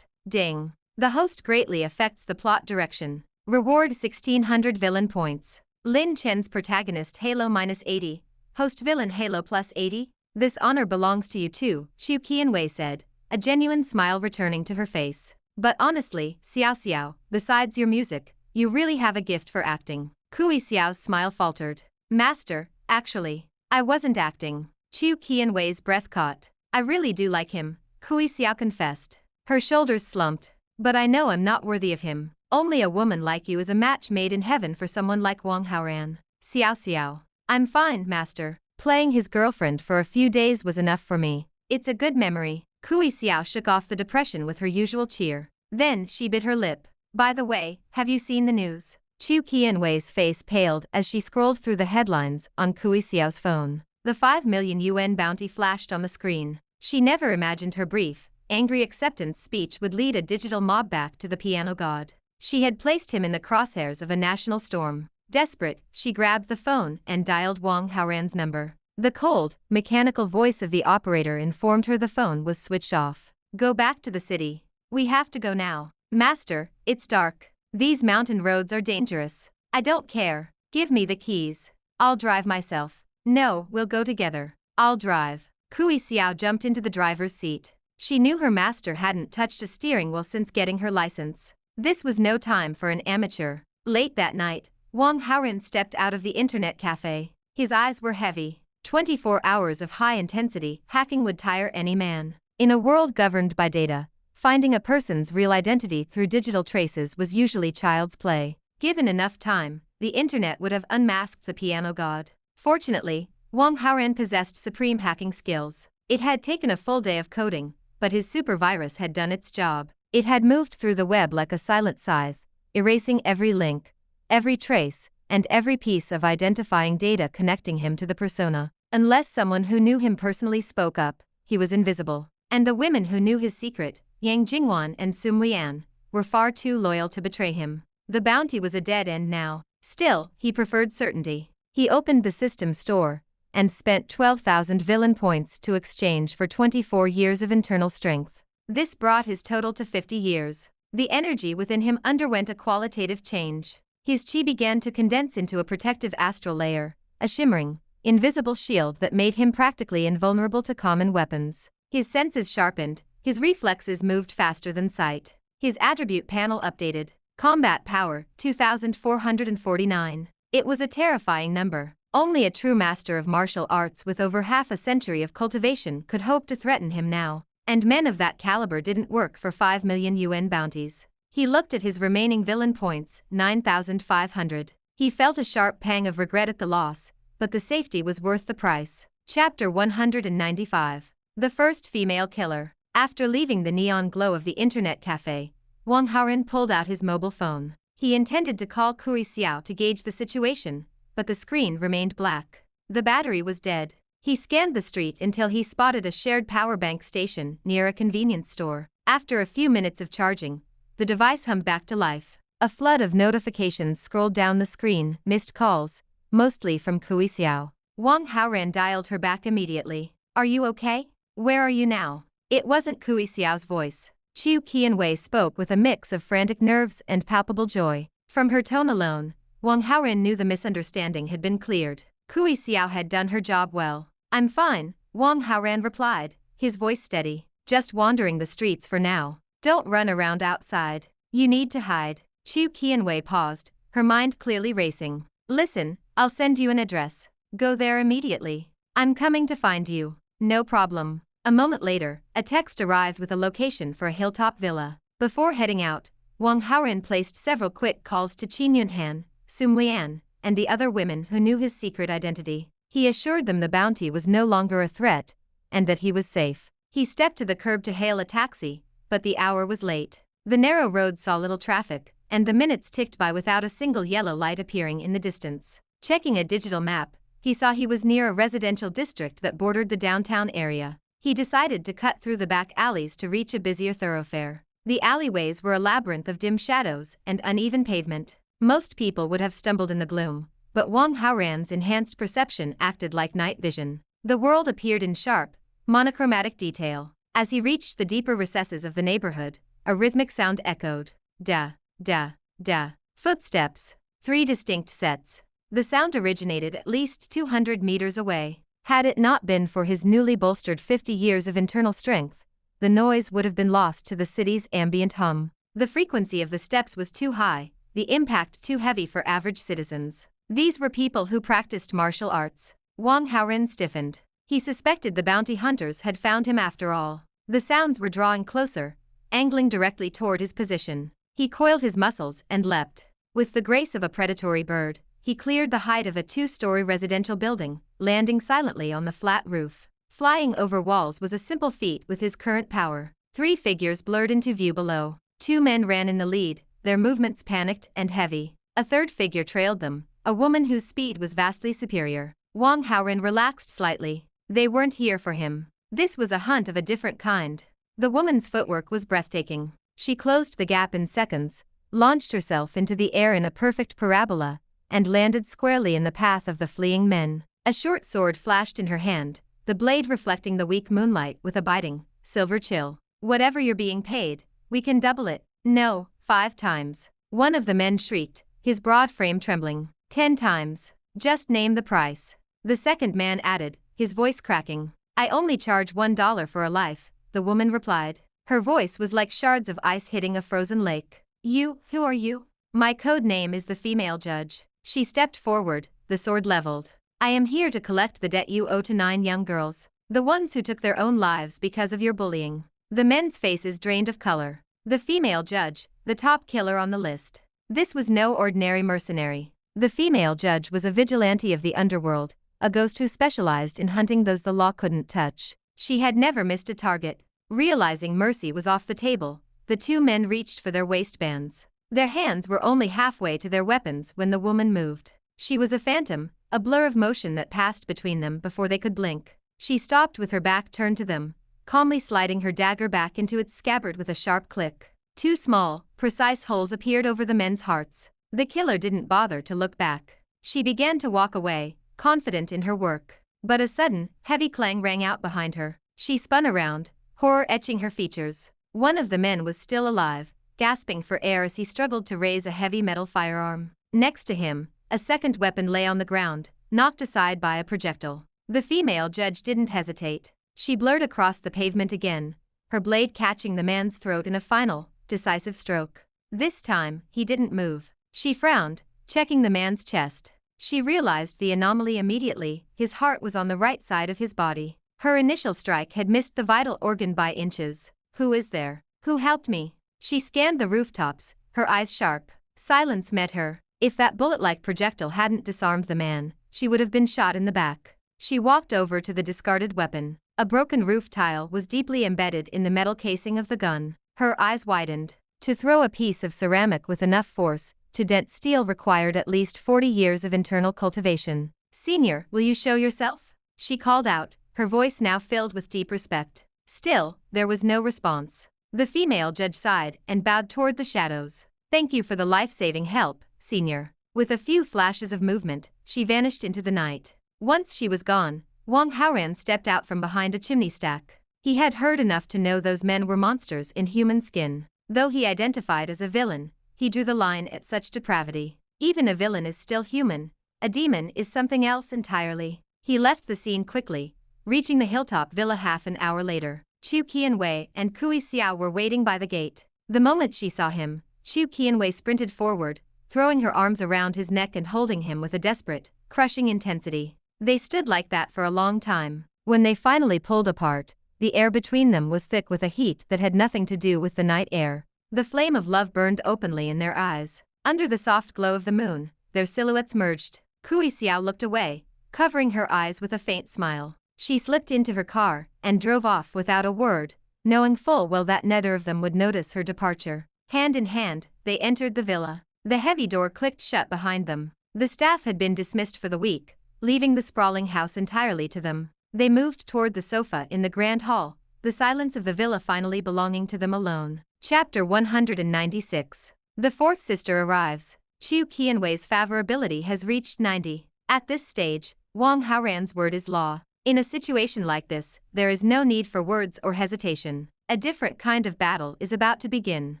Ding. The host greatly affects the plot direction. Reward 1600 villain points. Lin Chen's protagonist Halo -80, host villain Halo +80. This honor belongs to you too, Chu Qianwei said, a genuine smile returning to her face. But honestly, Xiao Xiao, besides your music, you really have a gift for acting. Kui Xiao's smile faltered. Master, actually, I wasn't acting. Chu Qianwei's breath caught. I really do like him, Kui Xiao confessed. Her shoulders slumped. But I know I'm not worthy of him. Only a woman like you is a match made in heaven for someone like Wang Haoran. Xiao Xiao. I'm fine, master. Playing his girlfriend for a few days was enough for me. It's a good memory. Kui Xiao shook off the depression with her usual cheer. Then she bit her lip. By the way, have you seen the news? Chu Qianwei's face paled as she scrolled through the headlines on Kui Xiao's phone. The 5 million yuan bounty flashed on the screen. She never imagined her brief, angry acceptance speech would lead a digital mob back to the piano god. She had placed him in the crosshairs of a national storm. Desperate, she grabbed the phone and dialed Wang Haoran's number. The cold, mechanical voice of the operator informed her the phone was switched off. Go back to the city. We have to go now. Master, it's dark. These mountain roads are dangerous. I don't care. Give me the keys. I'll drive myself. No, we'll go together. I'll drive. Kui Xiao jumped into the driver's seat. She knew her master hadn't touched a steering wheel since getting her license. This was no time for an amateur. Late that night, Wang Haoran stepped out of the internet cafe. His eyes were heavy. 24 hours of high-intensity hacking would tire any man. In a world governed by data, finding a person's real identity through digital traces was usually child's play. Given enough time, the internet would have unmasked the piano god. Fortunately, Wang Haoran possessed supreme hacking skills. It had taken a full day of coding, but his super virus had done its job. It had moved through the web like a silent scythe, erasing every link, every trace, and every piece of identifying data connecting him to the persona. Unless someone who knew him personally spoke up, he was invisible. And the women who knew his secret, Yang Jingwan and Sun Weian, were far too loyal to betray him. The bounty was a dead end now. Still, he preferred certainty. He opened the system store and spent 12,000 villain points to exchange for 24 years of internal strength. This brought his total to 50 years. The energy within him underwent a qualitative change. His chi began to condense into a protective astral layer, a shimmering, invisible shield that made him practically invulnerable to common weapons. His senses sharpened, his reflexes moved faster than sight. His attribute panel updated. Combat power, 2,449. It was a terrifying number. Only a true master of martial arts with over half a century of cultivation could hope to threaten him now. And men of that caliber didn't work for 5 million yuan bounties. He looked at his remaining villain points, 9,500. He felt a sharp pang of regret at the loss, but the safety was worth the price. Chapter 195. The First Female Killer. After leaving the neon glow of the internet cafe, Wang Haoran pulled out his mobile phone. He intended to call Kui Xiao to gauge the situation, but the screen remained black. The battery was dead. He scanned the street until he spotted a shared power bank station near a convenience store. After a few minutes of charging, the device hummed back to life. A flood of notifications scrolled down the screen, missed calls, mostly from Kui Xiao. Wang Haoran dialed her back immediately. Are you okay? Where are you now? It wasn't Kui Xiao's voice. Chu Qianwei spoke with a mix of frantic nerves and palpable joy. From her tone alone, Wang Haoran knew the misunderstanding had been cleared. Kui Xiao had done her job well. I'm fine, Wang Haoran replied, his voice steady. Just wandering the streets for now. Don't run around outside. You need to hide. Chu Qianwei paused, her mind clearly racing. Listen, I'll send you an address. Go there immediately. I'm coming to find you. No problem. A moment later, a text arrived with a location for a hilltop villa. Before heading out, Wang Haoran placed several quick calls to Qin Yunhan, Sun Weian, and the other women who knew his secret identity. He assured them the bounty was no longer a threat, and that he was safe. He stepped to the curb to hail a taxi, but the hour was late. The narrow road saw little traffic, and the minutes ticked by without a single yellow light appearing in the distance. Checking a digital map, he saw he was near a residential district that bordered the downtown area. He decided to cut through the back alleys to reach a busier thoroughfare. The alleyways were a labyrinth of dim shadows and uneven pavement. Most people would have stumbled in the gloom, but Wang Haoran's enhanced perception acted like night vision. The world appeared in sharp, monochromatic detail. As he reached the deeper recesses of the neighborhood, a rhythmic sound echoed. Da, da, da. Footsteps. 3 distinct sets. The sound originated at least 200 meters away. Had it not been for his newly bolstered 50 years of internal strength, the noise would have been lost to the city's ambient hum. The frequency of the steps was too high, the impact too heavy for average citizens. These were people who practiced martial arts. Wang Haoran stiffened. He suspected the bounty hunters had found him after all. The sounds were drawing closer, angling directly toward his position. He coiled his muscles and leapt. With the grace of a predatory bird, he cleared the height of a 2-story residential building, landing silently on the flat roof. Flying over walls was a simple feat with his current power. 3 figures blurred into view below. 2 men ran in the lead, their movements panicked and heavy. A third figure trailed them, a woman whose speed was vastly superior. Wang Haoran relaxed slightly. They weren't here for him. This was a hunt of a different kind. The woman's footwork was breathtaking. She closed the gap in seconds, launched herself into the air in a perfect parabola, and landed squarely in the path of the fleeing men. A short sword flashed in her hand, the blade reflecting the weak moonlight with a biting, silver chill. Whatever you're being paid, we can double it. No, 5 times. One of the men shrieked, his broad frame trembling. 10 times. Just name the price. The second man added, his voice cracking. I only charge $1 for a life, the woman replied. Her voice was like shards of ice hitting a frozen lake. Who are you? My code name is the female judge. She stepped forward, the sword leveled. I am here to collect the debt you owe to 9 young girls, the ones who took their own lives because of your bullying. The men's faces drained of color. The female judge, the top killer on the list. This was no ordinary mercenary. The female judge was a vigilante of the underworld, a ghost who specialized in hunting those the law couldn't touch. She had never missed a target. Realizing mercy was off the table, the 2 men reached for their waistbands. Their hands were only halfway to their weapons when the woman moved. She was a phantom, a blur of motion that passed between them before they could blink. She stopped with her back turned to them, calmly sliding her dagger back into its scabbard with a sharp click. 2 small, precise holes appeared over the men's hearts. The killer didn't bother to look back. She began to walk away, confident in her work. But a sudden, heavy clang rang out behind her. She spun around, horror etching her features. One of the men was still alive, gasping for air as he struggled to raise a heavy metal firearm. Next to him, a second weapon lay on the ground, knocked aside by a projectile. The female judge didn't hesitate. She blurred across the pavement again, her blade catching the man's throat in a final, decisive stroke. This time, he didn't move. She frowned, checking the man's chest. She realized the anomaly immediately. His heart was on the right side of his body. Her initial strike had missed the vital organ by inches. Who is there? Who helped me? She scanned the rooftops, her eyes sharp. Silence met her. If that bullet-like projectile hadn't disarmed the man, she would have been shot in the back. She walked over to the discarded weapon. A broken roof tile was deeply embedded in the metal casing of the gun. Her eyes widened. To throw a piece of ceramic with enough force to dent steel required at least 40 years of internal cultivation. Senior, will you show yourself? She called out, her voice now filled with deep respect. Still, there was no response. The female judge sighed and bowed toward the shadows. Thank you for the life-saving help, Senior. With a few flashes of movement, she vanished into the night. Once she was gone, Wang Haoran stepped out from behind a chimney stack. He had heard enough to know those men were monsters in human skin. Though he identified as a villain, he drew the line at such depravity. Even a villain is still human. A demon is something else entirely. He left the scene quickly, reaching the hilltop villa half an hour later. Chu Qianwei and Kui Xiao were waiting by the gate. The moment she saw him, Chu Qianwei sprinted forward, throwing her arms around his neck and holding him with a desperate, crushing intensity. They stood like that for a long time. When they finally pulled apart, the air between them was thick with a heat that had nothing to do with the night air. The flame of love burned openly in their eyes. Under the soft glow of the moon, their silhouettes merged. Kui Xiao looked away, covering her eyes with a faint smile. She slipped into her car and drove off without a word, knowing full well that neither of them would notice her departure. Hand in hand, they entered the villa. The heavy door clicked shut behind them. The staff had been dismissed for the week, leaving the sprawling house entirely to them. They moved toward the sofa in the grand hall, the silence of the villa finally belonging to them alone. Chapter 196. The fourth sister arrives. Chu Qianwei's favorability has reached 90. At this stage, Wang Haoran's word is law. In a situation like this, there is no need for words or hesitation. A different kind of battle is about to begin.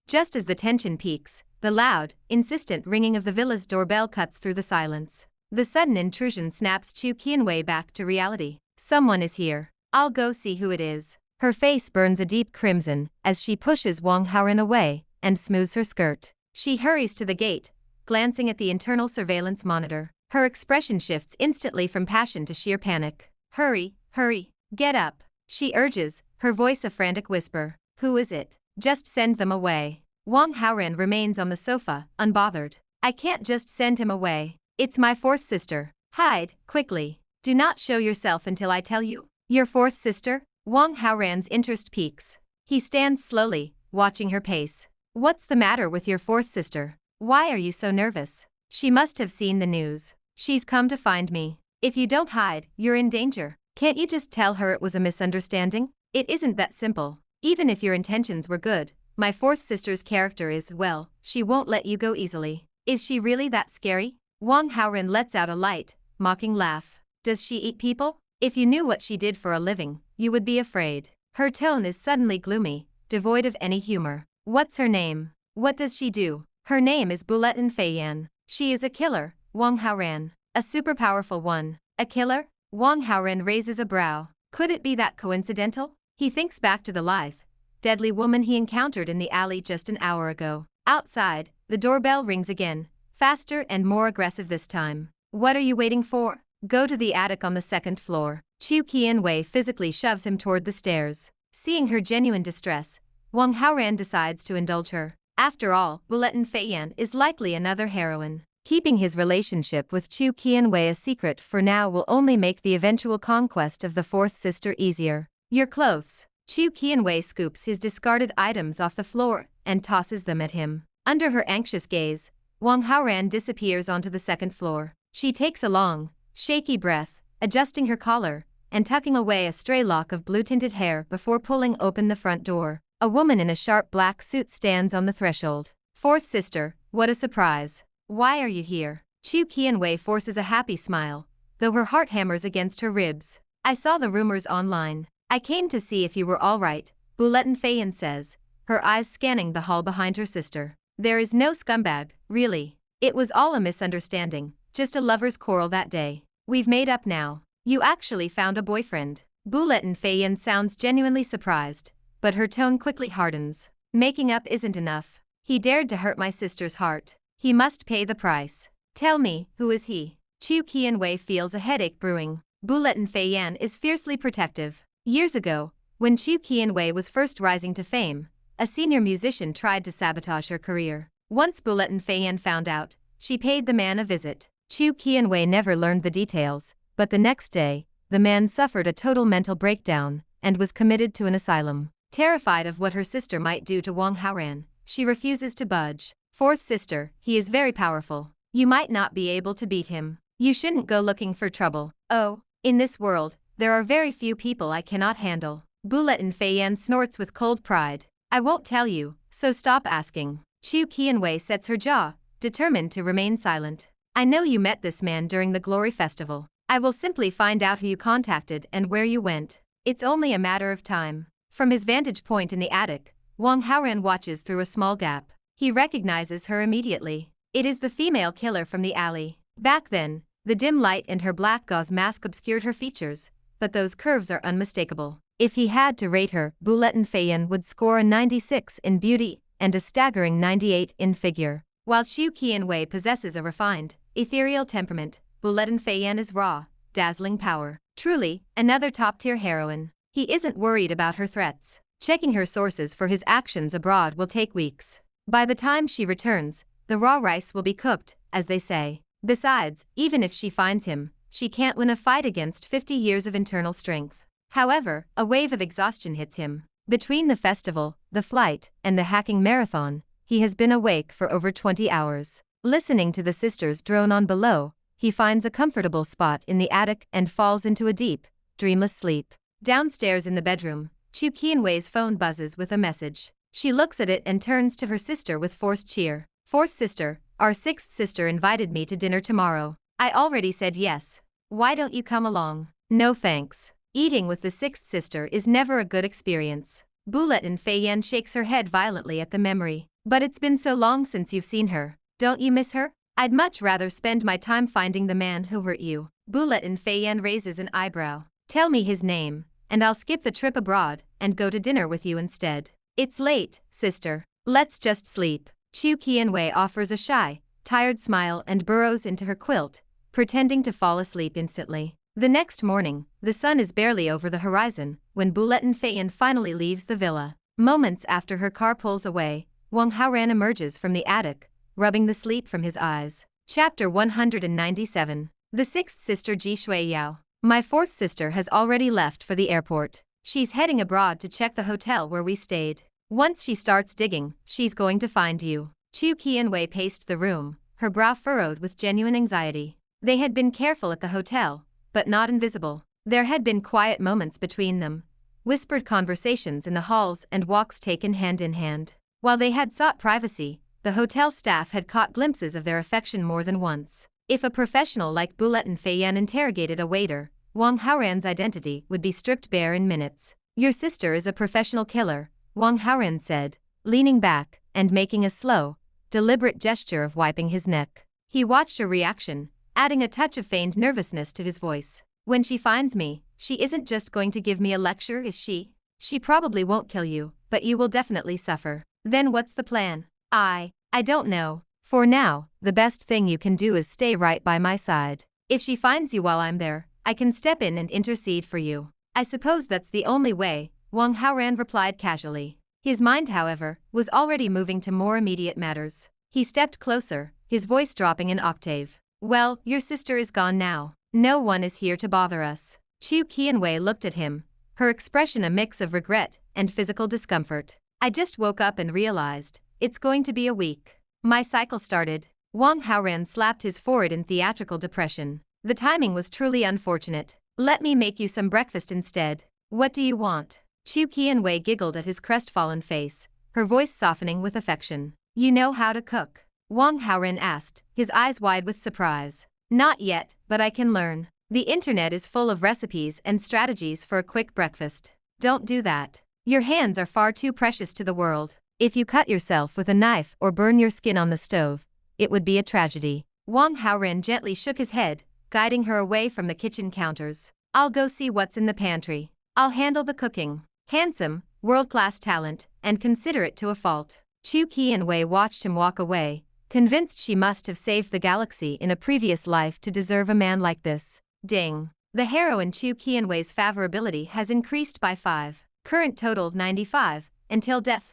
Just as the tension peaks, the loud, insistent ringing of the villa's doorbell cuts through the silence. The sudden intrusion snaps Chu Qianwei back to reality. Someone is here. I'll go see who it is. Her face burns a deep crimson as she pushes Wang Haoran away and smooths her skirt. She hurries to the gate, glancing at the internal surveillance monitor. Her expression shifts instantly from passion to sheer panic. Hurry, hurry, get up, she urges, her voice a frantic whisper. Who is it? Just send them away. Wang Haoran remains on the sofa, unbothered. I can't just send him away. It's my fourth sister. Hide, quickly. Do not show yourself until I tell you. Your fourth sister? Wang Haoran's interest peaks. He stands slowly, watching her pace. What's the matter with your fourth sister? Why are you so nervous? She must have seen the news. She's come to find me. If you don't hide, you're in danger. Can't you just tell her it was a misunderstanding? It isn't that simple. Even if your intentions were good, my fourth sister's character is, well, she won't let you go easily. Is she really that scary? Wang Haoran lets out a light, mocking laugh. Does she eat people? If you knew what she did for a living, you would be afraid. Her tone is suddenly gloomy, devoid of any humor. What's her name? What does she do? Her name is Bulletin Feiyan. She is a killer, Wang Haoran. A super powerful one. A killer? Wang Haoran raises a brow. Could it be that coincidental? He thinks back to the lithe, deadly woman he encountered in the alley just an hour ago. Outside, the doorbell rings again, faster and more aggressive this time. What are you waiting for? Go to the attic on the second floor. Chu Qianwei physically shoves him toward the stairs. Seeing her genuine distress, Wang Haoran decides to indulge her. After all, Bulletin Feiyan is likely another heroine. Keeping his relationship with Chu Qianwei a secret for now will only make the eventual conquest of the fourth sister easier. Your clothes. Chu Qianwei scoops his discarded items off the floor and tosses them at him. Under her anxious gaze, Wang Haoran disappears onto the second floor. She takes a long, shaky breath, adjusting her collar and tucking away a stray lock of blue-tinted hair before pulling open the front door. A woman in a sharp black suit stands on the threshold. Fourth sister, what a surprise. Why are you here? Chu Qianwei forces a happy smile, though her heart hammers against her ribs. I saw the rumors online. I came to see if you were all right, Bulletin Feiyan says, her eyes scanning the hall behind her sister. There is no scumbag, really. It was all a misunderstanding, just a lover's quarrel that day. We've made up now. You actually found a boyfriend. Bulletin Feiyan sounds genuinely surprised, but her tone quickly hardens. Making up isn't enough. He dared to hurt my sister's heart. He must pay the price. Tell me, who is he? Chu Qianwei feels a headache brewing. Bulletin Feiyan is fiercely protective. Years ago, when Chu Qianwei was first rising to fame, a senior musician tried to sabotage her career. Once Bulletin Feiyan found out, she paid the man a visit. Chu Qianwei never learned the details, but the next day, the man suffered a total mental breakdown and was committed to an asylum. Terrified of what her sister might do to Wang Haoran, she refuses to budge. Fourth sister, he is very powerful. You might not be able to beat him. You shouldn't go looking for trouble. Oh, in this world, there are very few people I cannot handle. Bulletin Feiyan snorts with cold pride. I won't tell you, so stop asking. Chu Qianwei sets her jaw, determined to remain silent. I know you met this man during the Glory Festival. I will simply find out who you contacted and where you went. It's only a matter of time. From his vantage point in the attic, Wang Haoran watches through a small gap. He recognizes her immediately. It is the female killer from the alley. Back then, the dim light and her black gauze mask obscured her features, but those curves are unmistakable. If he had to rate her, Bulletin Feiyan would score a 96 in beauty and a staggering 98 in figure. While Chu Qianwei possesses a refined, ethereal temperament, Bulletin Feiyan is raw, dazzling power. Truly, another top-tier heroine. He isn't worried about her threats. Checking her sources for his actions abroad will take weeks. By the time she returns, the raw rice will be cooked, as they say. Besides, even if she finds him, she can't win a fight against 50 years of internal strength. However, a wave of exhaustion hits him. Between the festival, the flight, and the hacking marathon, he has been awake for over 20 hours. Listening to the sisters drone on below, he finds a comfortable spot in the attic and falls into a deep, dreamless sleep. Downstairs in the bedroom, Chu Qianwei's phone buzzes with a message. She looks at it and turns to her sister with forced cheer. Fourth sister, our sixth sister invited me to dinner tomorrow. I already said yes. Why don't you come along? No thanks. Eating with the sixth sister is never a good experience. Bulletin Feiyan shakes her head violently at the memory. But it's been so long since you've seen her. Don't you miss her? I'd much rather spend my time finding the man who hurt you. Bulletin Feiyan raises an eyebrow. Tell me his name, and I'll skip the trip abroad and go to dinner with you instead. It's late, sister. Let's just sleep. Chu Qianwei offers a shy, tired smile and burrows into her quilt, pretending to fall asleep instantly. The next morning, the sun is barely over the horizon when Bulletin Feiyan finally leaves the villa. Moments after her car pulls away, Wang Haoran emerges from the attic, rubbing the sleep from his eyes. Chapter 197. The sixth sister Ji Shui Yao. My fourth sister has already left for the airport. She's heading abroad to check the hotel where we stayed. Once she starts digging, she's going to find you. Chu Qianwei paced the room, her brow furrowed with genuine anxiety. They had been careful at the hotel, but not invisible. There had been quiet moments between them, whispered conversations in the halls and walks taken hand in hand. While they had sought privacy, the hotel staff had caught glimpses of their affection more than once. If a professional like Bulletin Feiyan interrogated a waiter, Wang Haoran's identity would be stripped bare in minutes. Your sister is a professional killer, Wang Haoran said, leaning back and making a slow, deliberate gesture of wiping his neck. He watched her reaction, adding a touch of feigned nervousness to his voice. When she finds me, she isn't just going to give me a lecture, is she? She probably won't kill you, but you will definitely suffer. Then what's the plan? I don't know. For now, the best thing you can do is stay right by my side. If she finds you while I'm there, I can step in and intercede for you. I suppose that's the only way, Wang Haoran replied casually. His mind, however, was already moving to more immediate matters. He stepped closer, his voice dropping an octave. Well, your sister is gone now. No one is here to bother us. Chu Qianwei looked at him, her expression a mix of regret and physical discomfort. I just woke up and realized, it's going to be a week. My cycle started. Wang Haoran slapped his forehead in theatrical depression. The timing was truly unfortunate. Let me make you some breakfast instead. What do you want? Chu Qianwei giggled at his crestfallen face, her voice softening with affection. You know how to cook? Wang Haoran asked, his eyes wide with surprise. Not yet, but I can learn. The internet is full of recipes and strategies for a quick breakfast. Don't do that. Your hands are far too precious to the world. If you cut yourself with a knife or burn your skin on the stove, it would be a tragedy. Wang Haoran gently shook his head, guiding her away from the kitchen counters. I'll go see what's in the pantry. I'll handle the cooking. Handsome, world-class talent, and considerate to a fault. Chu Qianwei watched him walk away, convinced she must have saved the galaxy in a previous life to deserve a man like this. Ding. The heroine Chu Qianwei's favorability has increased by 5. Current total 95, until death.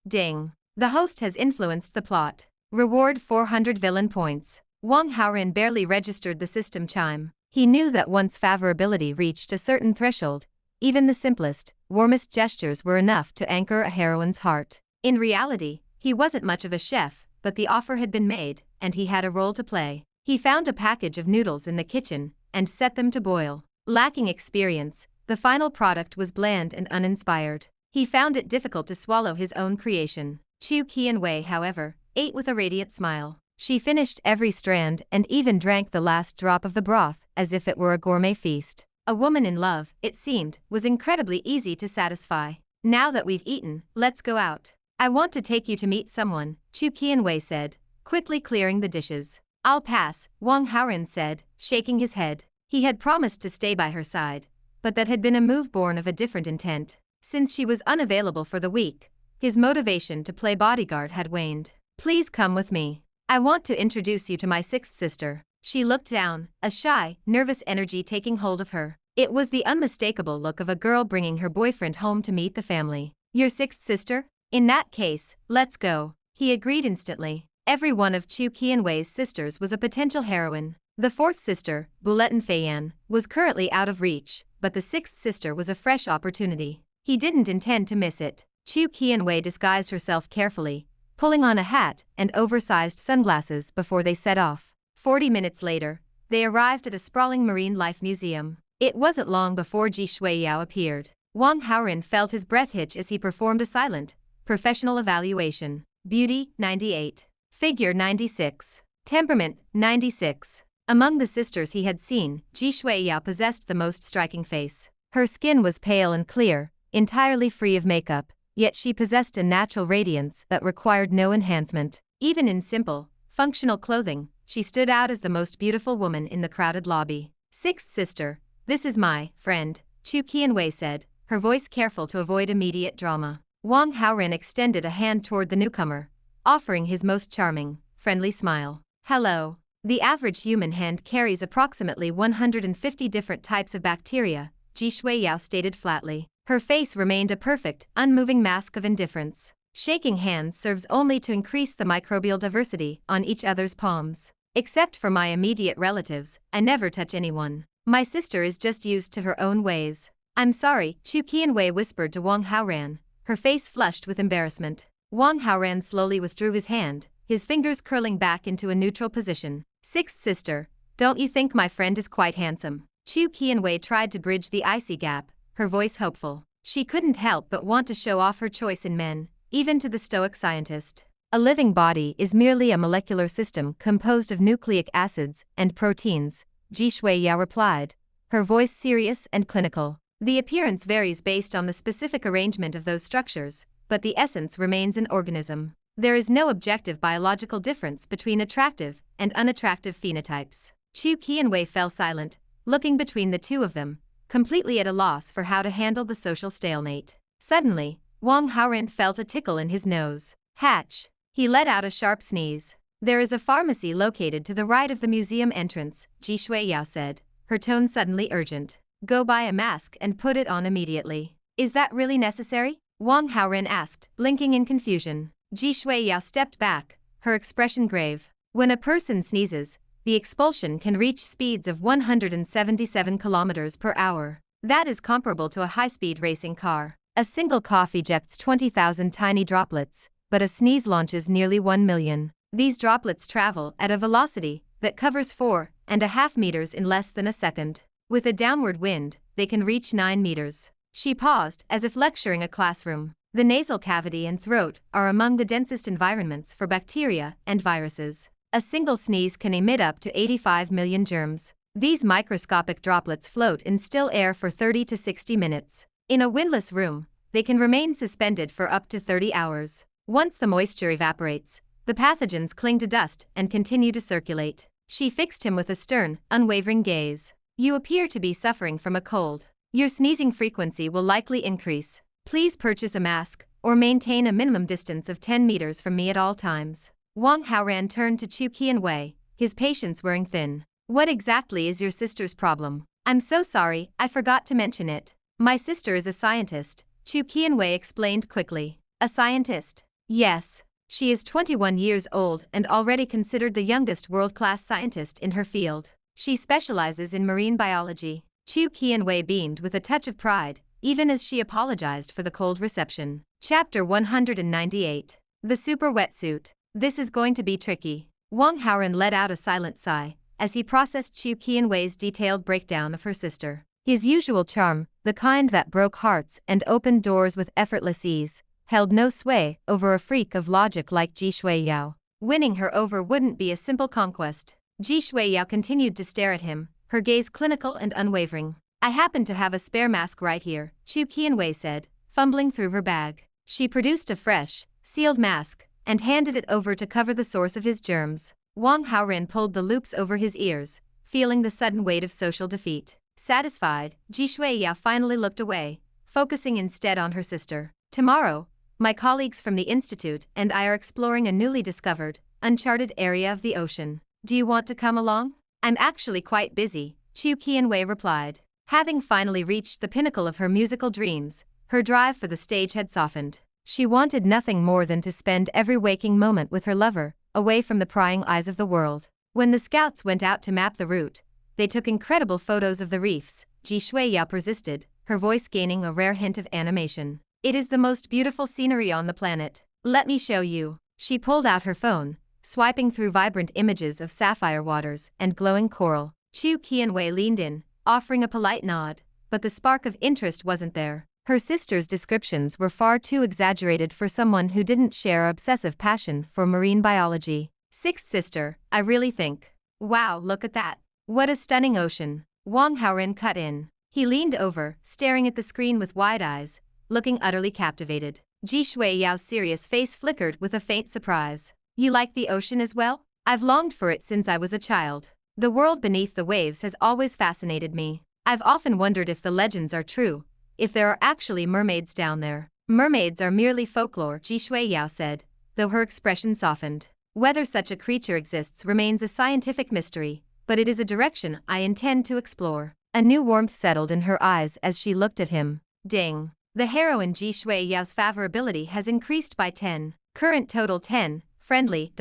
Ding. The host has influenced the plot. Reward 400 villain points. Wang Haoran barely registered the system chime. He knew that once favorability reached a certain threshold, even the simplest, warmest gestures were enough to anchor a heroine's heart. In reality, he wasn't much of a chef, but the offer had been made, and he had a role to play. He found a package of noodles in the kitchen and set them to boil. Lacking experience, the final product was bland and uninspired. He found it difficult to swallow his own creation. Chu Qianwei, however, ate with a radiant smile. She finished every strand and even drank the last drop of the broth as if it were a gourmet feast. A woman in love, it seemed, was incredibly easy to satisfy. Now that we've eaten, let's go out. I want to take you to meet someone, Chu Qianwei said, quickly clearing the dishes. I'll pass, Wang Haoran said, shaking his head. He had promised to stay by her side, but that had been a move born of a different intent. Since she was unavailable for the week, his motivation to play bodyguard had waned. Please come with me. I want to introduce you to my sixth sister. She looked down, a shy, nervous energy taking hold of her. It was the unmistakable look of a girl bringing her boyfriend home to meet the family. Your sixth sister? In that case, let's go. He agreed instantly. Every one of Chu Qianwei's sisters was a potential heroine. The fourth sister, Bulletin Feiyan, was currently out of reach, but the sixth sister was a fresh opportunity. He didn't intend to miss it. Chu Qianwei disguised herself carefully, pulling on a hat and oversized sunglasses before they set off. 40 minutes later, they arrived at a sprawling marine life museum. It wasn't long before Ji Shuiyao appeared. Wang Haoran felt his breath hitch as he performed a silent, professional evaluation. Beauty, 98. Figure, 96. Temperament, 96. Among the sisters he had seen, Ji Shuiyao possessed the most striking face. Her skin was pale and clear, entirely free of makeup, yet she possessed a natural radiance that required no enhancement. Even in simple, functional clothing, she stood out as the most beautiful woman in the crowded lobby. Sixth sister, this is my friend, Chu Qianwei said, her voice careful to avoid immediate drama. Wang Haoran extended a hand toward the newcomer, offering his most charming, friendly smile. Hello. The average human hand carries approximately 150 different types of bacteria, Ji Shuiyao stated flatly. Her face remained a perfect, unmoving mask of indifference. Shaking hands serves only to increase the microbial diversity on each other's palms. Except for my immediate relatives, I never touch anyone. My sister is just used to her own ways. I'm sorry, Chu Qianwei whispered to Wang Haoran, her face flushed with embarrassment. Wang Haoran slowly withdrew his hand, his fingers curling back into a neutral position. Sixth sister, don't you think my friend is quite handsome? Chu Qianwei tried to bridge the icy gap, her voice hopeful. She couldn't help but want to show off her choice in men, even to the stoic scientist. A living body is merely a molecular system composed of nucleic acids and proteins, Ji Shuiyao replied, her voice serious and clinical. The appearance varies based on the specific arrangement of those structures, but the essence remains an organism. There is no objective biological difference between attractive and unattractive phenotypes. Chu Qianwei fell silent, looking between the two of them, completely at a loss for how to handle the social stalemate. Suddenly, Wang Haoran felt a tickle in his nose. Hatch. He let out a sharp sneeze. There is a pharmacy located to the right of the museum entrance, Ji Shuiyao said, her tone suddenly urgent. Go buy a mask and put it on immediately. Is that really necessary? Wang Haoran asked, blinking in confusion. Ji Shuiyao stepped back, her expression grave. When a person sneezes, the expulsion can reach speeds of 177 kilometers per hour. That is comparable to a high-speed racing car. A single cough ejects 20,000 tiny droplets, but a sneeze launches nearly 1 million. These droplets travel at a velocity that covers 4.5 meters in less than a second. With a downward wind, they can reach 9 meters. She paused, as if lecturing a classroom. The nasal cavity and throat are among the densest environments for bacteria and viruses. A single sneeze can emit up to 85 million germs. These microscopic droplets float in still air for 30 to 60 minutes. In a windless room, they can remain suspended for up to 30 hours. Once the moisture evaporates, the pathogens cling to dust and continue to circulate. She fixed him with a stern, unwavering gaze. You appear to be suffering from a cold. Your sneezing frequency will likely increase. Please purchase a mask, or maintain a minimum distance of 10 meters from me at all times. Wang Haoran turned to Chu Qianwei, his patience wearing thin. What exactly is your sister's problem? I'm so sorry, I forgot to mention it. My sister is a scientist, Chu Qianwei explained quickly. A scientist? Yes. She is 21 years old and already considered the youngest world-class scientist in her field. She specializes in marine biology. Chu Qianwei beamed with a touch of pride, even as she apologized for the cold reception. Chapter 198. The Super Wetsuit. This is going to be tricky. Wang Haoran let out a silent sigh, as he processed Chu Qianwei's detailed breakdown of her sister. His usual charm, the kind that broke hearts and opened doors with effortless ease, held no sway over a freak of logic like Ji Shuiyao. Winning her over wouldn't be a simple conquest. Ji Shuiyao continued to stare at him, her gaze clinical and unwavering. I happen to have a spare mask right here, Chu Qianwei said, fumbling through her bag. She produced a fresh, sealed mask, and handed it over to cover the source of his germs. Wang Haoran pulled the loops over his ears, feeling the sudden weight of social defeat. Satisfied, Ji Shuiyao finally looked away, focusing instead on her sister. Tomorrow, my colleagues from the Institute and I are exploring a newly discovered, uncharted area of the ocean. Do you want to come along? I'm actually quite busy, Chu Qianwei replied. Having finally reached the pinnacle of her musical dreams, her drive for the stage had softened. She wanted nothing more than to spend every waking moment with her lover, away from the prying eyes of the world. When the scouts went out to map the route, they took incredible photos of the reefs. Ji Shuiyao persisted, her voice gaining a rare hint of animation. It is the most beautiful scenery on the planet. Let me show you. She pulled out her phone, swiping through vibrant images of sapphire waters and glowing coral. Chu Qianwei leaned in, offering a polite nod, but the spark of interest wasn't there. Her sister's descriptions were far too exaggerated for someone who didn't share her obsessive passion for marine biology. Sixth sister, I really think. Wow, look at that. What a stunning ocean. Wang Haoran cut in. He leaned over, staring at the screen with wide eyes, looking utterly captivated. Ji Shuiyao's serious face flickered with a faint surprise. You like the ocean as well? I've longed for it since I was a child. The world beneath the waves has always fascinated me. I've often wondered if the legends are true, if there are actually mermaids down there. Mermaids are merely folklore, Ji Shuiyao said, though her expression softened. Whether such a creature exists remains a scientific mystery, but it is a direction I intend to explore. A new warmth settled in her eyes as she looked at him. Ding. The heroine Ji Shuiyao's favorability has increased by 10. Current total 10. Friendly.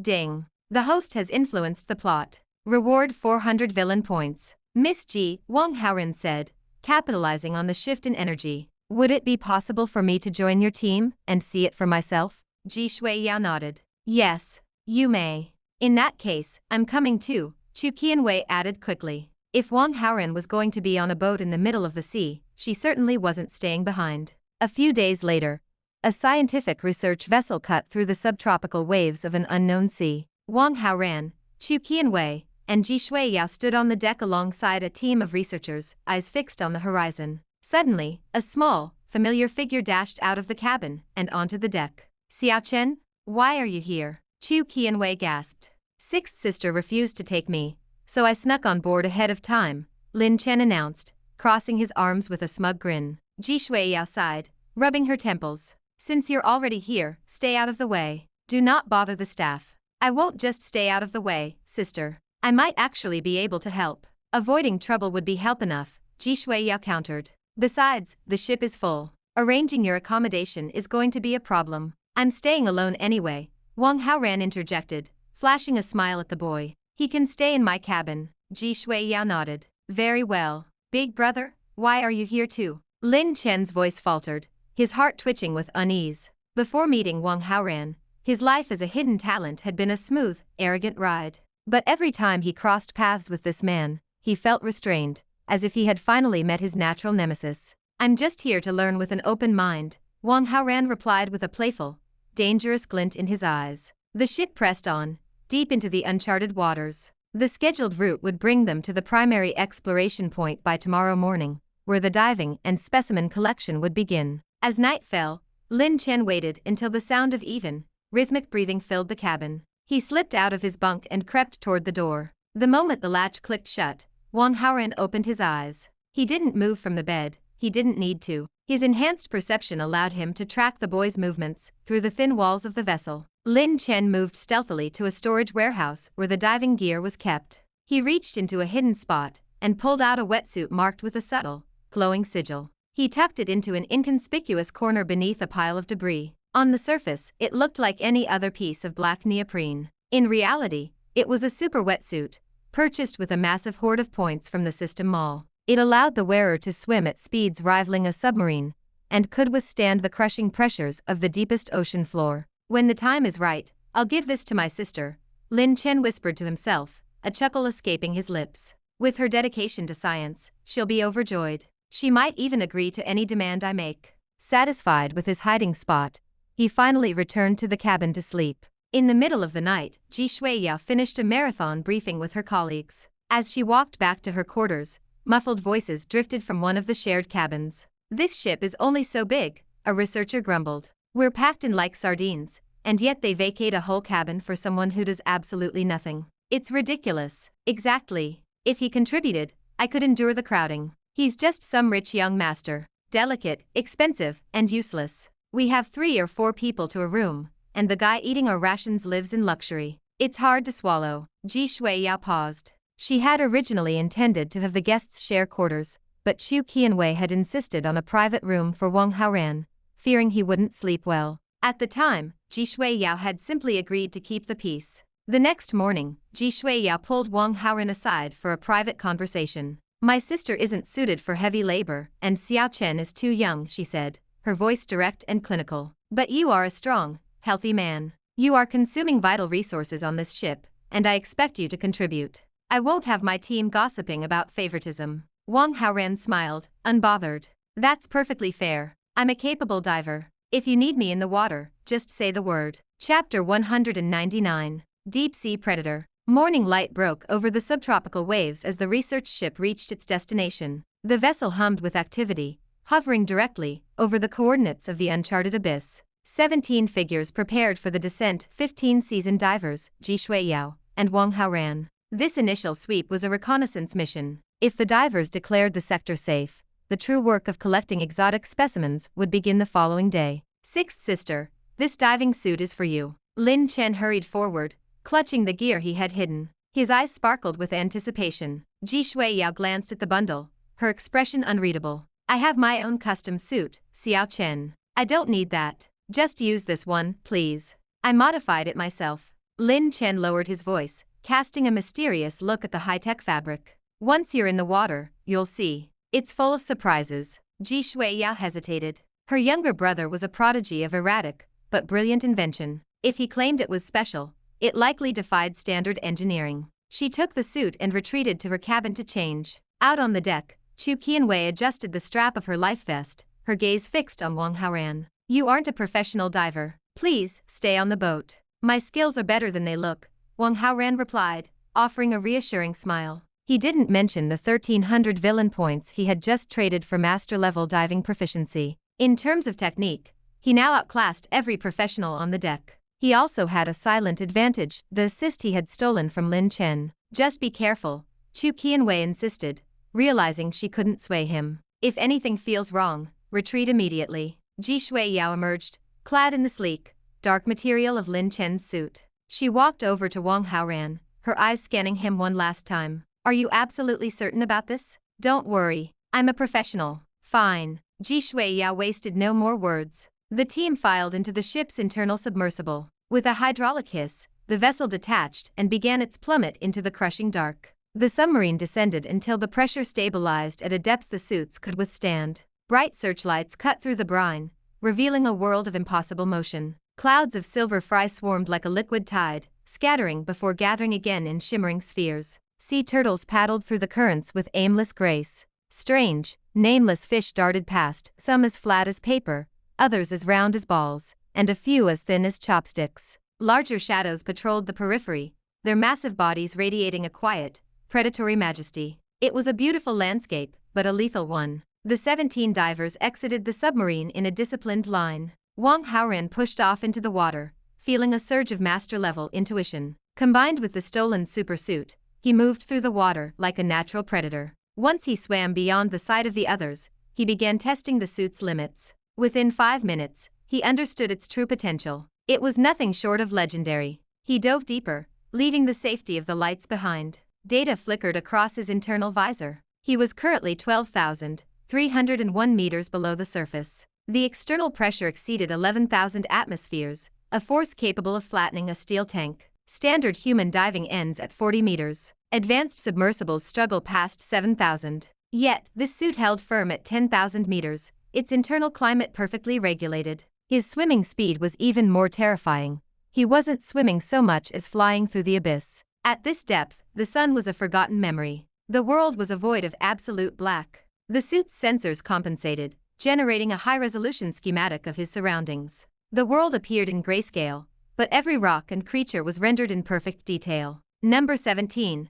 Ding. The host has influenced the plot. Reward 400 villain points. Miss Ji, Wang Haoran said, capitalizing on the shift in energy. Would it be possible for me to join your team and see it for myself? Ji Shuiyao nodded. Yes, you may. In that case, I'm coming too, Chu Qianwei added quickly. If Wang Haoran was going to be on a boat in the middle of the sea, she certainly wasn't staying behind. A few days later, a scientific research vessel cut through the subtropical waves of an unknown sea. Wang Haoran, Chu Qianwei, and Ji Shuiyao stood on the deck alongside a team of researchers, eyes fixed on the horizon. Suddenly, a small, familiar figure dashed out of the cabin and onto the deck. Xiao Chen, why are you here? Chu Qianwei gasped. Sixth sister refused to take me, so I snuck on board ahead of time, Lin Chen announced, crossing his arms with a smug grin. Ji Shuiyao sighed, rubbing her temples. Since you're already here, stay out of the way. Do not bother the staff. I won't just stay out of the way, sister. I might actually be able to help. Avoiding trouble would be help enough, Ji Shuiyao countered. Besides, the ship is full. Arranging your accommodation is going to be a problem. I'm staying alone anyway, Wang Haoran interjected, flashing a smile at the boy. He can stay in my cabin. Ji Shuiyao nodded. Very well. Big brother, why are you here too? Lin Chen's voice faltered, his heart twitching with unease. Before meeting Wang Haoran, his life as a hidden talent had been a smooth, arrogant ride. But every time he crossed paths with this man, he felt restrained, as if he had finally met his natural nemesis. I'm just here to learn with an open mind, Wang Haoran replied with a playful, dangerous glint in his eyes. The ship pressed on, deep into the uncharted waters. The scheduled route would bring them to the primary exploration point by tomorrow morning, where the diving and specimen collection would begin. As night fell, Lin Chen waited until the sound of even, rhythmic breathing filled the cabin. He slipped out of his bunk and crept toward the door. The moment the latch clicked shut, Wang Haoran opened his eyes. He didn't move from the bed, he didn't need to. His enhanced perception allowed him to track the boy's movements through the thin walls of the vessel. Lin Chen moved stealthily to a storage warehouse where the diving gear was kept. He reached into a hidden spot and pulled out a wetsuit marked with a subtle, glowing sigil. He tucked it into an inconspicuous corner beneath a pile of debris. On the surface, it looked like any other piece of black neoprene. In reality, it was a super wetsuit, purchased with a massive hoard of points from the system mall. It allowed the wearer to swim at speeds rivaling a submarine, and could withstand the crushing pressures of the deepest ocean floor. When the time is right, I'll give this to my sister, Lin Chen whispered to himself, a chuckle escaping his lips. With her dedication to science, she'll be overjoyed. She might even agree to any demand I make. Satisfied with his hiding spot, he finally returned to the cabin to sleep. In the middle of the night, Ji Shuiyao finished a marathon briefing with her colleagues. As she walked back to her quarters, muffled voices drifted from one of the shared cabins. This ship is only so big, a researcher grumbled. We're packed in like sardines, and yet they vacate a whole cabin for someone who does absolutely nothing. It's ridiculous. Exactly. If he contributed, I could endure the crowding. He's just some rich young master. Delicate, expensive, and useless. We have 3 or 4 people to a room, and the guy eating our rations lives in luxury. It's hard to swallow. Ji Shuiyao paused. She had originally intended to have the guests share quarters, but Chu Qianwei had insisted on a private room for Wang Haoran, fearing he wouldn't sleep well. At the time, Ji Shuiyao had simply agreed to keep the peace. The next morning, Ji Shuiyao pulled Wang Haoran aside for a private conversation. My sister isn't suited for heavy labor, and Xiao Chen is too young, she said, her voice direct and clinical. But you are a strong, healthy man. You are consuming vital resources on this ship, and I expect you to contribute. I won't have my team gossiping about favoritism. Wang Haoran smiled, unbothered. That's perfectly fair. I'm a capable diver. If you need me in the water, just say the word. Chapter 199. Deep Sea Predator. Morning light broke over the subtropical waves as the research ship reached its destination. The vessel hummed with activity, hovering directly over the coordinates of the uncharted abyss. 17 figures prepared for the descent, 15 seasoned divers, Ji Shuiyao and Wang Haoran. This initial sweep was a reconnaissance mission. If the divers declared the sector safe, the true work of collecting exotic specimens would begin the following day. Sixth sister, this diving suit is for you. Lin Chen hurried forward, clutching the gear he had hidden. His eyes sparkled with anticipation. Ji Shuiyao glanced at the bundle, her expression unreadable. I have my own custom suit, Xiao Chen. I don't need that. Just use this one, please. I modified it myself. Lin Chen lowered his voice, casting a mysterious look at the high-tech fabric. Once you're in the water, you'll see. It's full of surprises. Ji Shuiyao hesitated. Her younger brother was a prodigy of erratic, but brilliant invention. If he claimed it was special, it likely defied standard engineering. She took the suit and retreated to her cabin to change. Out on the deck, Chu Qianwei adjusted the strap of her life vest, her gaze fixed on Wang Haoran. You aren't a professional diver. Please, stay on the boat. My skills are better than they look, Wang Haoran replied, offering a reassuring smile. He didn't mention the 1,300 villain points he had just traded for master-level diving proficiency. In terms of technique, he now outclassed every professional on the deck. He also had a silent advantage, the assist he had stolen from Lin Chen. Just be careful, Chu Qianwei insisted, realizing she couldn't sway him. If anything feels wrong, retreat immediately. Ji Shuiyao emerged, clad in the sleek, dark material of Lin Chen's suit. She walked over to Wang Haoran, her eyes scanning him one last time. Are you absolutely certain about this? Don't worry, I'm a professional. Fine. Ji Shuiyao wasted no more words. The team filed into the ship's internal submersible. With a hydraulic hiss, the vessel detached and began its plummet into the crushing dark. The submarine descended until the pressure stabilized at a depth the suits could withstand. Bright searchlights cut through the brine, revealing a world of impossible motion. Clouds of silver fry swarmed like a liquid tide, scattering before gathering again in shimmering spheres. Sea turtles paddled through the currents with aimless grace. Strange, nameless fish darted past, some as flat as paper, others as round as balls, and a few as thin as chopsticks. Larger shadows patrolled the periphery, their massive bodies radiating a quiet, predatory majesty. It was a beautiful landscape, but a lethal one. The 17 divers exited the submarine in a disciplined line. Wang Haoran pushed off into the water, feeling a surge of master-level intuition. Combined with the stolen supersuit, he moved through the water like a natural predator. Once he swam beyond the sight of the others, he began testing the suit's limits. Within 5 minutes, he understood its true potential. It was nothing short of legendary. He dove deeper, leaving the safety of the lights behind. Data flickered across his internal visor. He was currently 12,301 meters below the surface. The external pressure exceeded 11,000 atmospheres, a force capable of flattening a steel tank. Standard human diving ends at 40 meters. Advanced submersibles struggle past 7,000. Yet, this suit held firm at 10,000 meters, its internal climate perfectly regulated. His swimming speed was even more terrifying. He wasn't swimming so much as flying through the abyss. At this depth, the sun was a forgotten memory. The world was a void of absolute black. The suit's sensors compensated, generating a high-resolution schematic of his surroundings. The world appeared in grayscale, but every rock and creature was rendered in perfect detail. Number 17,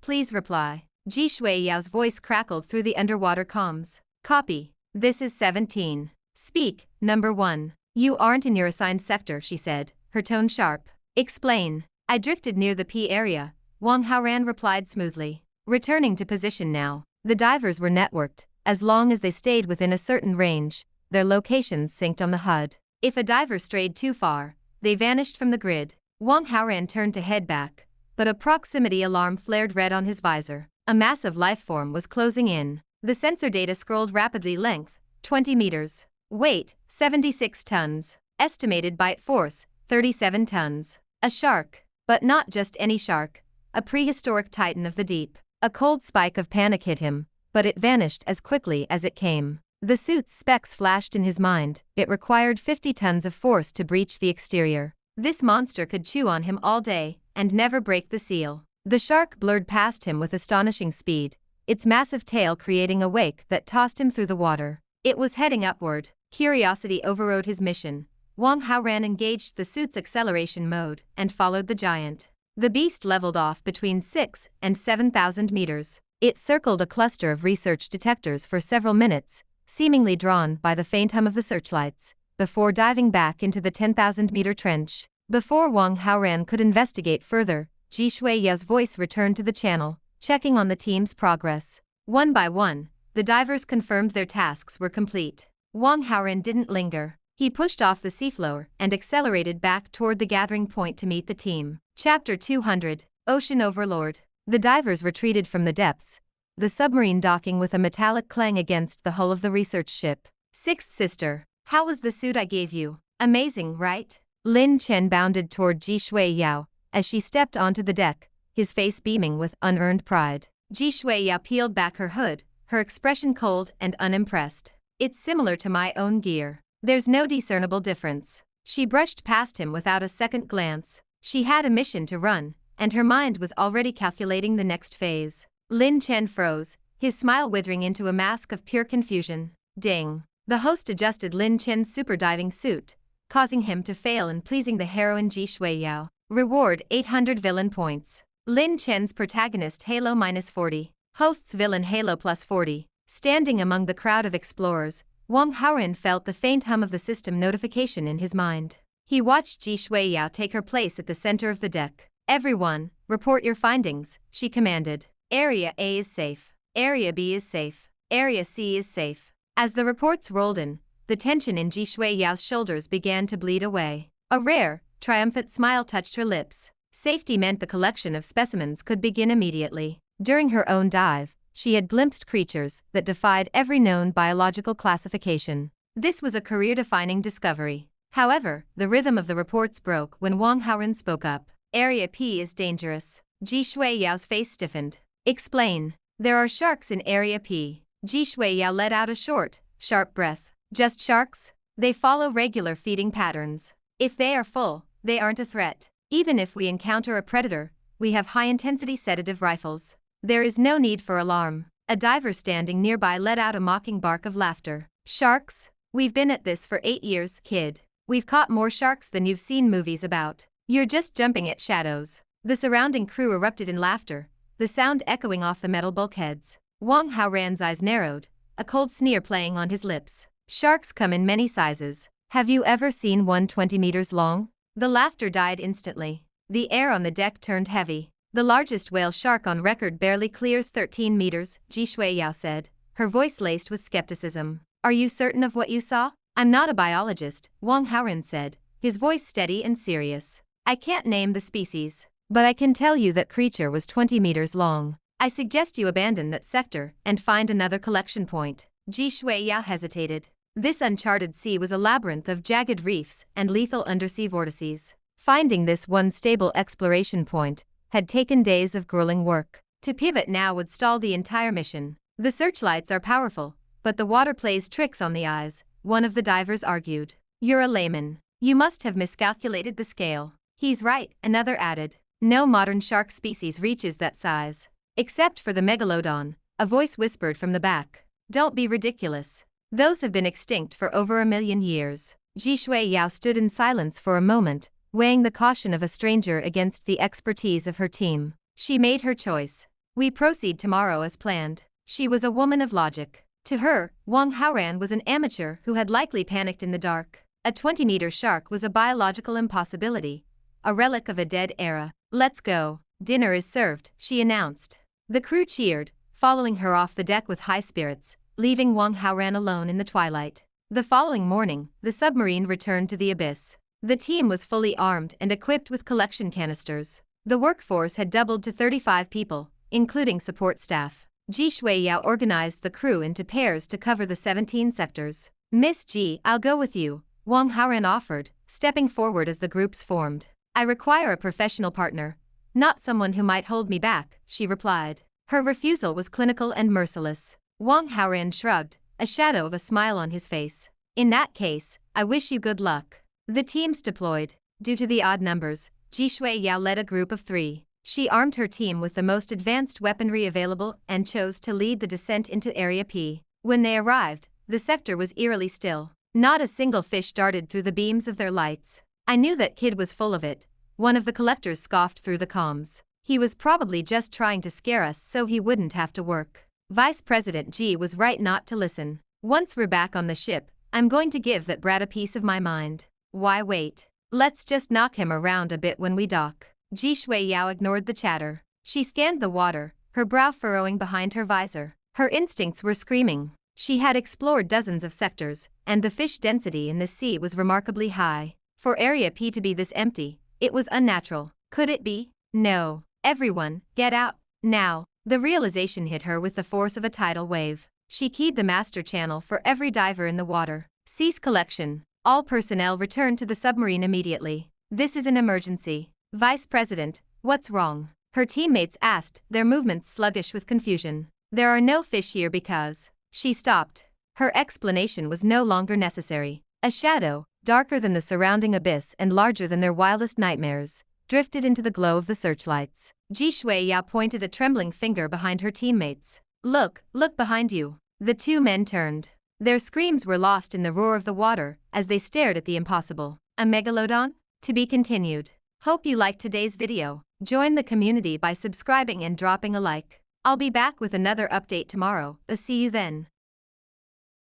please reply. Ji Shuiyao's voice crackled through the underwater comms. Copy. This is 17. Speak, number 1. You aren't in your assigned sector, she said, her tone sharp. Explain. I drifted near the P area, Wang Haoran replied smoothly. Returning to position now. The divers were networked. As long as they stayed within a certain range, their locations synced on the HUD. If a diver strayed too far, they vanished from the grid. Wang Haoran turned to head back, but a proximity alarm flared red on his visor. A massive lifeform was closing in. The sensor data scrolled rapidly. Length, 20 meters. Weight, 76 tons. Estimated bite force, 37 tons. A shark. But not just any shark. A prehistoric titan of the deep. A cold spike of panic hit him, but it vanished as quickly as it came. The suit's specs flashed in his mind. It required 50 tons of force to breach the exterior. This monster could chew on him all day, and never break the seal. The shark blurred past him with astonishing speed, its massive tail creating a wake that tossed him through the water. It was heading upward. Curiosity overrode his mission. Wang Haoran engaged the suit's acceleration mode and followed the giant. The beast leveled off between 6 and 7,000 meters. It circled a cluster of research detectors for several minutes, seemingly drawn by the faint hum of the searchlights, before diving back into the 10,000-meter trench. Before Wang Haoran could investigate further, Ji Shuiyao's voice returned to the channel, checking on the team's progress. One by one, the divers confirmed their tasks were complete. Wang Haoran didn't linger. He pushed off the seafloor and accelerated back toward the gathering point to meet the team. Chapter 200, Ocean Overlord. The divers retreated from the depths, the submarine docking with a metallic clang against the hull of the research ship. Sixth sister, how was the suit I gave you? Amazing, right? Lin Chen bounded toward Ji Shuiyao as she stepped onto the deck, his face beaming with unearned pride. Ji Shuiyao peeled back her hood, her expression cold and unimpressed. It's similar to my own gear. There's no discernible difference. She brushed past him without a second glance. She had a mission to run, and her mind was already calculating the next phase. Lin Chen froze, his smile withering into a mask of pure confusion. Ding! The host adjusted Lin Chen's super diving suit, causing him to fail in pleasing the heroine Ji Shuiyao. Reward 800 villain points. Lin Chen's protagonist Halo -40. Host's villain Halo +40. Standing among the crowd of explorers, Wang Haoran felt the faint hum of the system notification in his mind. He watched Ji Shuiyao take her place at the center of the deck. Everyone, report your findings, she commanded. Area A is safe. Area B is safe. Area C is safe. As the reports rolled in, the tension in Ji Shuiyao's shoulders began to bleed away. A rare, triumphant smile touched her lips. Safety meant the collection of specimens could begin immediately. During her own dive, she had glimpsed creatures that defied every known biological classification. This was a career-defining discovery. However, the rhythm of the reports broke when Wang Haoran spoke up. Area P is dangerous. Ji Shuiyao's face stiffened. Explain. There are sharks in Area P. Ji Shuiyao let out a short, sharp breath. Just sharks? They follow regular feeding patterns. If they are full, they aren't a threat. Even if we encounter a predator, we have high-intensity sedative rifles. There is no need for alarm. A diver standing nearby let out a mocking bark of laughter. Sharks? We've been at this for 8 years, kid. We've caught more sharks than you've seen movies about. You're just jumping at shadows. The surrounding crew erupted in laughter, the sound echoing off the metal bulkheads. Wang Haoran's eyes narrowed, a cold sneer playing on his lips. Sharks come in many sizes. Have you ever seen one 20 meters long? The laughter died instantly. The air on the deck turned heavy. The largest whale shark on record barely clears 13 meters, Ji Shuiyao said, her voice laced with skepticism. Are you certain of what you saw? I'm not a biologist, Wang Haoran said, his voice steady and serious. I can't name the species, but I can tell you that creature was 20 meters long. I suggest you abandon that sector and find another collection point. Ji Shuiyao hesitated. This uncharted sea was a labyrinth of jagged reefs and lethal undersea vortices. Finding this one stable exploration point had taken days of grueling work. To pivot now would stall the entire mission. The searchlights are powerful, but the water plays tricks on the eyes, one of the divers argued. You're a layman. You must have miscalculated the scale. He's right, another added. No modern shark species reaches that size. Except for the Megalodon, a voice whispered from the back. Don't be ridiculous. Those have been extinct for over 1 million years. Ji Shuiyao stood in silence for a moment, weighing the caution of a stranger against the expertise of her team. She made her choice. We proceed tomorrow as planned. She was a woman of logic. To her, Wang Haoran was an amateur who had likely panicked in the dark. A 20-meter shark was a biological impossibility, a relic of a dead era. Let's go. Dinner is served, she announced. The crew cheered, following her off the deck with high spirits, leaving Wang Haoran alone in the twilight. The following morning, the submarine returned to the abyss. The team was fully armed and equipped with collection canisters. The workforce had doubled to 35 people, including support staff. Ji Shuiyao organized the crew into pairs to cover the 17 sectors. Miss Ji, I'll go with you, Wang Haoran offered, stepping forward as the groups formed. I require a professional partner, not someone who might hold me back, she replied. Her refusal was clinical and merciless. Wang Haoran shrugged, a shadow of a smile on his face. In that case, I wish you good luck. The teams deployed. Due to the odd numbers, Ji Shuiyao led a group of 3. She armed her team with the most advanced weaponry available and chose to lead the descent into Area P. When they arrived, the sector was eerily still. Not a single fish darted through the beams of their lights. I knew that kid was full of it, one of the collectors scoffed through the comms. He was probably just trying to scare us so he wouldn't have to work. Vice President Ji was right not to listen. Once we're back on the ship, I'm going to give that brat a piece of my mind. Why wait? Let's just knock him around a bit when we dock. Ji Shuiyao ignored the chatter. She scanned the water, her brow furrowing behind her visor. Her instincts were screaming. She had explored dozens of sectors, and the fish density in the sea was remarkably high. For Area P to be this empty, it was unnatural. Could it be? No. Everyone, get out, now. The realization hit her with the force of a tidal wave. She keyed the master channel for every diver in the water. Cease collection. All personnel return to the submarine immediately. This is an emergency. Vice President, what's wrong? Her teammates asked, their movements sluggish with confusion. There are no fish here because... She stopped. Her explanation was no longer necessary. A shadow, darker than the surrounding abyss and larger than their wildest nightmares, drifted into the glow of the searchlights. Ji Shuiyao pointed a trembling finger behind her teammates. Look behind you. The 2 men turned. Their screams were lost in the roar of the water as they stared at the impossible. A megalodon? To be continued. Hope you liked today's video. Join the community by subscribing and dropping a like. I'll be back with another update tomorrow. See you then.